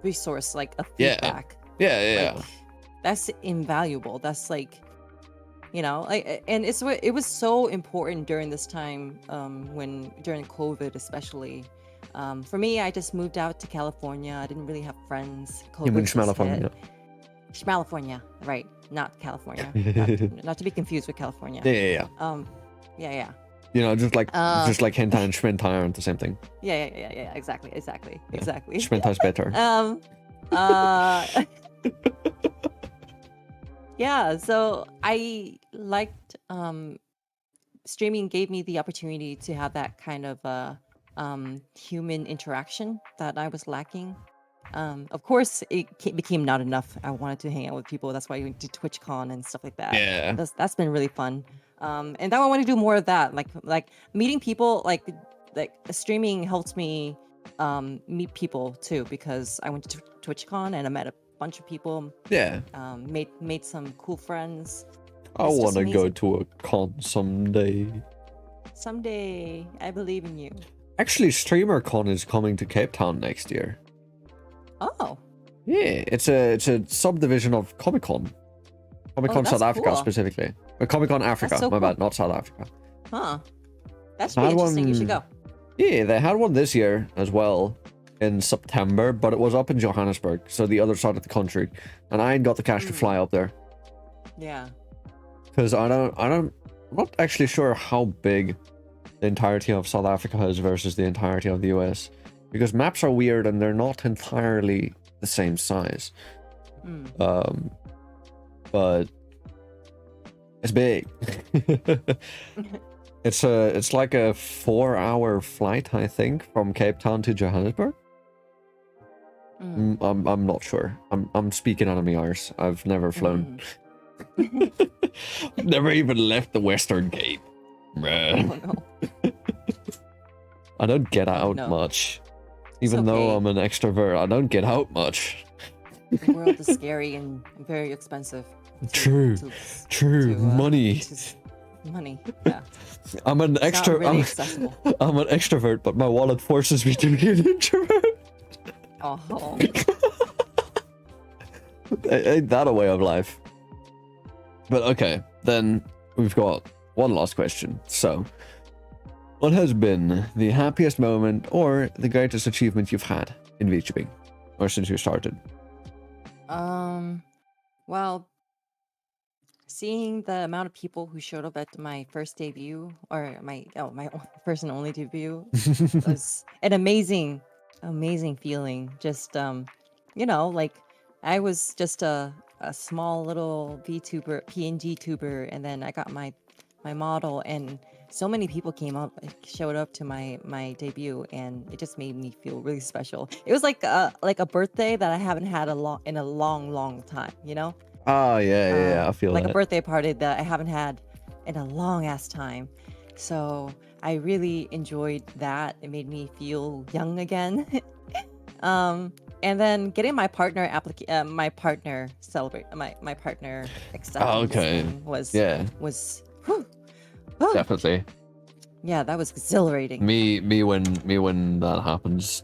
resource, like a feedback. Yeah. Like, that's invaluable. That's like, and it was so important during this time, during COVID especially. For me, I just moved out to California. I didn't really have friends. You mean Schmalifornia? Schmalifornia, right? Not California. not to be confused with California. Yeah. Yeah. Just like hentai and schmentai aren't the same thing. Yeah. Exactly. Schmentai's better. Yeah, so I liked streaming gave me the opportunity to have that kind of human interaction that I was lacking. Of course, it became not enough. I wanted to hang out with people. That's why we did TwitchCon and stuff like that. Yeah. That's been really fun. And now I want to do more of that. Like meeting people. Like streaming helps me meet people too, because I went to TwitchCon and I met a bunch of people. Yeah. Made some cool friends. I It's just want to go amazing. to a con someday. Someday, I believe in you. Actually, StreamerCon is coming to Cape Town next year. Oh, Yeah, it's a subdivision of Comic Con. Comic Con that's South Africa cool. specifically. Comic Con Africa. so My cool. bad, not South Africa. huh. That's I pretty had interesting. You should one- go. Yeah, they had one this year as well in September, but it was up in Johannesburg, so the other side of the country, and I ain't got the cash to fly up there Yeah. because I'm not actually sure how big the entirety of South Africa is versus the entirety of the US, because maps are weird and they're not entirely the same size. Mm. But it's big. It's like a 4-hour flight, I think, from Cape Town to Johannesburg. Mm. I'm not sure. I'm speaking out of my arse. I've never flown. I've never even left the Western Cape. Bruh. Oh no. I don't get out No. much. Even though okay. I'm an extrovert, I don't get out much. The world is scary and very expensive. True. True. Money. Money. Yeah. I'm an It's not really I'm accessible. I'm an extrovert, but my wallet forces me to be an introvert. Oh. Ain't that a way of life? But okay, then we've got one last question. So, what has been the happiest moment or the greatest achievement you've had in VTubing, or since you started? Well, seeing the amount of people who showed up at my first debut, or my first and only debut, was an amazing feeling. Just like I was just a small little VTuber, PNG tuber, and then I got my model, and so many people showed up to my debut, and it just made me feel really special. It was like a birthday that I haven't had in a long time, you know? Oh yeah, I feel Like that. a birthday party that I haven't had in a long ass time. So I really enjoyed that. It made me feel young again. And then getting my partner acceptance okay. thing was whew, Definitely. yeah, that was exhilarating. Me when that happens.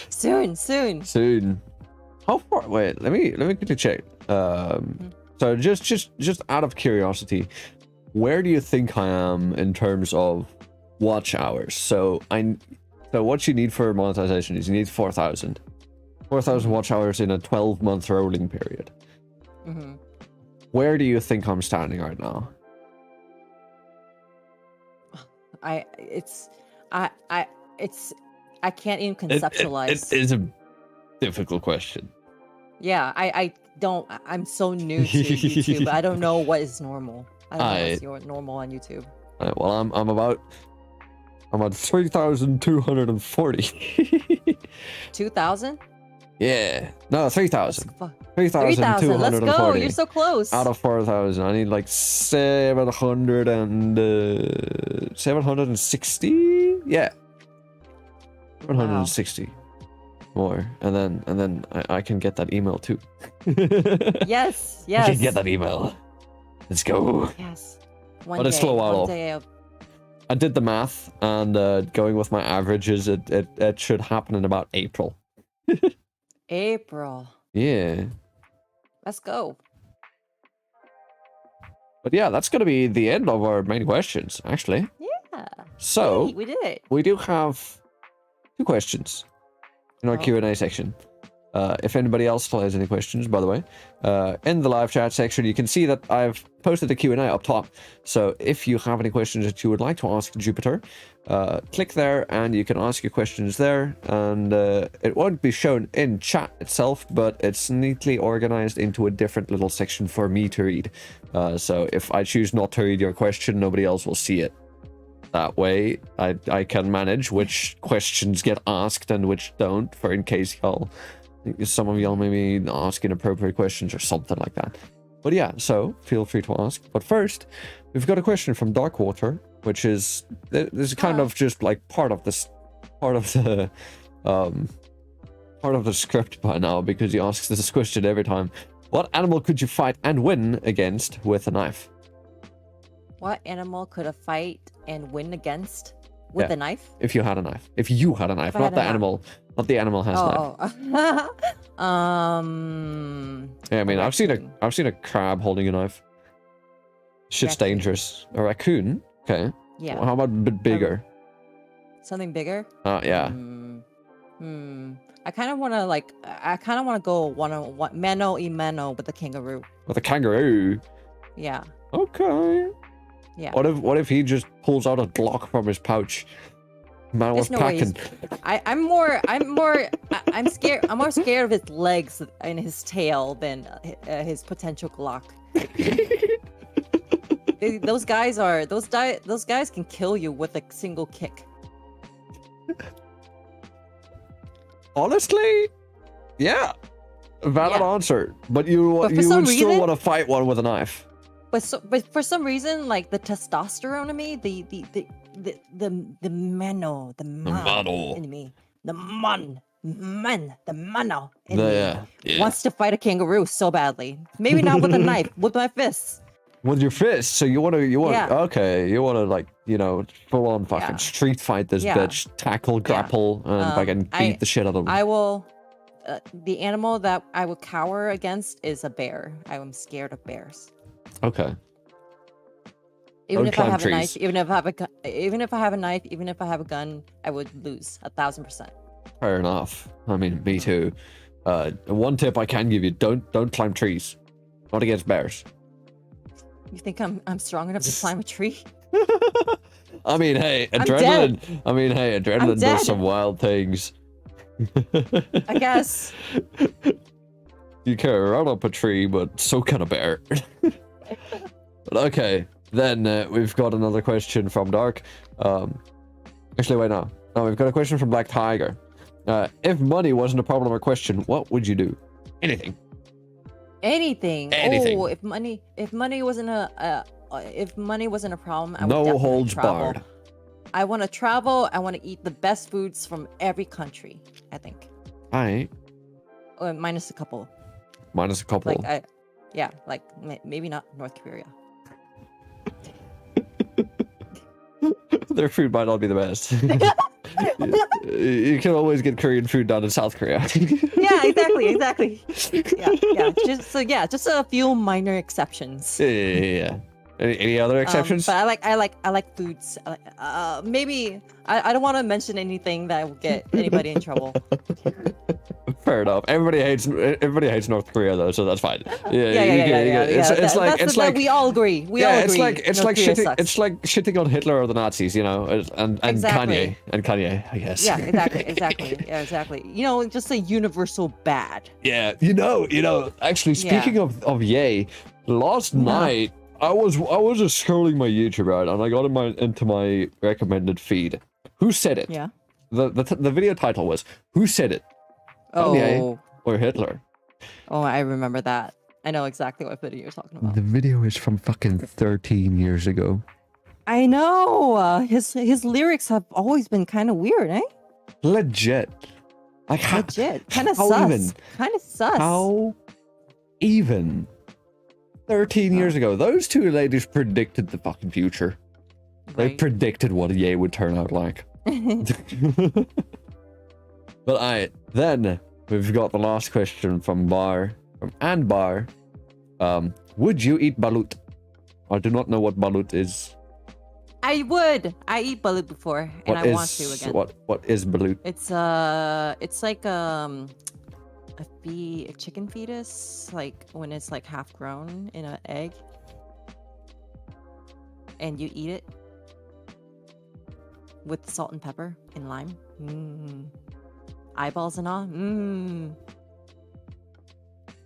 Soon. How far? Wait, let me quickly check. So just out of curiosity, where do you think I am in terms of watch hours? So what you need for monetization is you need 4,000 watch hours in a 12-month rolling period. Hmm. Where do you think I'm standing right now? I can't even conceptualize. It is a difficult question. Yeah, I'm so new to YouTube. I don't know what is normal. I don't know what's your normal on YouTube. Well, I'm at 3,240. 2,000? Yeah. No, 3,000. 3,000. Let's go. 3,240. You're so close. Out of 4,000. I need like 760? Yeah. 760 more. And then I can get that email too. Yes. I can get that email. Let's go. Yes. But it's still a while off. day I did the math, and going with my averages, it should happen in about April. April. Yeah. Let's go. But yeah, that's going to be the end of our main questions, actually. Yeah. So, Hey, we did it. we do have 2 questions in our Oh. Q&A section. If anybody else has any questions, by the way, in the live chat section, you can see that I've posted a Q&A up top. So if you have any questions that you would like to ask Jupiter, click there and you can ask your questions there. And it won't be shown in chat itself, but it's neatly organized into a different little section for me to read. So if I choose not to read your question, nobody else will see it. that way. I can manage which questions get asked and which don't, for in case some of y'all may be asking inappropriate questions or something like that. But yeah, so feel free to ask. But first, we've got a question from Darkwater, which is kind of just like part of the script by now, because he asks this question every time. What animal could you fight and win against with a knife? What animal could a fight and win against with a knife? If you had a knife. If you had a knife, not the animal. Not the animal has a knife. Yeah, I mean, I've seen a crab holding a knife. Shit's dangerous. A raccoon? Okay. Yeah. Well, how about a bit bigger? Something bigger? Yeah. I kind of want to go one mano y mano with the kangaroo. With a kangaroo? Yeah. Okay. Yeah. What if he just pulls out a Glock from his pouch? Man was packing. I'm more scared. I'm more scared of his legs and his tail than his potential Glock. Those guys can kill you with a single kick. Honestly, yeah, valid answer. But you would still want to fight one with a knife. But for some reason, like the testosterone in me, the mano in me, the mano in me wants to fight a kangaroo so badly. Maybe not with a knife, with my fists. With your fists, so you want to like, you know, full on fucking street fight this bitch, tackle, grapple, and fucking beat the shit out of them. I will. The animal that I would cower against is a bear. I am scared of bears. Okay. Even if I have a knife, even if I have a gun, I would lose 1,000%. Fair enough. I mean, me too. One tip I can give you: don't climb trees. Not against bears. You think I'm strong enough to climb a tree? I mean, hey, adrenaline does some wild things. I guess. You can run up a tree, but so can a bear. But okay, then we've got another question from Dark. Actually, wait, no, we've got a question from Black Tiger. If money wasn't a problem or question, what would you do? Anything. Oh, if money wasn't a problem, I would no holds travel. barred. I want to travel. I want to eat the best foods from every country. I think. Minus a couple. Minus a couple. Maybe not North Korea. Their food might not be the best. You can always get Korean food down in South Korea. Yeah, exactly. Yeah. Just a few minor exceptions. Yeah. Any other exceptions? But I like foods. Maybe I don't want to mention anything that will get anybody in trouble. Fair enough. Everybody hates North Korea though, so that's fine. Yeah. It's like we all agree. It's like shitting on Hitler or the Nazis, you know, and exactly. Kanye, I guess. Yeah, exactly. You know, just a universal bad. Yeah, you know. Actually, speaking of Ye, last night I was just scrolling my YouTube, right, and I got into my recommended feed. Who said it? Yeah. The video title was "Who Said It?" Kanye or Hitler? Oh, I remember that. I know exactly what video you're talking about. The video is from fucking 13 years ago. I know. His lyrics have always been kind of weird, eh? Legit. Legit. Kind of sus. How even 13 years ago, those two ladies predicted the fucking future. Right. They predicted what Ye would turn out like. But then we've got the last question from Anbar. Would you eat balut? I do not know what balut is. I would. I eat balut before, and I want to again. What is balut? It's like a chicken fetus, like when it's like half grown in an egg, and you eat it with salt and pepper and lime. Eyeballs and all.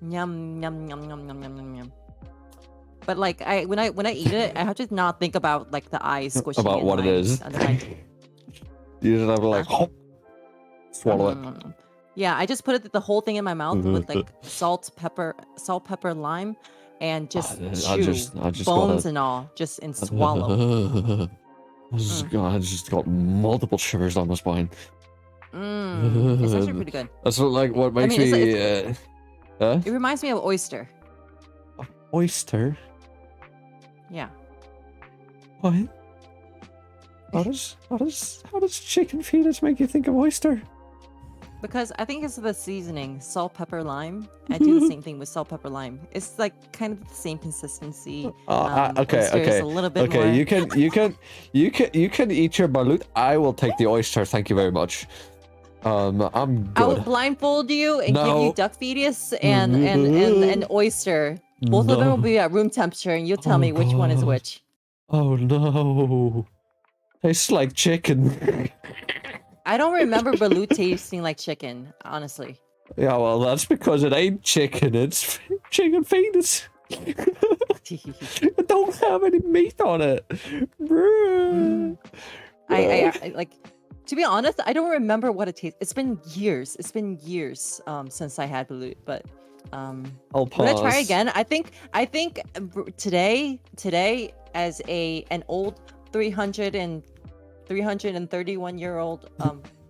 Yum. But like when I eat it, I have to not think about like the eyes squishing About in what it is. under my You just have to like hop, swallow it. Yeah, I just put the whole thing in my mouth with like Mm-hmm. salt, pepper, lime, and just I chew just bones gotta. and all, just and swallow. I just got multiple shivers down my spine. It's actually pretty good. That's what makes mean, me. It reminds me of oyster. Oyster? Yeah. What? How does chicken fetus make you think of oyster? Because I think it's the seasoning, salt, pepper, lime. I do the same thing with salt, pepper, lime. It's like kind of the same consistency. Okay, oyster is a little bit more... you can eat your balut. I will take the oyster. Thank you very much. I'm good. I will blindfold you and give you duck fetus and oyster. Both of them will be at room temperature, and you'll tell me which one is which. Oh no! Tastes like chicken. I don't remember balut tasting like chicken, honestly. Yeah, well, that's because it ain't chicken. It's chicken fetus. It don't have any meat on it. I like. To be honest, I don't remember what it tastes. It's been years. Since I had balut, but I'll pause. when I try again, I think today as an old 331-year-old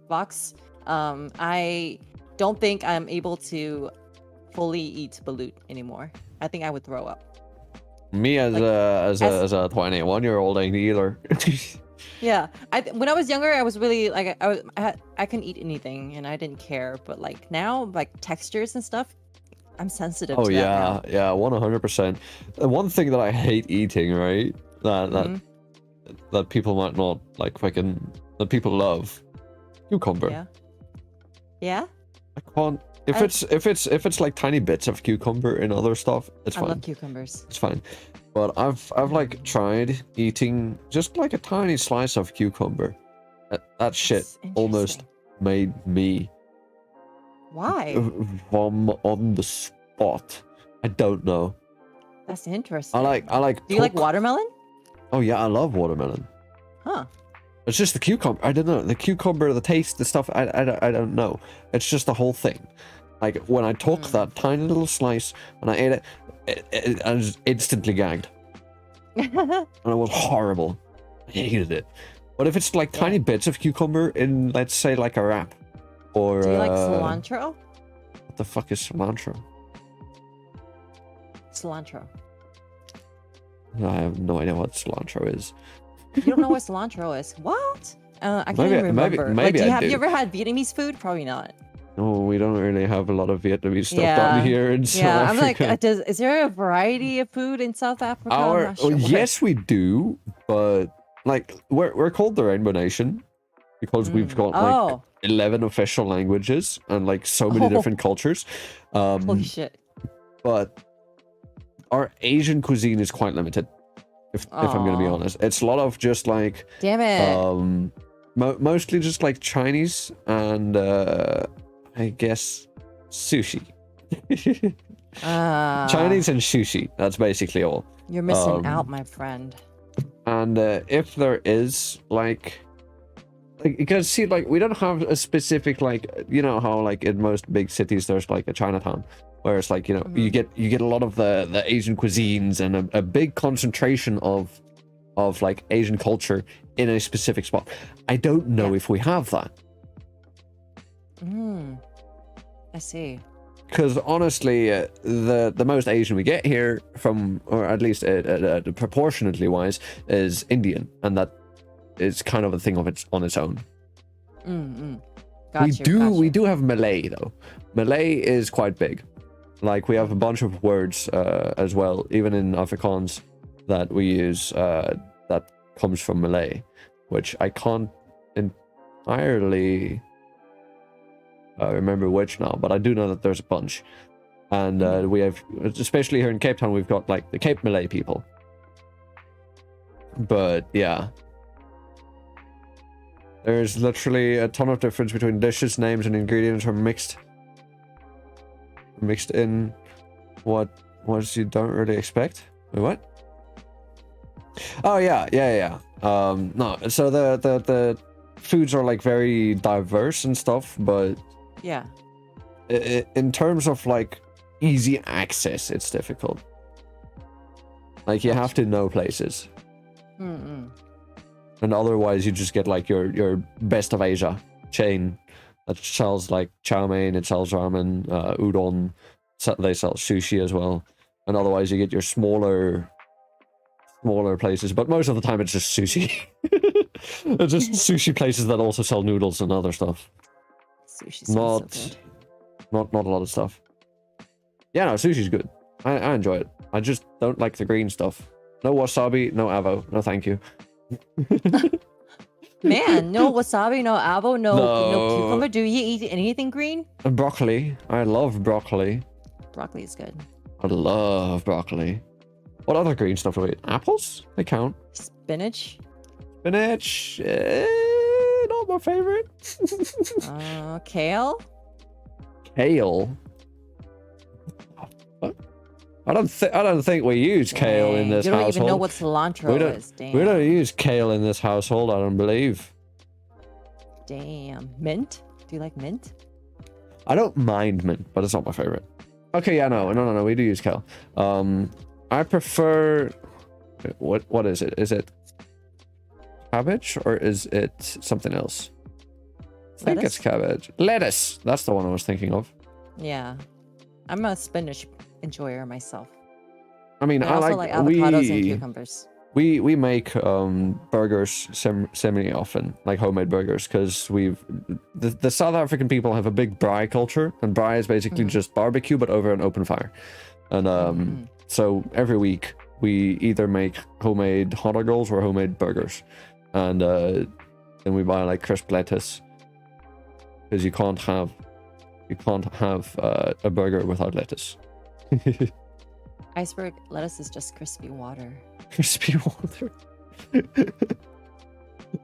Vox, I don't think I'm able to fully eat balut anymore. I think I would throw up. Me as a 21-year-old ain't either. Yeah, when I was younger, I was really like I can eat anything and I didn't care. But like now, like textures and stuff, I'm sensitive. Oh to that yeah, 100%. The one thing that I hate eating, right? That people might not like, that people love, cucumber. Yeah. I can't. If it's like tiny bits of cucumber and other stuff, it's fine. I love cucumbers. It's fine. But I've like tried eating just like a tiny slice of cucumber. That shit almost made me vom on the spot. I don't know. That's interesting. I like. Do you like watermelon? Oh yeah, I love watermelon. Huh. It's just the cucumber. I don't know. The cucumber, the taste, the stuff. I don't know. It's just the whole thing. Like when I took that tiny little slice and I ate it, I was instantly gagged. And it was horrible. I hated it. But if it's like tiny bits of cucumber in, let's say, like a wrap, or do you like cilantro? What the fuck is cilantro? Cilantro. I have no idea what cilantro is. You don't know what cilantro is? What? I can't even remember. Maybe have you ever had Vietnamese food? Probably not. No, we don't really have a lot of Vietnamese stuff down here in South Africa. I'm like, is there a variety of food in South Africa? I'm not sure. Yes, we do, but like we're called the Rainbow Nation because we've got like 11 official languages and like so many different cultures. Holy shit! But our Asian cuisine is quite limited. If I'm gonna be honest, it's a lot of just like, damn it, mostly just like Chinese and I guess sushi. Chinese and sushi. That's basically all. You're missing out, my friend. And if there is like you can see, like, we don't have a specific, like, you know how like in most big cities there's like a Chinatown. Whereas, like, you know, you get a lot of the Asian cuisines and a big concentration of like Asian culture in a specific spot. I don't know if we have that. I see. Because honestly, the most Asian we get here from, or at least proportionately wise, is Indian, and that is kind of a thing on its own. We do have Malay though. Malay is quite big. Like, we have a bunch of words as well, even in Afrikaans, that we use that comes from Malay, which I can't entirely remember which now, but I do know that there's a bunch. And we have, especially here in Cape Town, we've got like the Cape Malay people. But yeah, there's literally a ton of difference between dishes, names, and ingredients are mixed in what you don't really expect. Wait, what? Oh yeah. No, so the foods are like very diverse and stuff, but Yeah. in terms of like easy access, it's difficult. Like you have to know places, Mm-mm. and otherwise you just get like your best of Asia chain that sells like chow mein, it sells ramen, udon. They sell sushi as well, and otherwise you get your smaller places. But most of the time it's just sushi. It's just sushi places that also sell noodles and other stuff. Sushi sounds so good. Not a lot of stuff. Yeah, no, sushi's good. I enjoy it. I just don't like the green stuff. No wasabi, no avo. No, thank you. Man, no wasabi, no avo, no No. cucumber. Do you eat anything green? And broccoli. I love broccoli. Broccoli is good. I love broccoli. What other green stuff do we eat? Apples? They count. Spinach. Spinach. Not my favorite. Kale. Kale. What? I don't think we use kale in Dang, this you don't household. even know what cilantro is. Damn. We don't use kale in this household, I don't believe. Damn. Mint? Do you like mint? I don't mind mint, but it's not my favorite. Okay, yeah, no, we do use kale. I prefer... What is it? Is it cabbage or is it something else? I think it's cabbage. Lettuce! That's the one I was thinking of. Yeah. I'm a spinach enjoyer myself. I mean, I also like avocados and cucumbers. We make burgers semi often, like homemade burgers, because the South African people have a big braai culture, and braai is basically just barbecue but over an open fire, and so every week we either make homemade hot dog rolls or homemade burgers, and then we buy like crisp lettuce, because you can't have a burger without lettuce. Iceberg lettuce is just crispy water. Crispy water.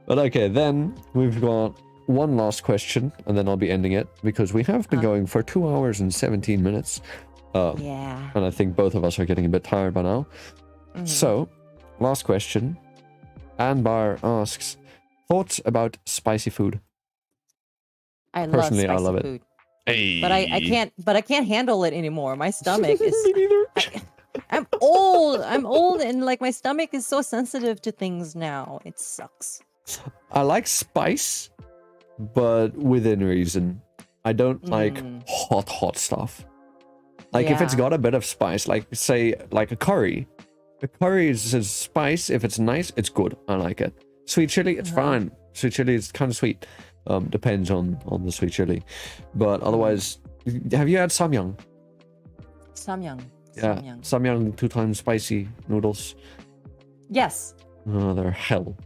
But okay, then we've got one last question, and then I'll be ending it, because we have been going for 2 hours and 17 minutes. Yeah. And I think both of us are getting a bit tired by now. So, last question. Anbar asks, thoughts about spicy food? Personally, I love it. food. Hey. But I can't handle it anymore. My stomach is Me neither. I'm old. I'm old and like my stomach is so sensitive to things now. It sucks. I like spice, but within reason. I don't like hot stuff. Like if it's got a bit of spice, like say like a curry. A curry is spice. If it's nice, it's good. I like it. Sweet chili, it's fine. Sweet chili is kind of sweet. Depends on the sweet chili. But otherwise, have you had samyang? Samyang. Yeah, samyang 2 times spicy noodles. Yes. Oh, they're hell.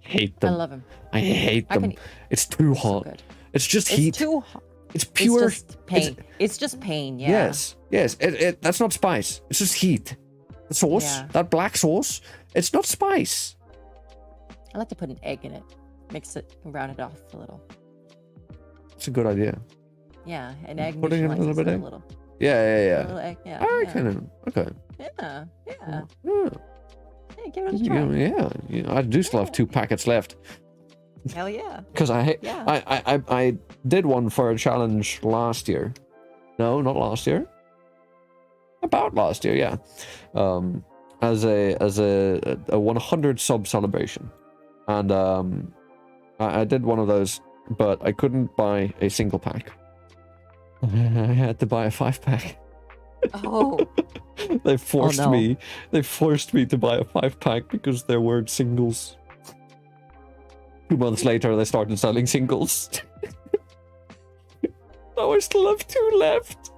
I hate them. I love them. I hate them. It's too hot. So good. It's just It's heat. too hot. It's pure. It's just pain. It's just pain. Yeah. Yes. That's not spice. It's just heat. The sauce, that black sauce, it's not spice. I like to put an egg in it. Mix it and round it off a little. It's a good idea. Yeah, an egg. Putting in a little bit of egg. Little. Yeah. A little egg. Yeah. I reckon. Okay. Yeah. Yeah. Hey, give it a try. Yeah. I do still have 2 packets left. Hell yeah. Because I did one for a challenge last year. No, not last year. About last year, yeah. As a 100 sub celebration, and I did one of those, but I couldn't buy a single pack. I had to buy a 5-pack. Oh. They forced me. They forced me to buy a 5-pack because there weren't singles. 2 months later, they started selling singles. Now I still have 2 left.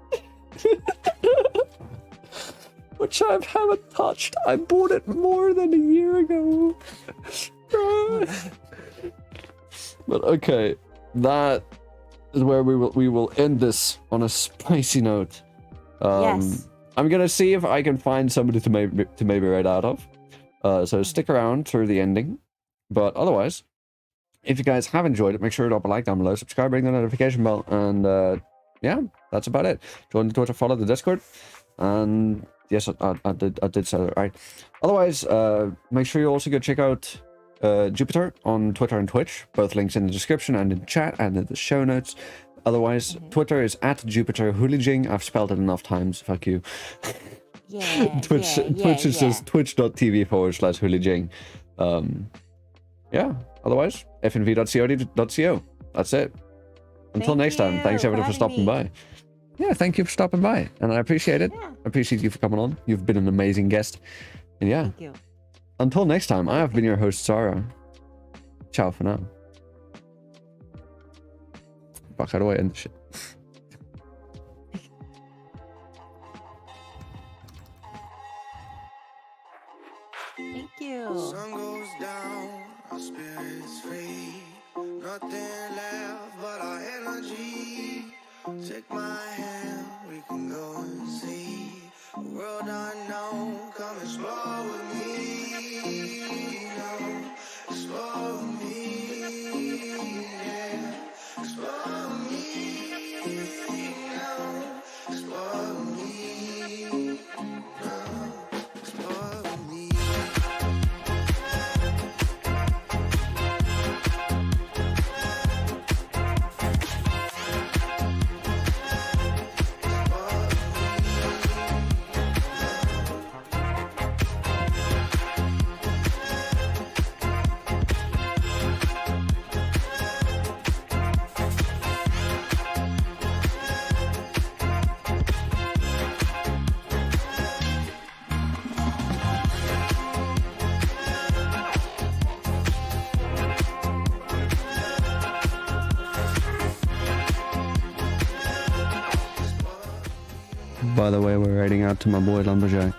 Which I haven't touched. I bought it more than a year ago. But okay, that is where we will end this on a spicy note. Yes. I'm gonna see if I can find somebody to maybe write out of. So stick around through the ending. But otherwise, if you guys have enjoyed it, make sure to drop a like down below, subscribe, ring the notification bell, and yeah, that's about it. Join the Twitter, follow the Discord, and Yes, I did say that right. Otherwise, make sure you also go check out Jupiter on Twitter and Twitch. Both links in the description and in the chat and in the show notes. Otherwise, Twitter is at Jupiter Hulijing. I've spelled it enough times. Fuck you. Yeah. Twitch is yeah. just twitch.tv/Hulijing. Yeah. Otherwise, fnv.co. That's it. Until Thank next time, you thanks everyone for having stopping me. by. Yeah, thank you for stopping by, and I appreciate it. Yeah. I appreciate you for coming on. You've been an amazing guest. And yeah, Thank you. until next time, I have been your host, Zara. Ciao for now. Fuck, how do I end the shit? Thank you. Sun goes down, our spirits free. Nothing left but our energy. Take my hand, we can go and see a world unknown. Come explore with me. No, explore with me. Yeah, explore with me. No, explore with me. No, explore with me. By the way, we're heading out to my boy Lumberjack.